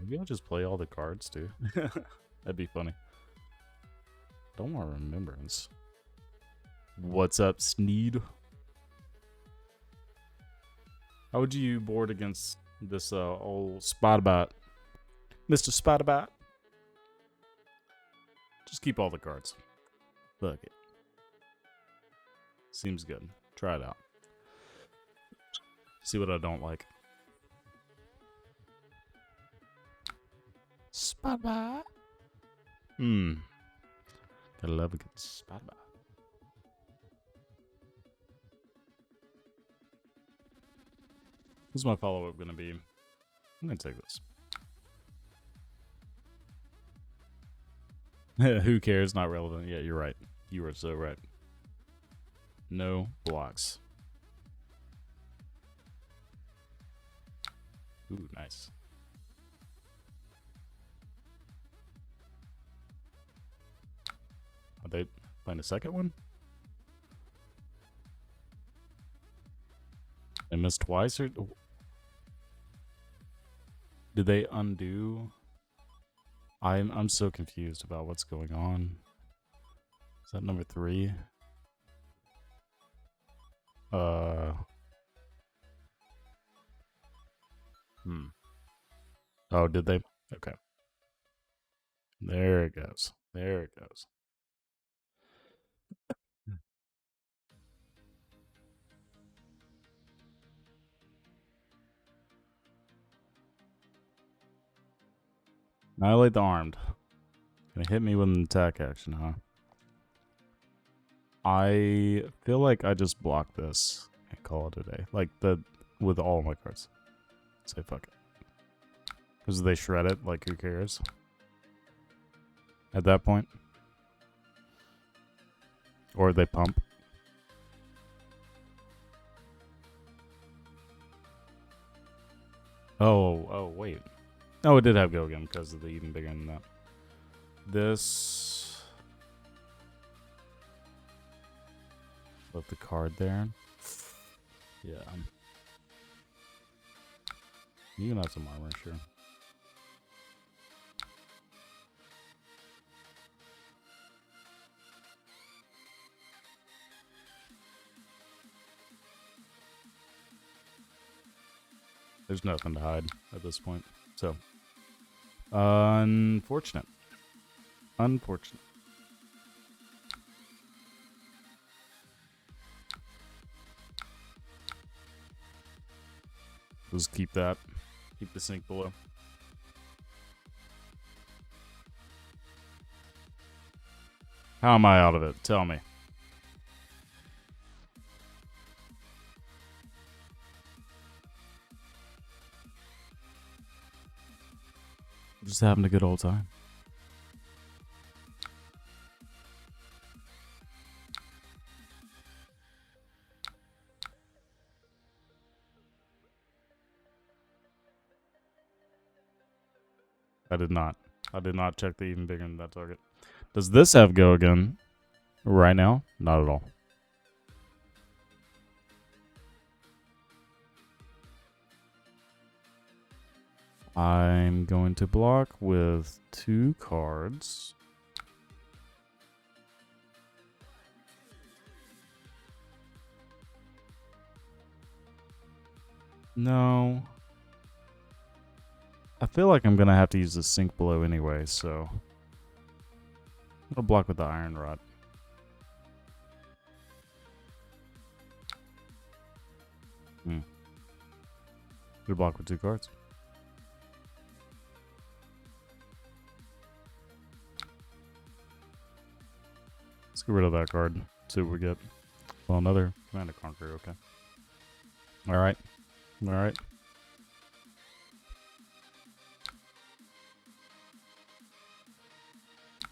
Maybe I'll just play all the cards too. That'd be funny. Don't want remembrance. What's up, Sneed? How would you board against this old Spotbot? Mr. Spotbot? Just keep all the cards. Fuck it. Seems good. Try it out. See what I don't like. Spotbot. Gotta love a good Spotbot. What's my follow-up gonna be? I'm gonna take this. Who cares? Not relevant. Yeah, you're right. You are so right. No blocks. Ooh, nice. Are they playing a second one? They missed twice, or did they undo? I'm so confused about what's going on. Is that number 3? Oh, did they? Okay. There it goes. There it goes. Annihilate the armed. Gonna hit me with an attack action, huh? I feel like I just blocked this and call it a day. Like with all my cards. Say fuck it. Because they shred it, like who cares? At that point. Or they pump. Oh, wait. Oh, it did have go again because of the even bigger than that. This. Left the card there. Yeah. You can have some armor, sure. There's nothing to hide at this point. So, unfortunate. Unfortunate. Let's keep that. Keep the sync below. How am I out of it? Tell me. Just having a good old time. I did not. I did not check the even bigger than that target. Does this have go again? Right now? Not at all. I'm going to block with 2 cards. No. I feel like I'm going to have to use the sink below anyway, so I'll block with the iron rod. We block with 2 cards. Let's get rid of that card. See what we get. Well, another Command and Conquer. Okay. All right. All right.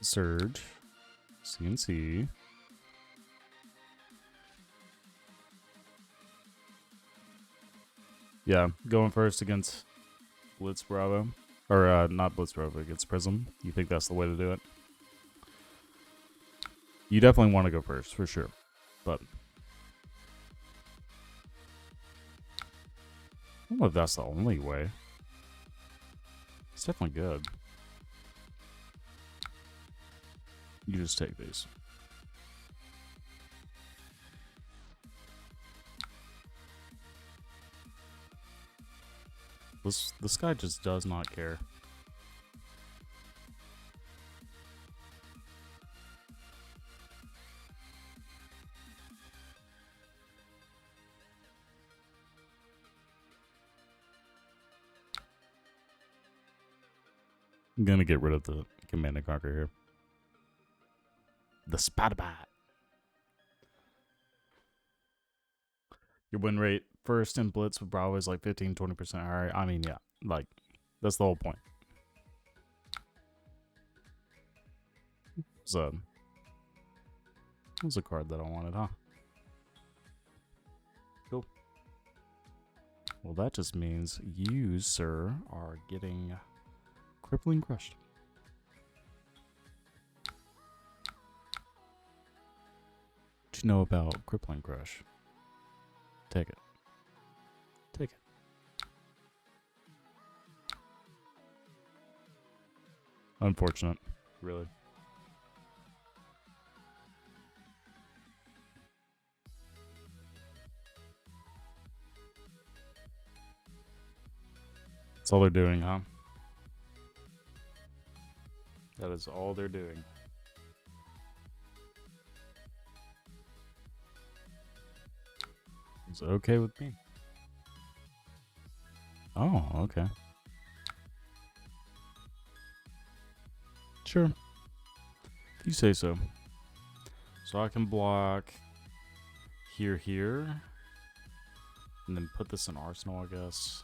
Surge. CNC. Yeah, going first against Blitz Bravo. Or, not Blitz Bravo, against Prism. You think that's the way to do it? You definitely want to go first, for sure. But I don't know if that's the only way. It's definitely good. You just take these. This guy just does not care. I'm gonna get rid of the Command and Conquer here. The Spadabat. Your win rate first in Blitz with Bravo is like 15-20% higher. I mean, yeah, like that's the whole point. So, that was a card that I wanted, huh? Cool. Well, that just means you, sir, are getting Crippling Crushed. What you know about Crippling Crush? Take it. Take it. Unfortunate, really. That's all they're doing, huh? That is all they're doing. It's okay with me. Oh, okay. Sure. If you say so. So I can block here, and then put this in Arsenal, I guess.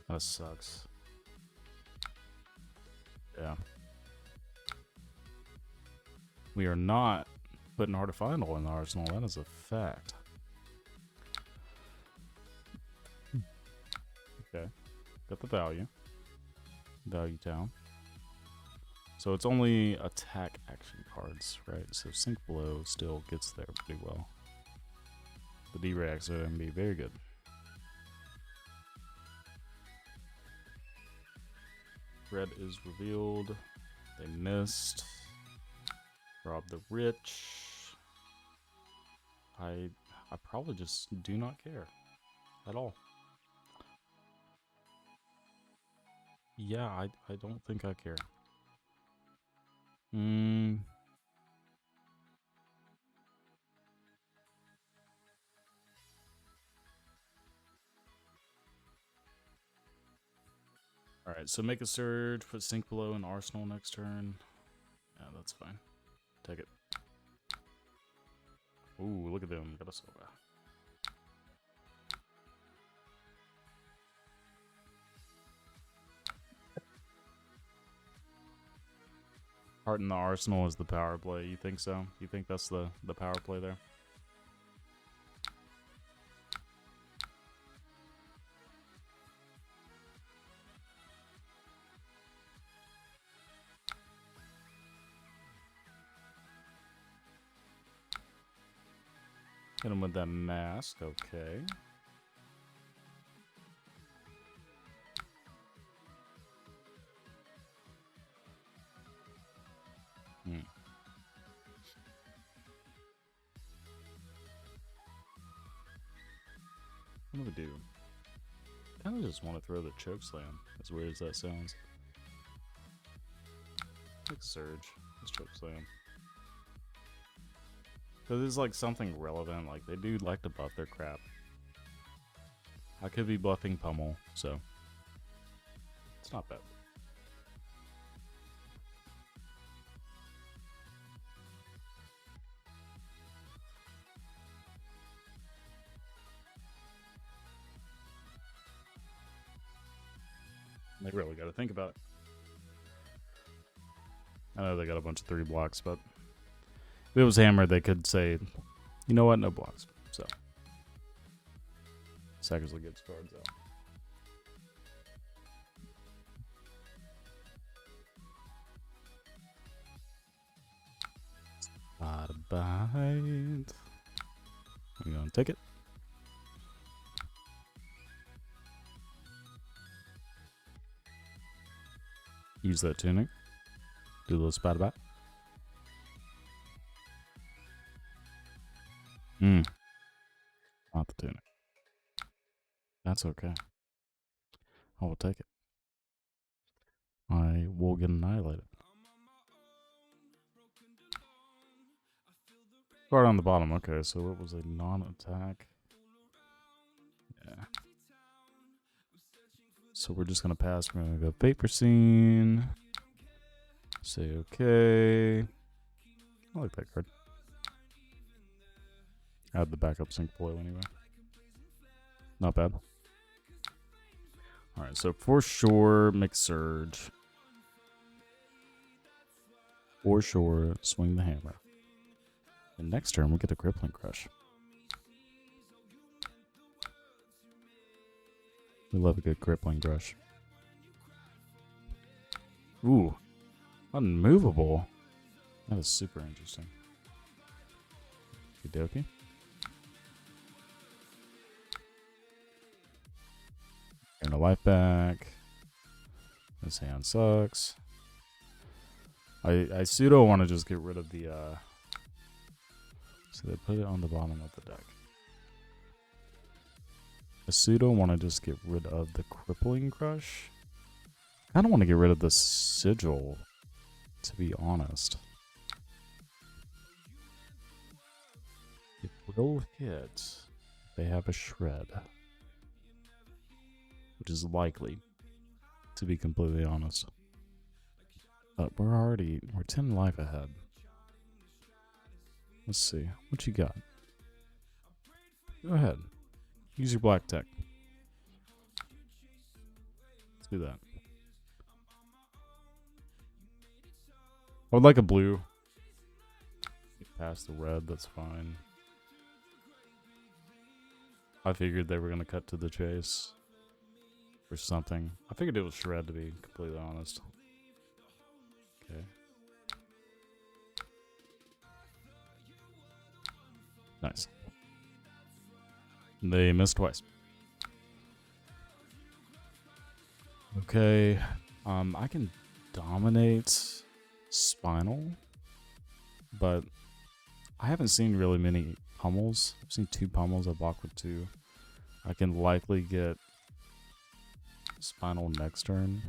That sucks. Yeah. We are not putting Heart of Final in the Arsenal. That is a fact. Okay. Got the value. Value down. So it's only attack action cards, right? So Sink Below still gets there pretty well. The D-Reacts are going to be very good. Red is revealed. They missed. Rob the Rich. I probably just do not care at all. Yeah, I don't think I care. Alright, so make a surge, put Sink Below in Arsenal next turn. Yeah, that's fine. Take it. Ooh, look at them. Got a Silva. Heart in the Arsenal is the power play. You think so? You think that's the power play there? Hit him with that mask. Okay. What do we do? I kind of just want to throw the choke slam, as weird as that sounds. Like Surge. Let's choke slam. Because it's like something relevant, like they do like to buff their crap. I could be buffing Pummel, so it's not bad. They really got to think about it. I know they got a bunch of 3 blocks, but if it was Hammer, they could say, you know what, no blocks. So, Sackersley gets cards out. Bada bite. I'm gonna take it. Use that tunic. Do a little spot about. Not the tunic. That's okay. I will take it. I will get annihilated. Card on the bottom. Okay, so it was a non-attack. Yeah. So we're just gonna pass. We're gonna go Vapor Scene. Say okay. I like that card. I had the backup sync below anyway. Not bad. Alright, so for sure, Mix Surge. For sure, swing the hammer. And next turn, we'll get a Crippling Crush. We love a good Crippling Crush. Ooh. Unmovable. That is super interesting. Okie dokie. Earn a life back. This hand sucks. I pseudo want to just get rid of the so they put it on the bottom of the deck. I pseudo want to just get rid of the Crippling Crush. I don't want to get rid of the Sigil, to be honest. It will hit. They have a Shred, which is likely, to be completely honest. But we're 10 life ahead. Let's see. What you got? Go ahead. Use your black tech. Let's do that. I would like a blue. Get past the red, that's fine. I figured they were going to cut to the chase. Or something. I figured it was Shred, to be completely honest. Okay. Nice. They missed twice. Okay. I can dominate Spinal, but I haven't seen really many pummels. I've seen 2 pummels. I block with 2. I can likely get Spinal next turn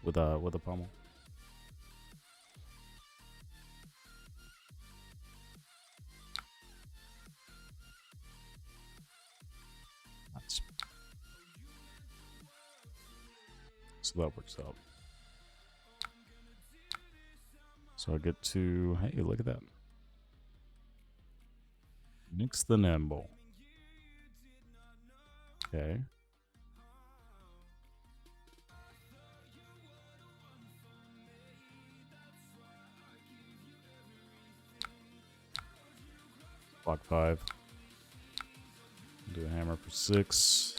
with a pummel. Nice. So that works out. So I get to, hey, look at that. Mix the Nimble. Okay. Block 5. Do a hammer for 6.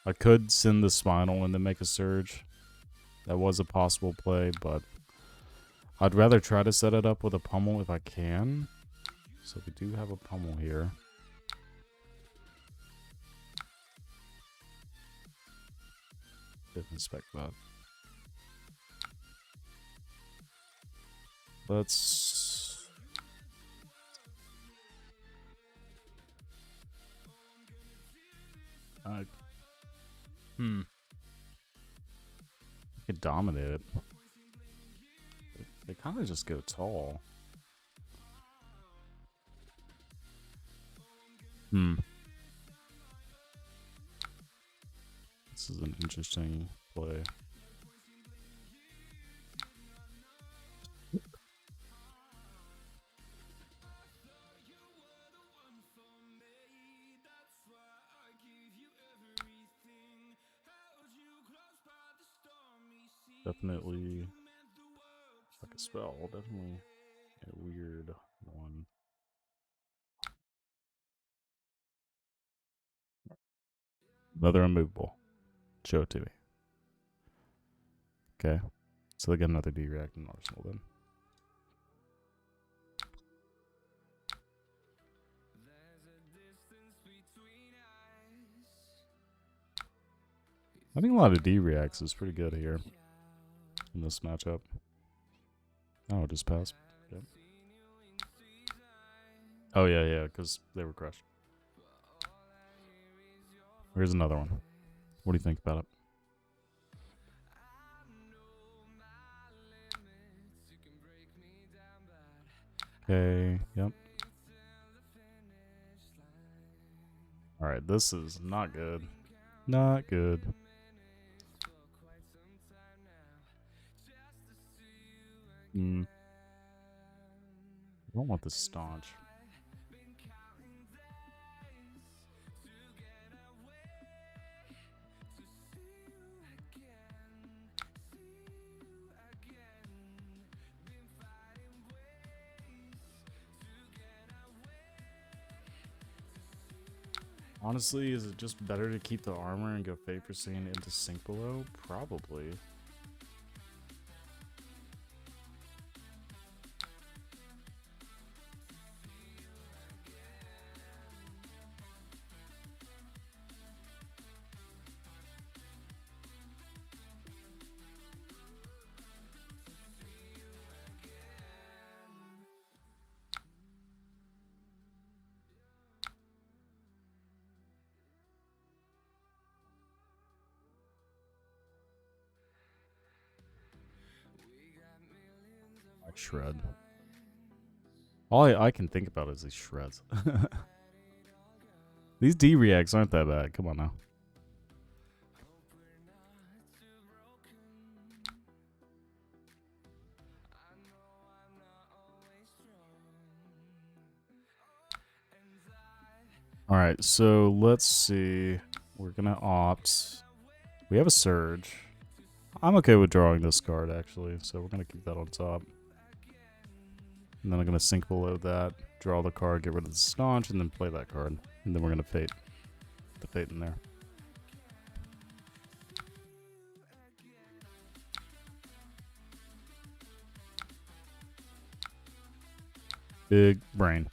I could send the Spinal and then make a Surge. That was a possible play, but I'd rather try to set it up with a pummel if I can. So we do have a pummel here. Didn't expect that. Let's... I could dominate it. They kind of just go tall. This is an interesting play. Definitely like a spell, definitely a weird one. Another immovable. Show it to me. Okay. So they got another D-react in Arsenal then. I think a lot of D-reacts is pretty good here in this matchup. Oh, it just passed. Yep. Oh, yeah, because they were crushed. Here's another one. What do you think about it? Okay, yep. Alright, this is not good. Not good. I don't want this staunch. Honestly, is it just better to keep the armor and go Fate Pristine into Sink Below? Probably. Like shred. All I can think about is these shreds. These D-reacts aren't that bad. Come on now. Alright, so let's see. We're gonna opt. We have a Surge. I'm okay with drawing this card, actually, so we're gonna keep that on top. And then I'm gonna Sink Below that, draw the card, get rid of the Staunch, and then play that card. And then we're gonna Fate. The Fate in there. Big brain.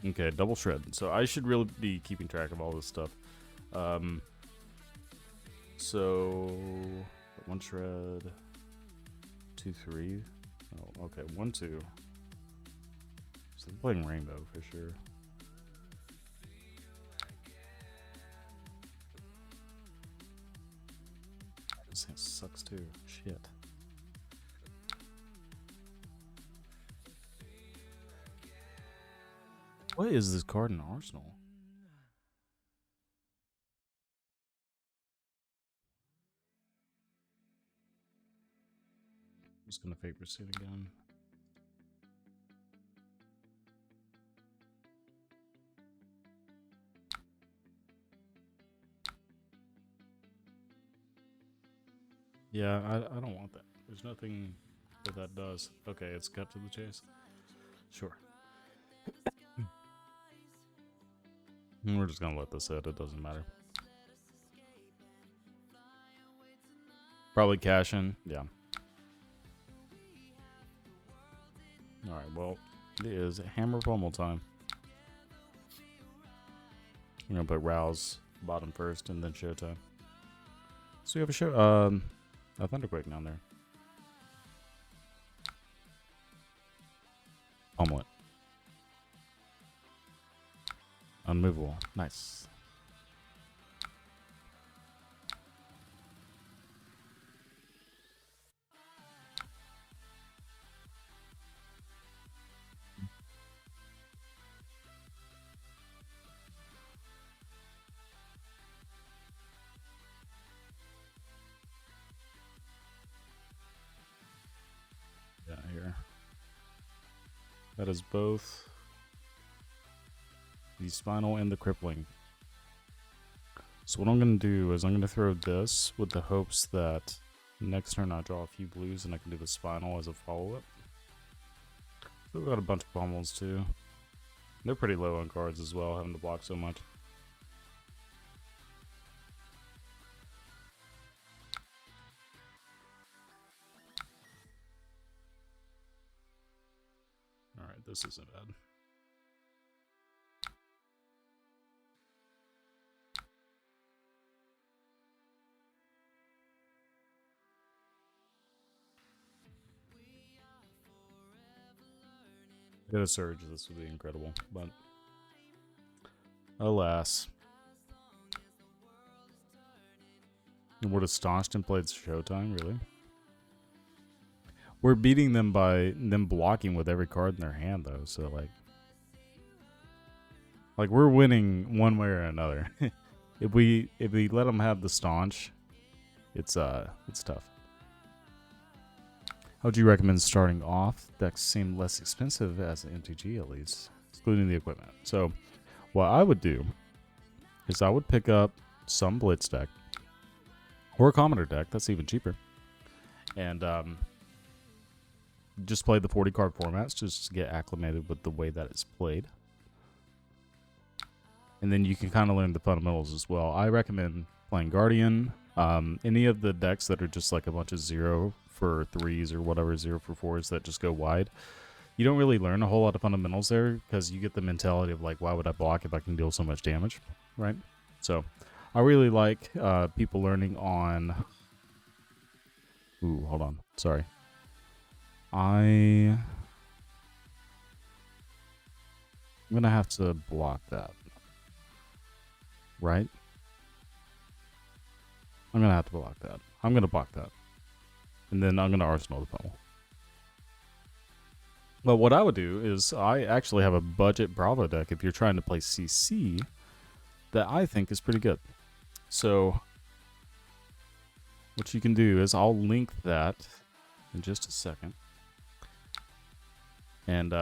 Okay, double shred. So I should really be keeping track of all this stuff. So one shred, 2, 3. Oh, okay, 1, 2. So they're playing Rainbow for sure. This thing sucks too. Shit. What is this card in Arsenal? I'm just gonna Fate Pursuit again. Yeah, I don't want that. There's nothing that does. Okay, it's cut to the chase. Sure. We're just gonna let this hit. It doesn't matter. Probably cash in. Yeah. Alright, well, it is hammer pummel time. I'm gonna put Rouse bottom first and then Showtime. So we have a Thunderquake down there. Pummel it. Unmovable. Nice. Yeah, here. That is both the Spinal and the Crippling. So what I'm going to do is I'm going to throw this with the hopes that next turn I draw a few blues and I can do the Spinal as a follow-up. So we've got a bunch of pummels too. They're pretty low on cards as well, having to block so much. Alright, this isn't bad. Get a Surge, this would be incredible, but alas. And would have staunched and played Showtime, really? We're beating them by them blocking with every card in their hand, though, so like we're winning one way or another. if we let them have the staunch, it's tough. How would you recommend starting off? Decks seem less expensive as an MTG, at least, excluding the equipment. So what I would do is I would pick up some Blitz deck or a Commoner deck. That's even cheaper, and just play the 40 card formats just to get acclimated with the way that it's played. And then you can kind of learn the fundamentals as well. I recommend playing Guardian. Any of the decks that are just like a bunch of 0 for 3s or whatever, 0 for 4s that just go wide. You don't really learn a whole lot of fundamentals there because you get the mentality of like, why would I block if I can deal so much damage, right? So I really like people learning on... Ooh, hold on. Sorry. I'm going to have to block that. Right? I'm going to have to block that. I'm going to block that. And then I'm going to Arsenal the pummel. But what I would do is I actually have a budget Bravo deck if you're trying to play CC that I think is pretty good. So what you can do is I'll link that in just a second. And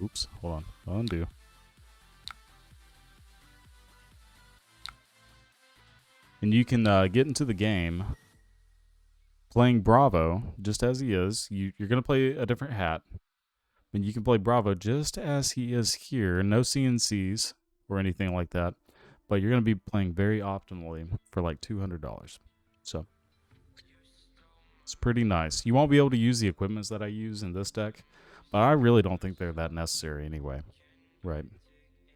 oops, hold on. Undo. And you can get into the game playing Bravo just as he is. You're going to play a different hat. And you can play Bravo just as he is here. No CNCs or anything like that. But you're going to be playing very optimally for like $200. So it's pretty nice. You won't be able to use the equipments that I use in this deck. But I really don't think they're that necessary anyway. Right.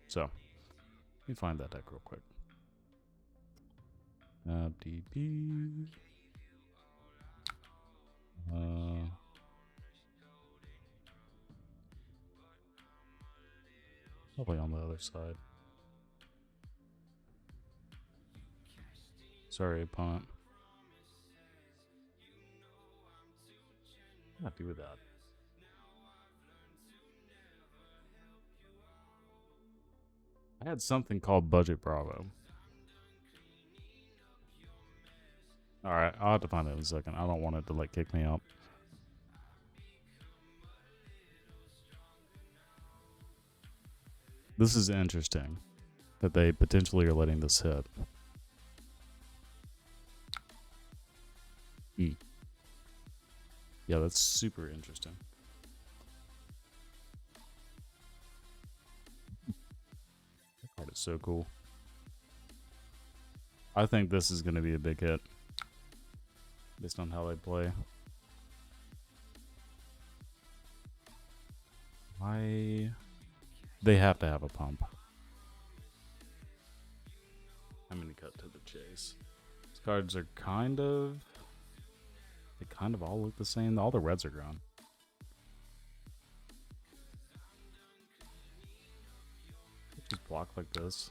So let me find that deck real quick. DB. Probably on the other side. Sorry, opponent. What do I do with that? I had something called Budget Bravo. Alright, I'll have to find it in a second. I don't want it to like kick me out. This is interesting that they potentially are letting this hit. Yeah, that's super interesting. That card is so cool. I think this is going to be a big hit based on how they play. They have to have a pump. I'm going to cut to the chase. These cards are they kind of all look the same. All the reds are gone. Just block like this.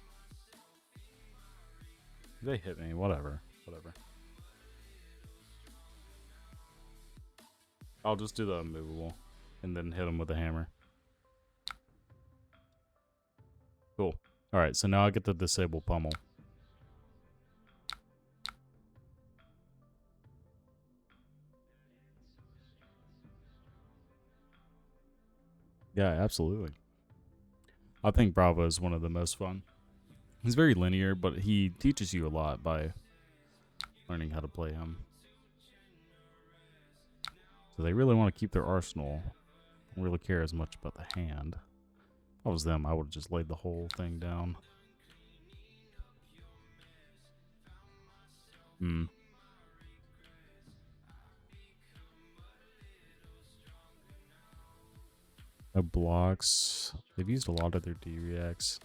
They hit me, whatever. I'll just do the immovable and then hit them with a hammer. Cool. Alright, so now I get to disable pummel. Yeah, absolutely. I think Bravo is one of the most fun. He's very linear, but he teaches you a lot by learning how to play him. So they really want to keep their arsenal. Don't really care as much about the hand. If I was them, I would have just laid the whole thing down. No blocks. They've used a lot of their D-reacts.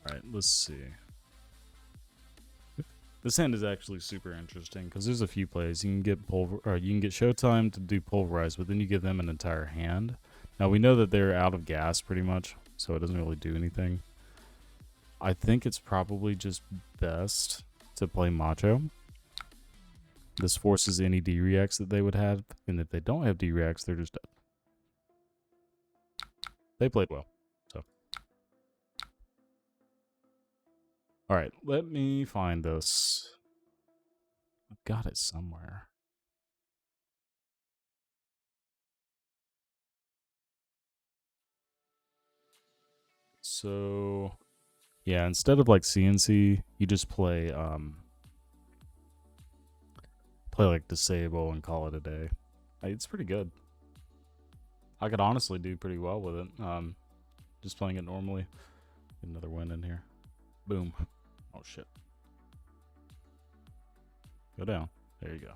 Alright, let's see. This hand is actually super interesting because there's a few plays. You can get you can get Showtime to do Pulverize, but then you give them an entire hand. Now we know that they're out of gas pretty much, so it doesn't really do anything. I think it's probably just best to play Macho. This forces any D-reacts that they would have, and if they don't have D-reacts, they're just dead. They played well, so. Alright, let me find this. I've got it somewhere. So, yeah, instead of like CNC, you just play like disable and call it a day. It's pretty good. I could honestly do pretty well with it. Just playing it normally. Get another win in here. Boom. Oh shit. Go down. There you go.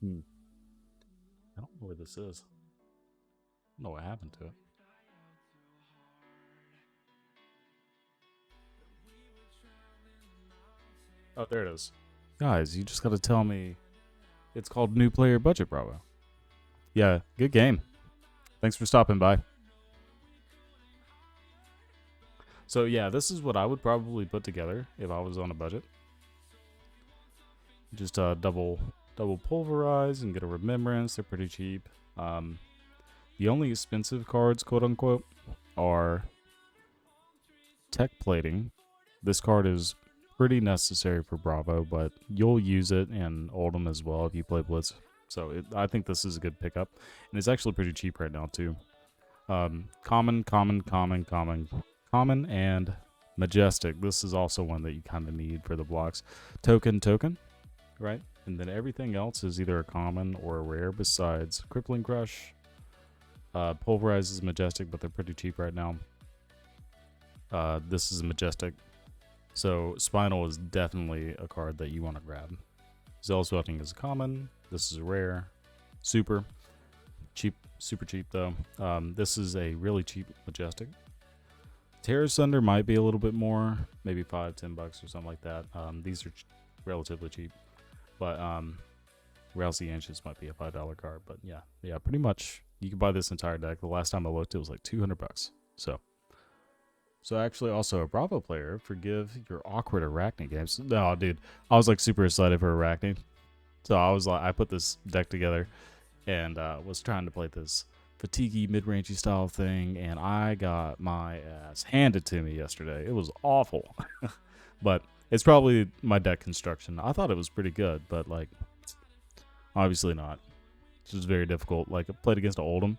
I don't know where this is. I don't know what happened to it. Oh, there it is. Guys, you just gotta tell me it's called New Player Budget, Bravo. Yeah, good game. Thanks for stopping by. So yeah, this is what I would probably put together if I was on a budget. Just double pulverize and get a remembrance. They're pretty cheap. The only expensive cards, quote unquote, are tech plating. This card is pretty necessary for Bravo, but you'll use it in Oldhim as well if you play Blitz. So I think this is a good pickup, and it's actually pretty cheap right now too. Common, and Majestic. This is also one that you kind of need for the blocks. Token, right? And then everything else is either a common or a rare besides Crippling Crush. Pulverize is Majestic, but they're pretty cheap right now. This is Majestic. So Spinal is definitely a card that you want to grab. Zeal Sweating is common. This is a rare. Super cheap though. This is a really cheap Majestic. Terror Sunder might be a little bit more, maybe $5-10 or something like that. These are relatively cheap, but Rousey Ancients might be a $5 card. But yeah, pretty much you can buy this entire deck. The last time I looked, it was like $200. So actually, also a Bravo player, forgive your awkward Arachne games. No, dude, I was like super excited for Arachne. So I put this deck together and was trying to play this fatiguey mid-rangey style thing, and I got my ass handed to me yesterday. It was awful. But it's probably my deck construction. I thought it was pretty good, but like obviously not. It's just very difficult. Like I played against an Oldhim,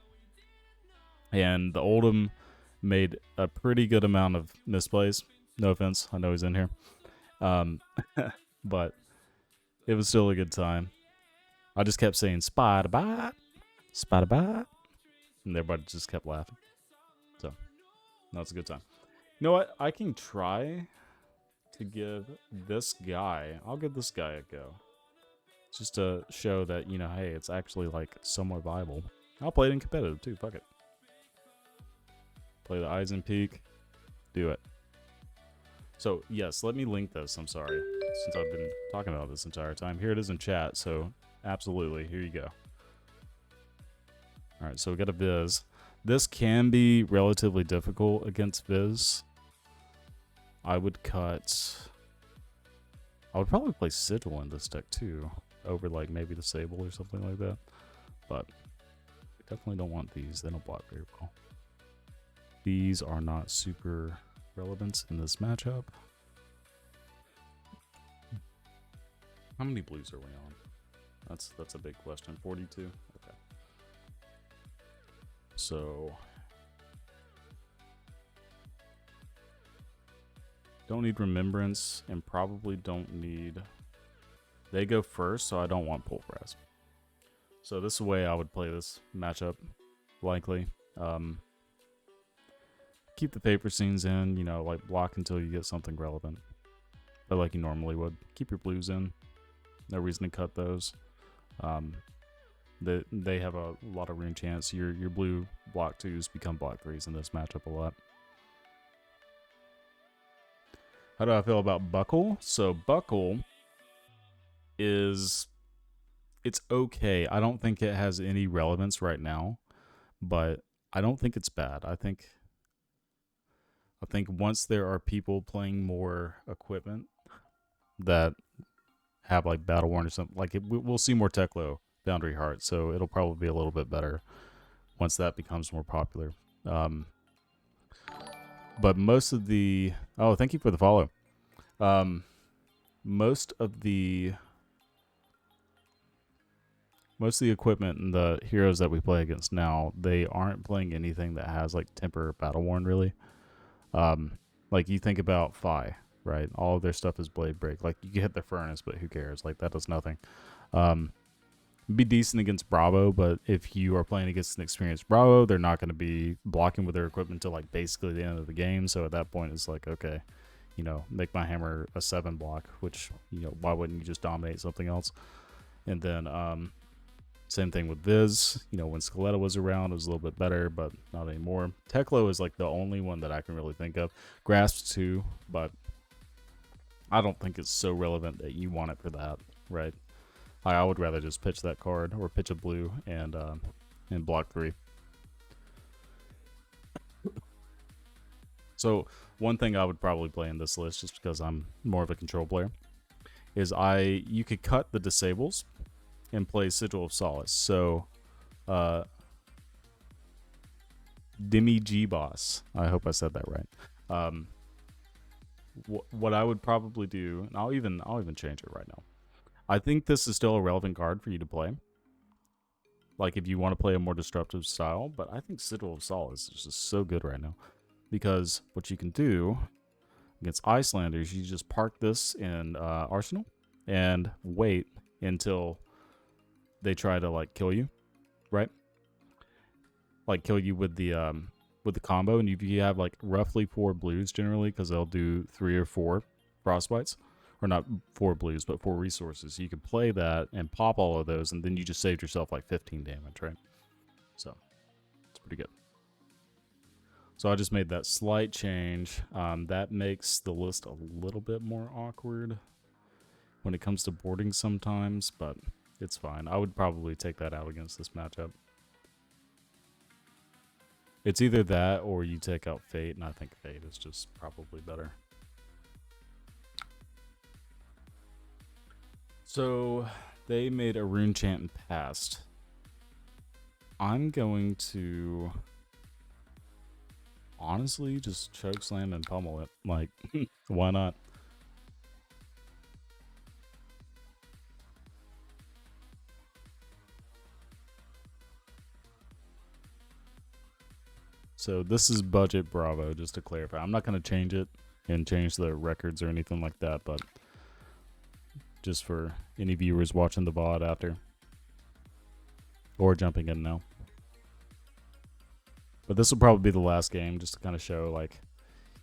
and the Oldhim made a pretty good amount of misplays. No offense, I know he's in here. But it was still a good time. I just kept saying Spider-Bite, Spider-Bite, and everybody just kept laughing. So, that's a good time. You know what? I can try to give this guy, I'll give this guy a go. Just to show that, you know, hey, it's actually like somewhat viable. I'll play it in competitive too, fuck it. Play the Eisen Peak, do it. So, yes, let me link this, I'm sorry, since I've been talking about this entire time. Here it is in chat, so absolutely, here you go. Alright, so we got a Viz. This can be relatively difficult against Viz. I would probably play Sigil in this deck too, over like maybe the Sable or something like that. But we definitely don't want these, they don't block very well. These are not super relevant in this matchup. How many blues are we on? That's a big question. 42? Okay. So don't need Remembrance and probably don't need... They go first, so I don't want Pulverized. So this is the way I would play this matchup, likely. Keep the paper scenes in, you know, like block until you get something relevant. But like you normally would. Keep your blues in. No reason to cut those. They have a lot of rune chance. Your blue block 2s become block 3s in this matchup a lot. How do I feel about Buckle? So Buckle is... It's okay. I don't think it has any relevance right now. But I don't think it's bad. I think once there are people playing more equipment that have like Battle Worn or something, like we'll see more Teklo Boundary Heart, so it'll probably be a little bit better once that becomes more popular. But most of the... Oh, thank you for the follow. Most of the equipment and the heroes that we play against now, they aren't playing anything that has like Temper or Battle Worn really. Like you think about Fi, right? All of their stuff is Blade Break. Like you can hit the Furnace, but who cares? Like that does nothing. Be decent against Bravo, but if you are playing against an experienced Bravo, they're not going to be blocking with their equipment until like basically the end of the game. So at that point, it's like, okay, you know, make my hammer a 7 block, which, you know, why wouldn't you just dominate something else? And then same thing with Viz. You know, when Skeletta was around, it was a little bit better, but not anymore. Teklo is like the only one that I can really think of. Grasp too, but I don't think it's so relevant that you want it for that, right? I would rather just pitch that card or pitch a blue and block 3. So one thing I would probably play in this list, just because I'm more of a control player, is you could cut the disables and play Sigil of Solace. So Demi G Boss. I hope I said that right. What I would probably do, and I'll even change it right now. I think this is still a relevant card for you to play. Like if you want to play a more disruptive style, but I think Sigil of Solace is just so good right now. Because what you can do against Icelanders, you just park this in Arsenal and wait until they try to like kill you, right? Like kill you with the combo, and if you have like roughly 4 blues generally, because they'll do 3 or 4 frostbites. Or not 4 blues, but 4 resources. You can play that and pop all of those, and then you just saved yourself like 15 damage, right? So, it's pretty good. So I just made that slight change. That makes the list a little bit more awkward when it comes to boarding sometimes, but it's fine. I would probably take that out against this matchup. It's either that or you take out Fate, and I think Fate is just probably better. So they made a rune chant in Past. I'm going to honestly just chokeslam and pummel it. Like, why not? So this is budget Bravo, just to clarify. I'm not going to change it and change the records or anything like that, but just for any viewers watching the VOD after. or jumping in now. But this will probably be the last game, just to kind of show like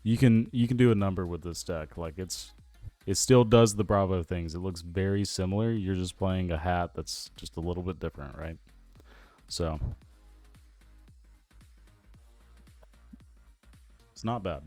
you can do a number with this deck. Like it still does the Bravo things. It looks very similar. You're just playing a hat that's just a little bit different, right? So it's not bad.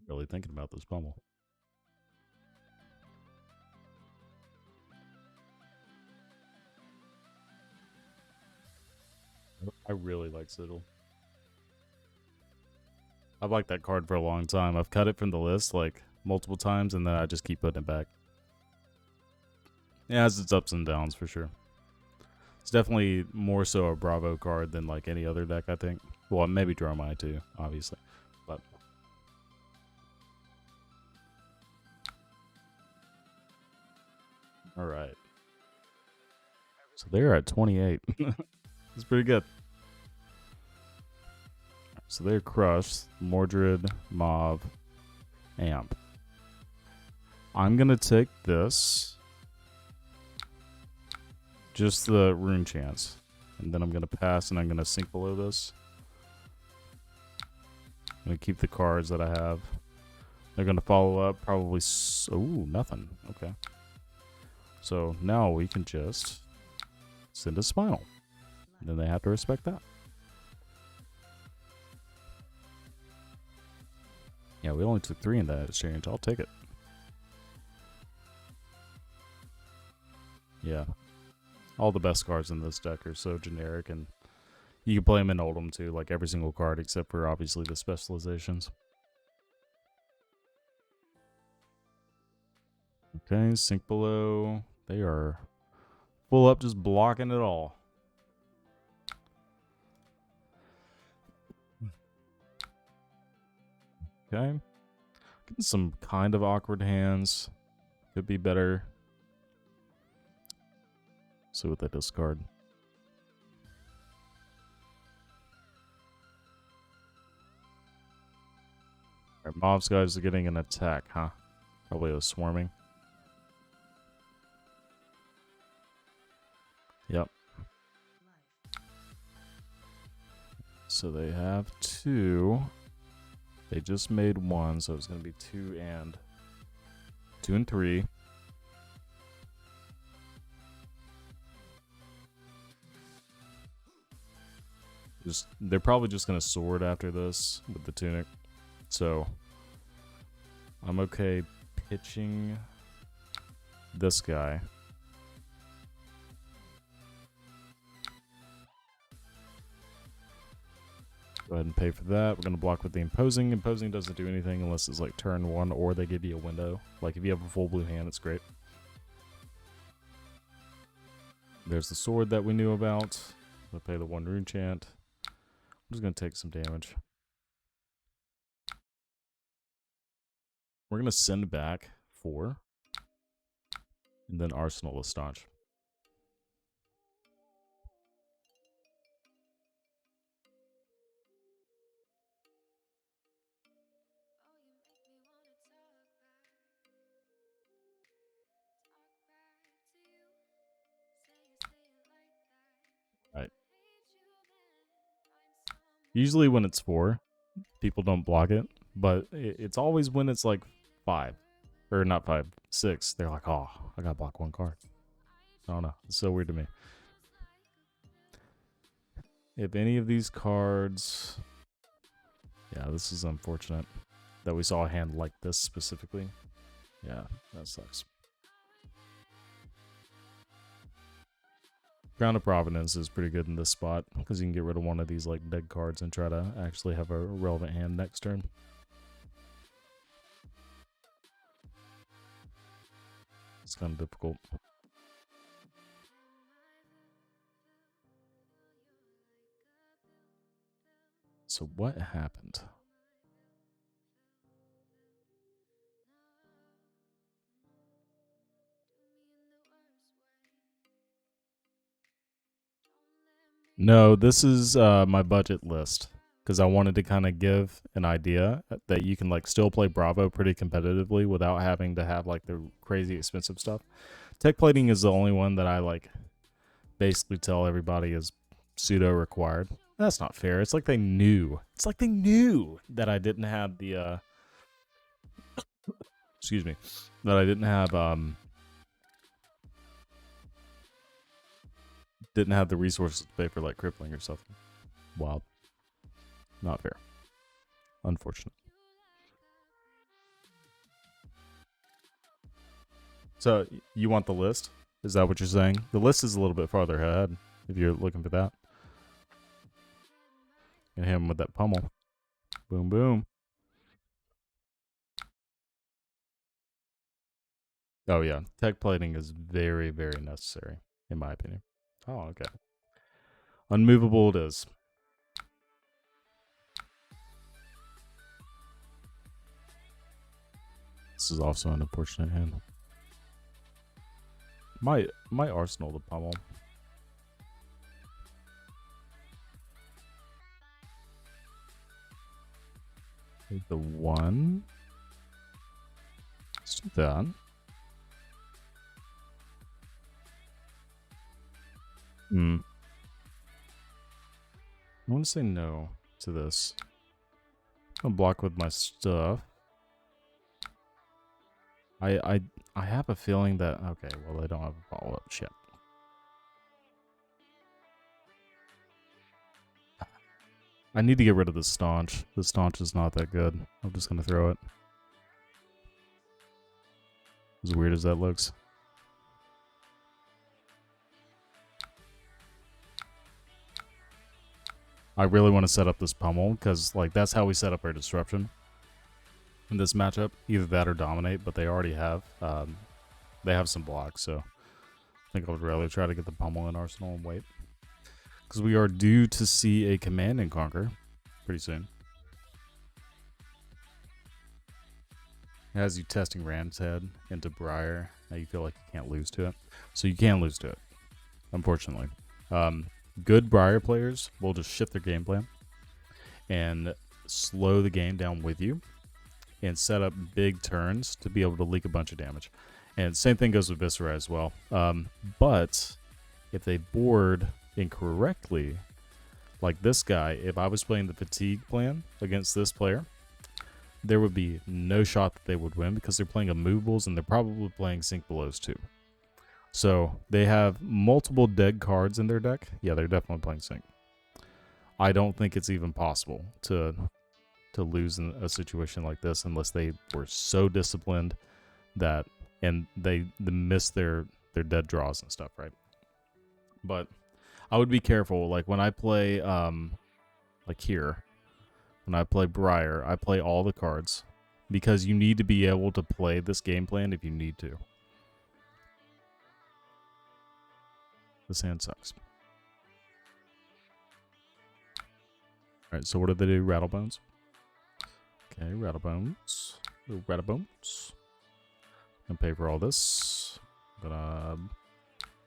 Really thinking about this pummel. I really like Sigil. I've liked that card for a long time. I've cut it from the list like multiple times, and then I just keep putting it back. It has its ups and downs for sure. It's definitely more so a Bravo card than like any other deck, I think. Well, maybe Dromai too, obviously. But all right. So they're at 28. That's pretty good. So they're Crush, Mordred, Mauve, Amp. I'm going to take this. Just the rune chance. And then I'm going to pass and I'm going to sink below this. I'm going to keep the cards that I have. They're going to follow up probably... Oh, nothing. Okay. So now we can just send a Spinal. And then they have to respect that. Yeah, we only took 3 in that exchange. I'll take it. Yeah. All the best cards in this deck are so generic, and you can play them in Oldhim too, like every single card except for obviously the specializations. Okay, sink below. They are full up, just blocking it all. Okay. Getting some kind of awkward hands. Could be better. See what they discard. Alright, Mob's guys are getting an attack, huh? Probably a swarming. Yep. So they have 2. They just made 1, so it's going to be 2 and 3. They're probably just going to sword after this with the tunic. So I'm okay pitching this guy. Go ahead and pay for that. We're going to block with the Imposing. Imposing doesn't do anything unless it's like turn 1 or they give you a window. Like if you have a full blue hand, it's great. There's the sword that we knew about. I'll pay the 1 rune chant. I'm just going to take some damage. We're going to send back 4. And then Arsenal is staunch. Right. Usually when it's 4, people don't block it. But it's always when it's like 5. Or not 5, 6. They're like, oh, I got to block 1 card. I don't know. It's so weird to me. If any of these cards... Yeah, this is unfortunate that we saw a hand like this specifically. Yeah, that sucks. Ground of Providence is pretty good in this spot because you can get rid of one of these like dead cards and try to actually have a relevant hand next turn. It's kind of difficult. So what happened? No, this is my budget list because I wanted to kind of give an idea that you can like still play Bravo pretty competitively without having to have like the crazy expensive stuff. Tech plating is the only one that I like basically tell everybody is pseudo required. That's not fair. It's like they knew. It's like they knew that I didn't have the excuse me, that I didn't have the resources to pay for like crippling or something. Wild. Not fair. Unfortunate. So you want the list? Is that what you're saying? The list is a little bit farther ahead if you're looking for that. And hit him with that pummel. Boom, boom. Oh yeah, tech plating is very, very necessary in my opinion. Oh, okay. Unmovable it is. This is also an unfortunate hand. My arsenal the pummel. The one. Let's do that. I want to say no to this. I'll block with my stuff. I have a feeling that okay, well they don't have a follow-up. Shit. I need to get rid of the staunch. The staunch is not that good. I'm just gonna throw it. As weird as that looks. I really want to set up this pummel because like that's how we set up our disruption in this matchup. Either that or dominate, but they already have they have some blocks, so I think I would rather try to get the pummel in arsenal and wait. Because we are due to see a command and conquer pretty soon. It has you testing Ram's head into Briar. Now you feel like you can't lose to it. So you can lose to it, unfortunately. Good Briar players will just shift their game plan and slow the game down with you and set up big turns to be able to leak a bunch of damage. And same thing goes with Viscera as well. But if they board incorrectly, like this guy, if I was playing the fatigue plan against this player, there would be no shot that they would win because they're playing immovables and they're probably playing Sink Belows too. So they have multiple dead cards in their deck. Yeah, they're definitely playing Sink. I don't think it's even possible to lose in a situation like this unless they were so disciplined that and they miss their dead draws and stuff, right? But I would be careful. Like when I play like here, when I play Briar, I play all the cards because you need to be able to play this game plan if you need to. This hand sucks. Alright, so what did they do? Rattlebones. Okay, Rattlebones. Rattlebones. Gonna pay for all this. Gonna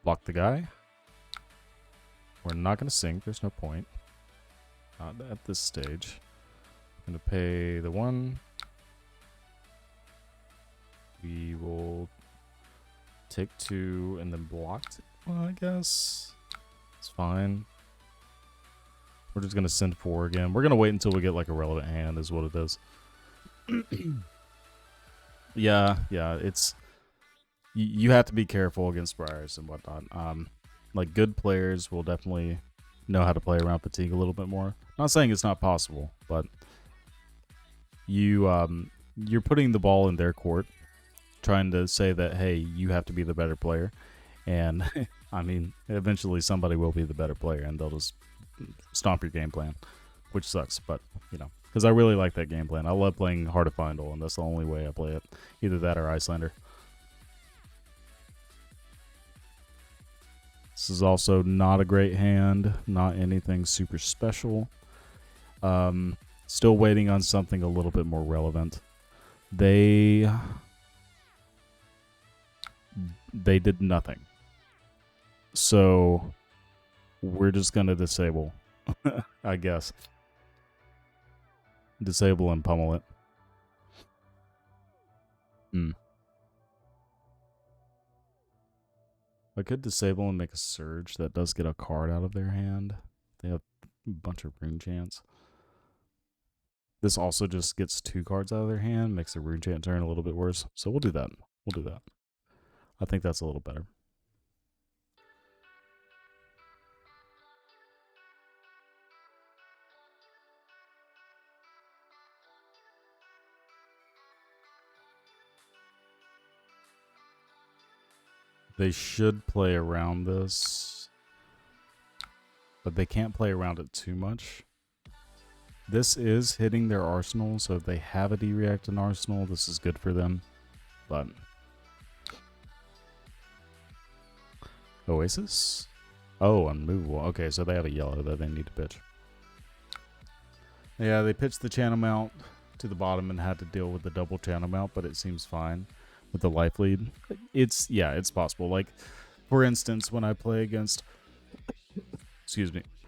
block the guy. We're not gonna sink, there's no point. Not at this stage. Gonna pay the one. We will take two and then blocked. Well, I guess it's fine. We're just gonna send four again. We're gonna wait until we get like a relevant hand, is what it is. yeah, it's you have to be careful against Briars and whatnot. Like good players will definitely know how to play around fatigue a little bit more. Not saying it's not possible, but you're putting the ball in their court, trying to say that hey, you have to be the better player, and I mean eventually somebody will be the better player and they'll just stomp your game plan, which sucks, but you know, because I really like that game plan. I love playing Heart of Findle, and that's the only way I play it. Either that or Icelander. This is also not a great hand, not anything super special. Still waiting on something a little bit more relevant. They did nothing. So we're just gonna disable. I guess. Disable and pummel it. I could disable and make a surge that does get a card out of their hand. They have a bunch of rune chants. This also just gets 2 cards out of their hand, makes the rune chant turn a little bit worse. So we'll do that. We'll do that. I think that's a little better. They should play around this, but they can't play around it too much. This is hitting their arsenal, so if they have a D-React in arsenal, this is good for them. But Oasis? Oh, unmovable. Okay, so they have a yellow that they need to pitch. Yeah, they pitched the channel mount to the bottom and had to deal with the double channel mount, but it seems fine with the life lead. It's possible. Like, for instance, when I play against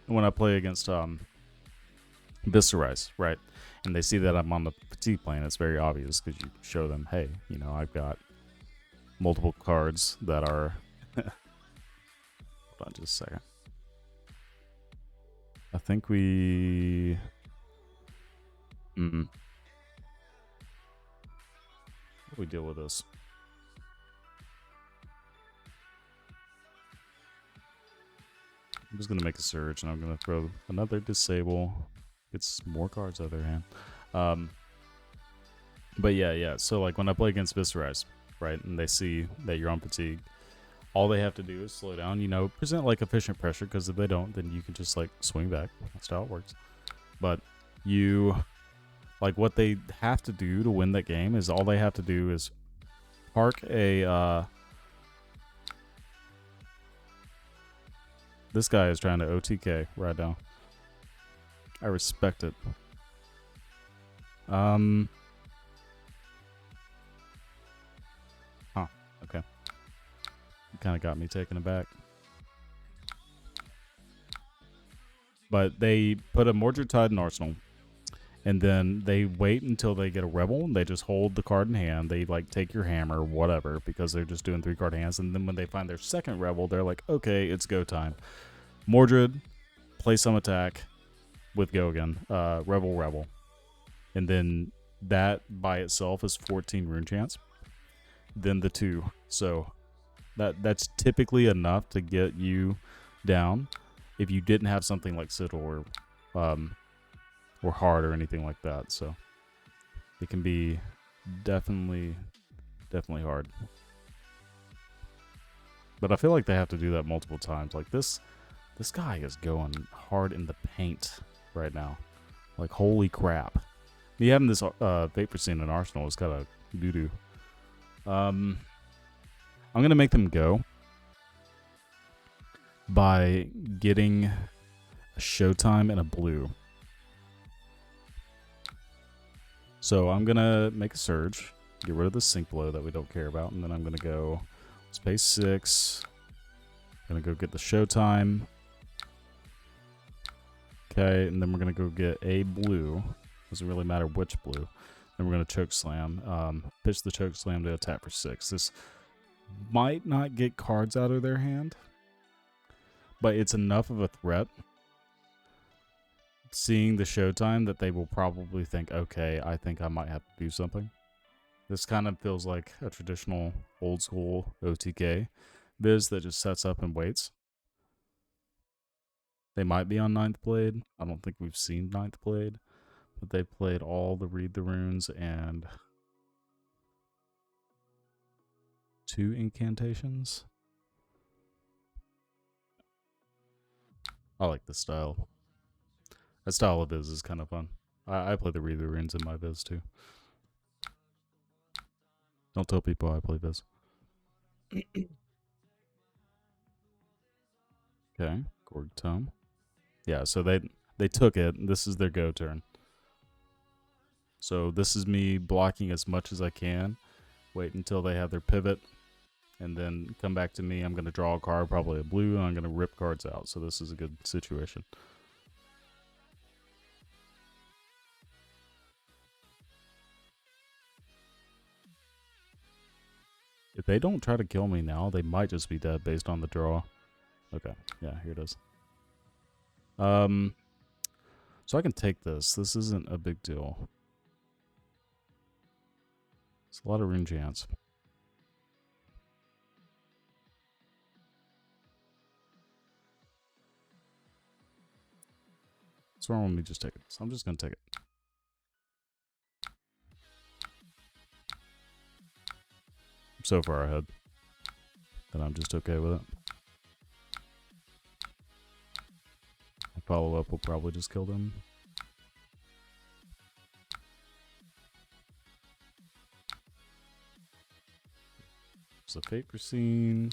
when I play against Viscerize, right? And they see that I'm on the fatigue plane, it's very obvious because you show them, hey, you know, I've got multiple cards that are hold on just a second. I think we how do we deal with this? I'm just gonna make a surge and I'm gonna throw another disable. Gets more cards out of their hand. But yeah. So like when I play against Viscerize, right, and they see that you're on fatigue, all they have to do is slow down, you know, present like efficient pressure, because if they don't, then you can just like swing back. That's how it works. But you, like, what they have to do to win that game is all they have to do is park a, this guy is trying to OTK right now. I respect it. Huh, okay. Kind of got me taken aback. But they put a Mordred Tide in Arsenal, and then they wait until they get a Rebel, and they just hold the card in hand. They, like, take your hammer, whatever, because they're just doing 3-card hands, and then when they find their second Rebel, they're like, okay, it's go time. Mordred, play some attack with go again. Rebel. And then that by itself is 14 rune chants. Then the 2. So that's typically enough to get you down if you didn't have something like Sigil or Hard or anything like that. So it can be definitely hard. But I feel like they have to do that multiple times. Like this guy is going hard in the paint right now. Like, holy crap. Me having this Vapor Scene in Arsenal is kind of doo-doo. I'm going to make them go by getting a Showtime and a blue. So I'm going to make a Surge, get rid of the Sync Blow that we don't care about, and then I'm going to go Space 6. I'm going to go get the Showtime. Okay, and then we're going to go get a blue. Doesn't really matter which blue. Then we're going to Choke Slam. Pitch the Choke Slam to attack for 6. This might not get cards out of their hand, but it's enough of a threat, seeing the Showtime, that they will probably think, okay, I think I might have to do something. This kind of feels like a traditional old school OTK Viz that just sets up and waits. They might be on 9th Blade. I don't think we've seen 9th Blade, but they played all the Read the Runes and 2 incantations. I like this style. That style of Viz is kind of fun. I play the Read the Runes in my Viz too. Don't tell people I play Viz. Okay, Gorg Tome. Yeah, so they took it. This is their go turn. So this is me blocking as much as I can. Wait until they have their pivot, and then come back to me. I'm going to draw a card, probably a blue, and I'm going to rip cards out. So this is a good situation. If they don't try to kill me now, they might just be dead based on the draw. Okay, yeah, here it is. So I can take this. This isn't a big deal. It's a lot of rune chance. What's wrong with me just taking this? I'm just going to take it. I'm so far ahead that I'm just okay with it. My follow-up will probably just kill them. There's a fate scene.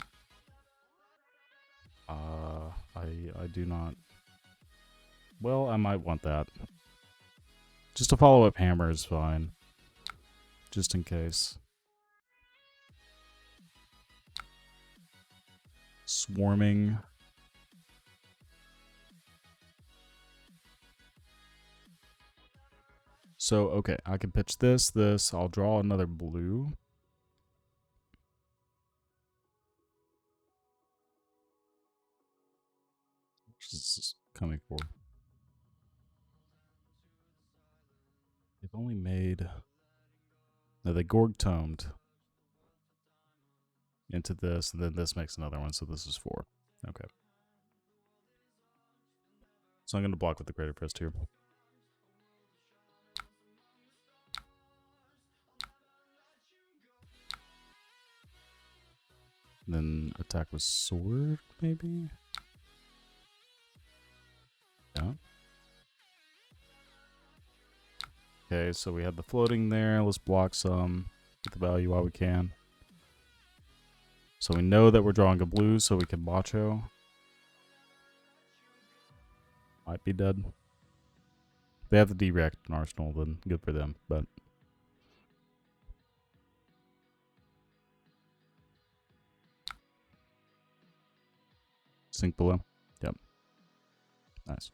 I do not. Well, I might want that. Just a follow-up hammer is fine. Just in case. Swarming. So, okay, I can pitch this. I'll draw another blue. Which is this coming for? They've only made... No, they Gorg tomed into this, and then this makes another one, so this is 4. Okay. So I'm going to block with the Greater Fist here. And then attack with sword, maybe? Yeah. Okay, so we have the floating there. Let's block some. Get the value while we can. So we know that we're drawing a blue, so we can macho. Might be dead. They have the direct in Arsenal, then good for them, but... Sink below. Yep. Nice.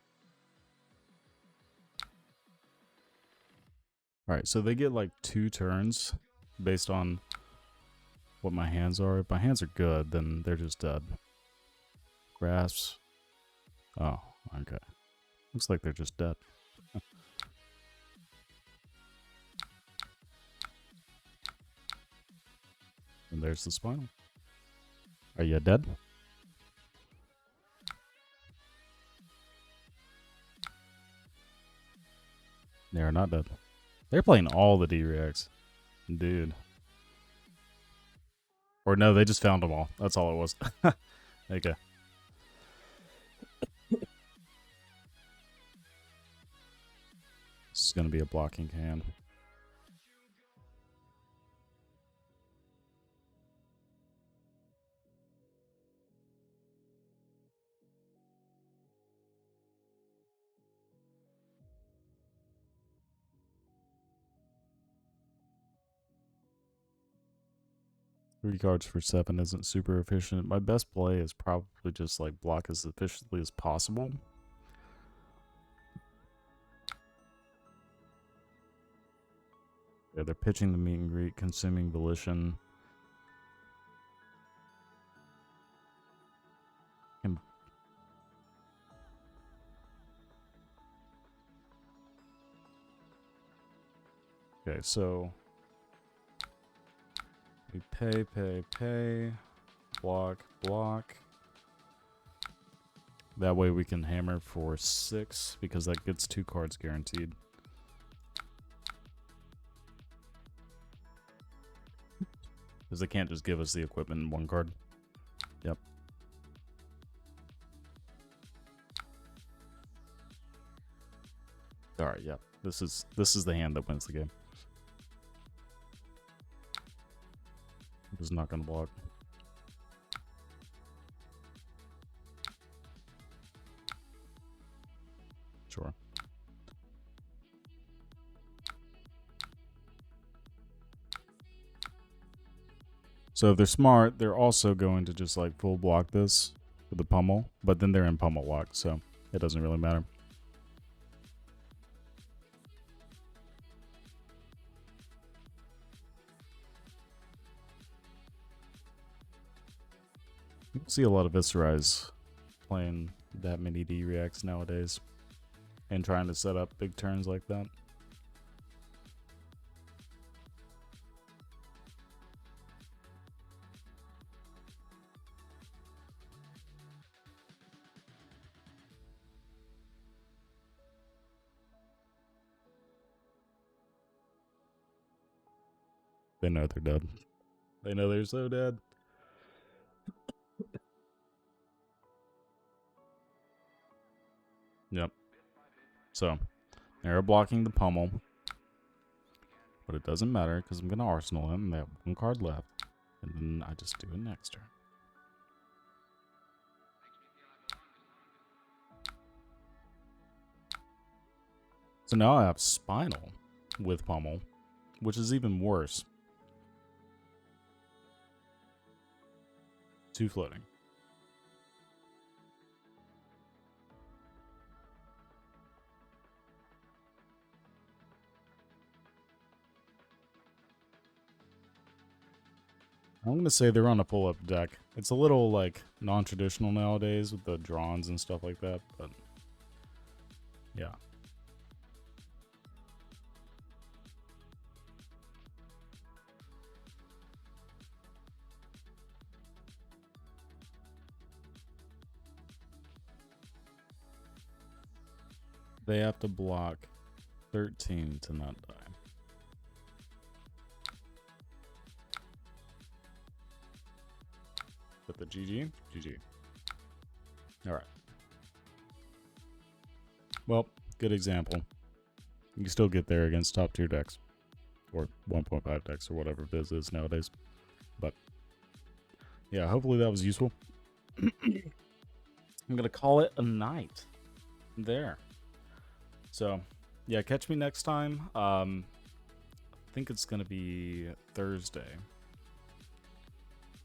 Alright, so they get like 2 turns based on what my hands are. If my hands are good, then they're just dead. Grasps. Oh, okay. Looks like they're just dead. And there's the spinal. Are you dead? They are not dead. They're playing all the D-Reacts. Dude. Or no, they just found them all. That's all it was. Okay. This is going to be a blocking hand. Three cards for 7 isn't super efficient. My best play is probably just like block as efficiently as possible. Yeah, they're pitching the meet and greet, consuming volition. Okay, so we pay, block, block. That way we can hammer for 6 because that gets 2 cards guaranteed. Because they can't just give us the equipment in 1 card. Yep. Alright, yep. This is the hand that wins the game. I'm just not gonna block. Sure. So if they're smart, they're also going to just like full block this with the pummel, but then they're in pummel lock, so it doesn't really matter. You don't see a lot of Viserais playing that many D reacts nowadays and trying to set up big turns like that. They know they're dead. They know they're so dead. Yep. So, they're blocking the pummel. But it doesn't matter because I'm going to Arsenal him. They have one card left. And then I just do it next turn. So now I have Spinal with pummel, which is even worse. 2 floating. I'm going to say they're on a pull-up deck. It's a little, like, non-traditional nowadays with the drawns and stuff like that, but yeah. They have to block 13 to not die. But the GG? GG. Alright. Well, good example. You can still get there against top tier decks. Or 1.5 decks or whatever Viz is nowadays. But yeah, hopefully that was useful. I'm going to call it a night there. So, yeah, catch me next time. I think it's going to be Thursday.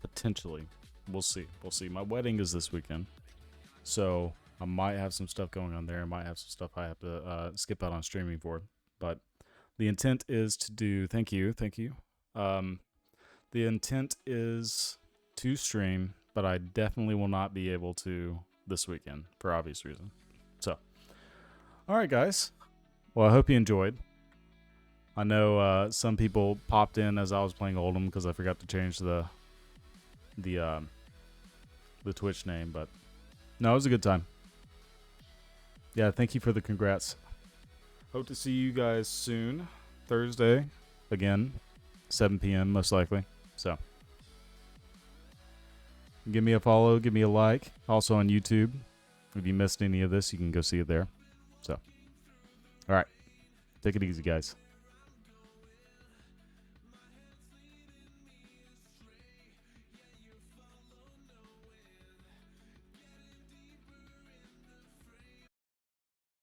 Potentially. We'll see. We'll see. My wedding is this weekend. So, I might have some stuff going on there. I might have some stuff I have to skip out on streaming for. But the intent is to do... Thank you. Thank you. The intent is to stream, but I definitely will not be able to this weekend for obvious reasons. So, alright guys. Well, I hope you enjoyed. I know some people popped in as I was playing Oldhim because I forgot to change the Twitch name, but no, it was a good time. Yeah, thank you for the congrats. Hope to see you guys soon. Thursday, again, 7 p.m. most likely. So, give me a follow, give me a like. Also on YouTube. If you missed any of this, you can go see it there. So, all right. Take it easy, guys.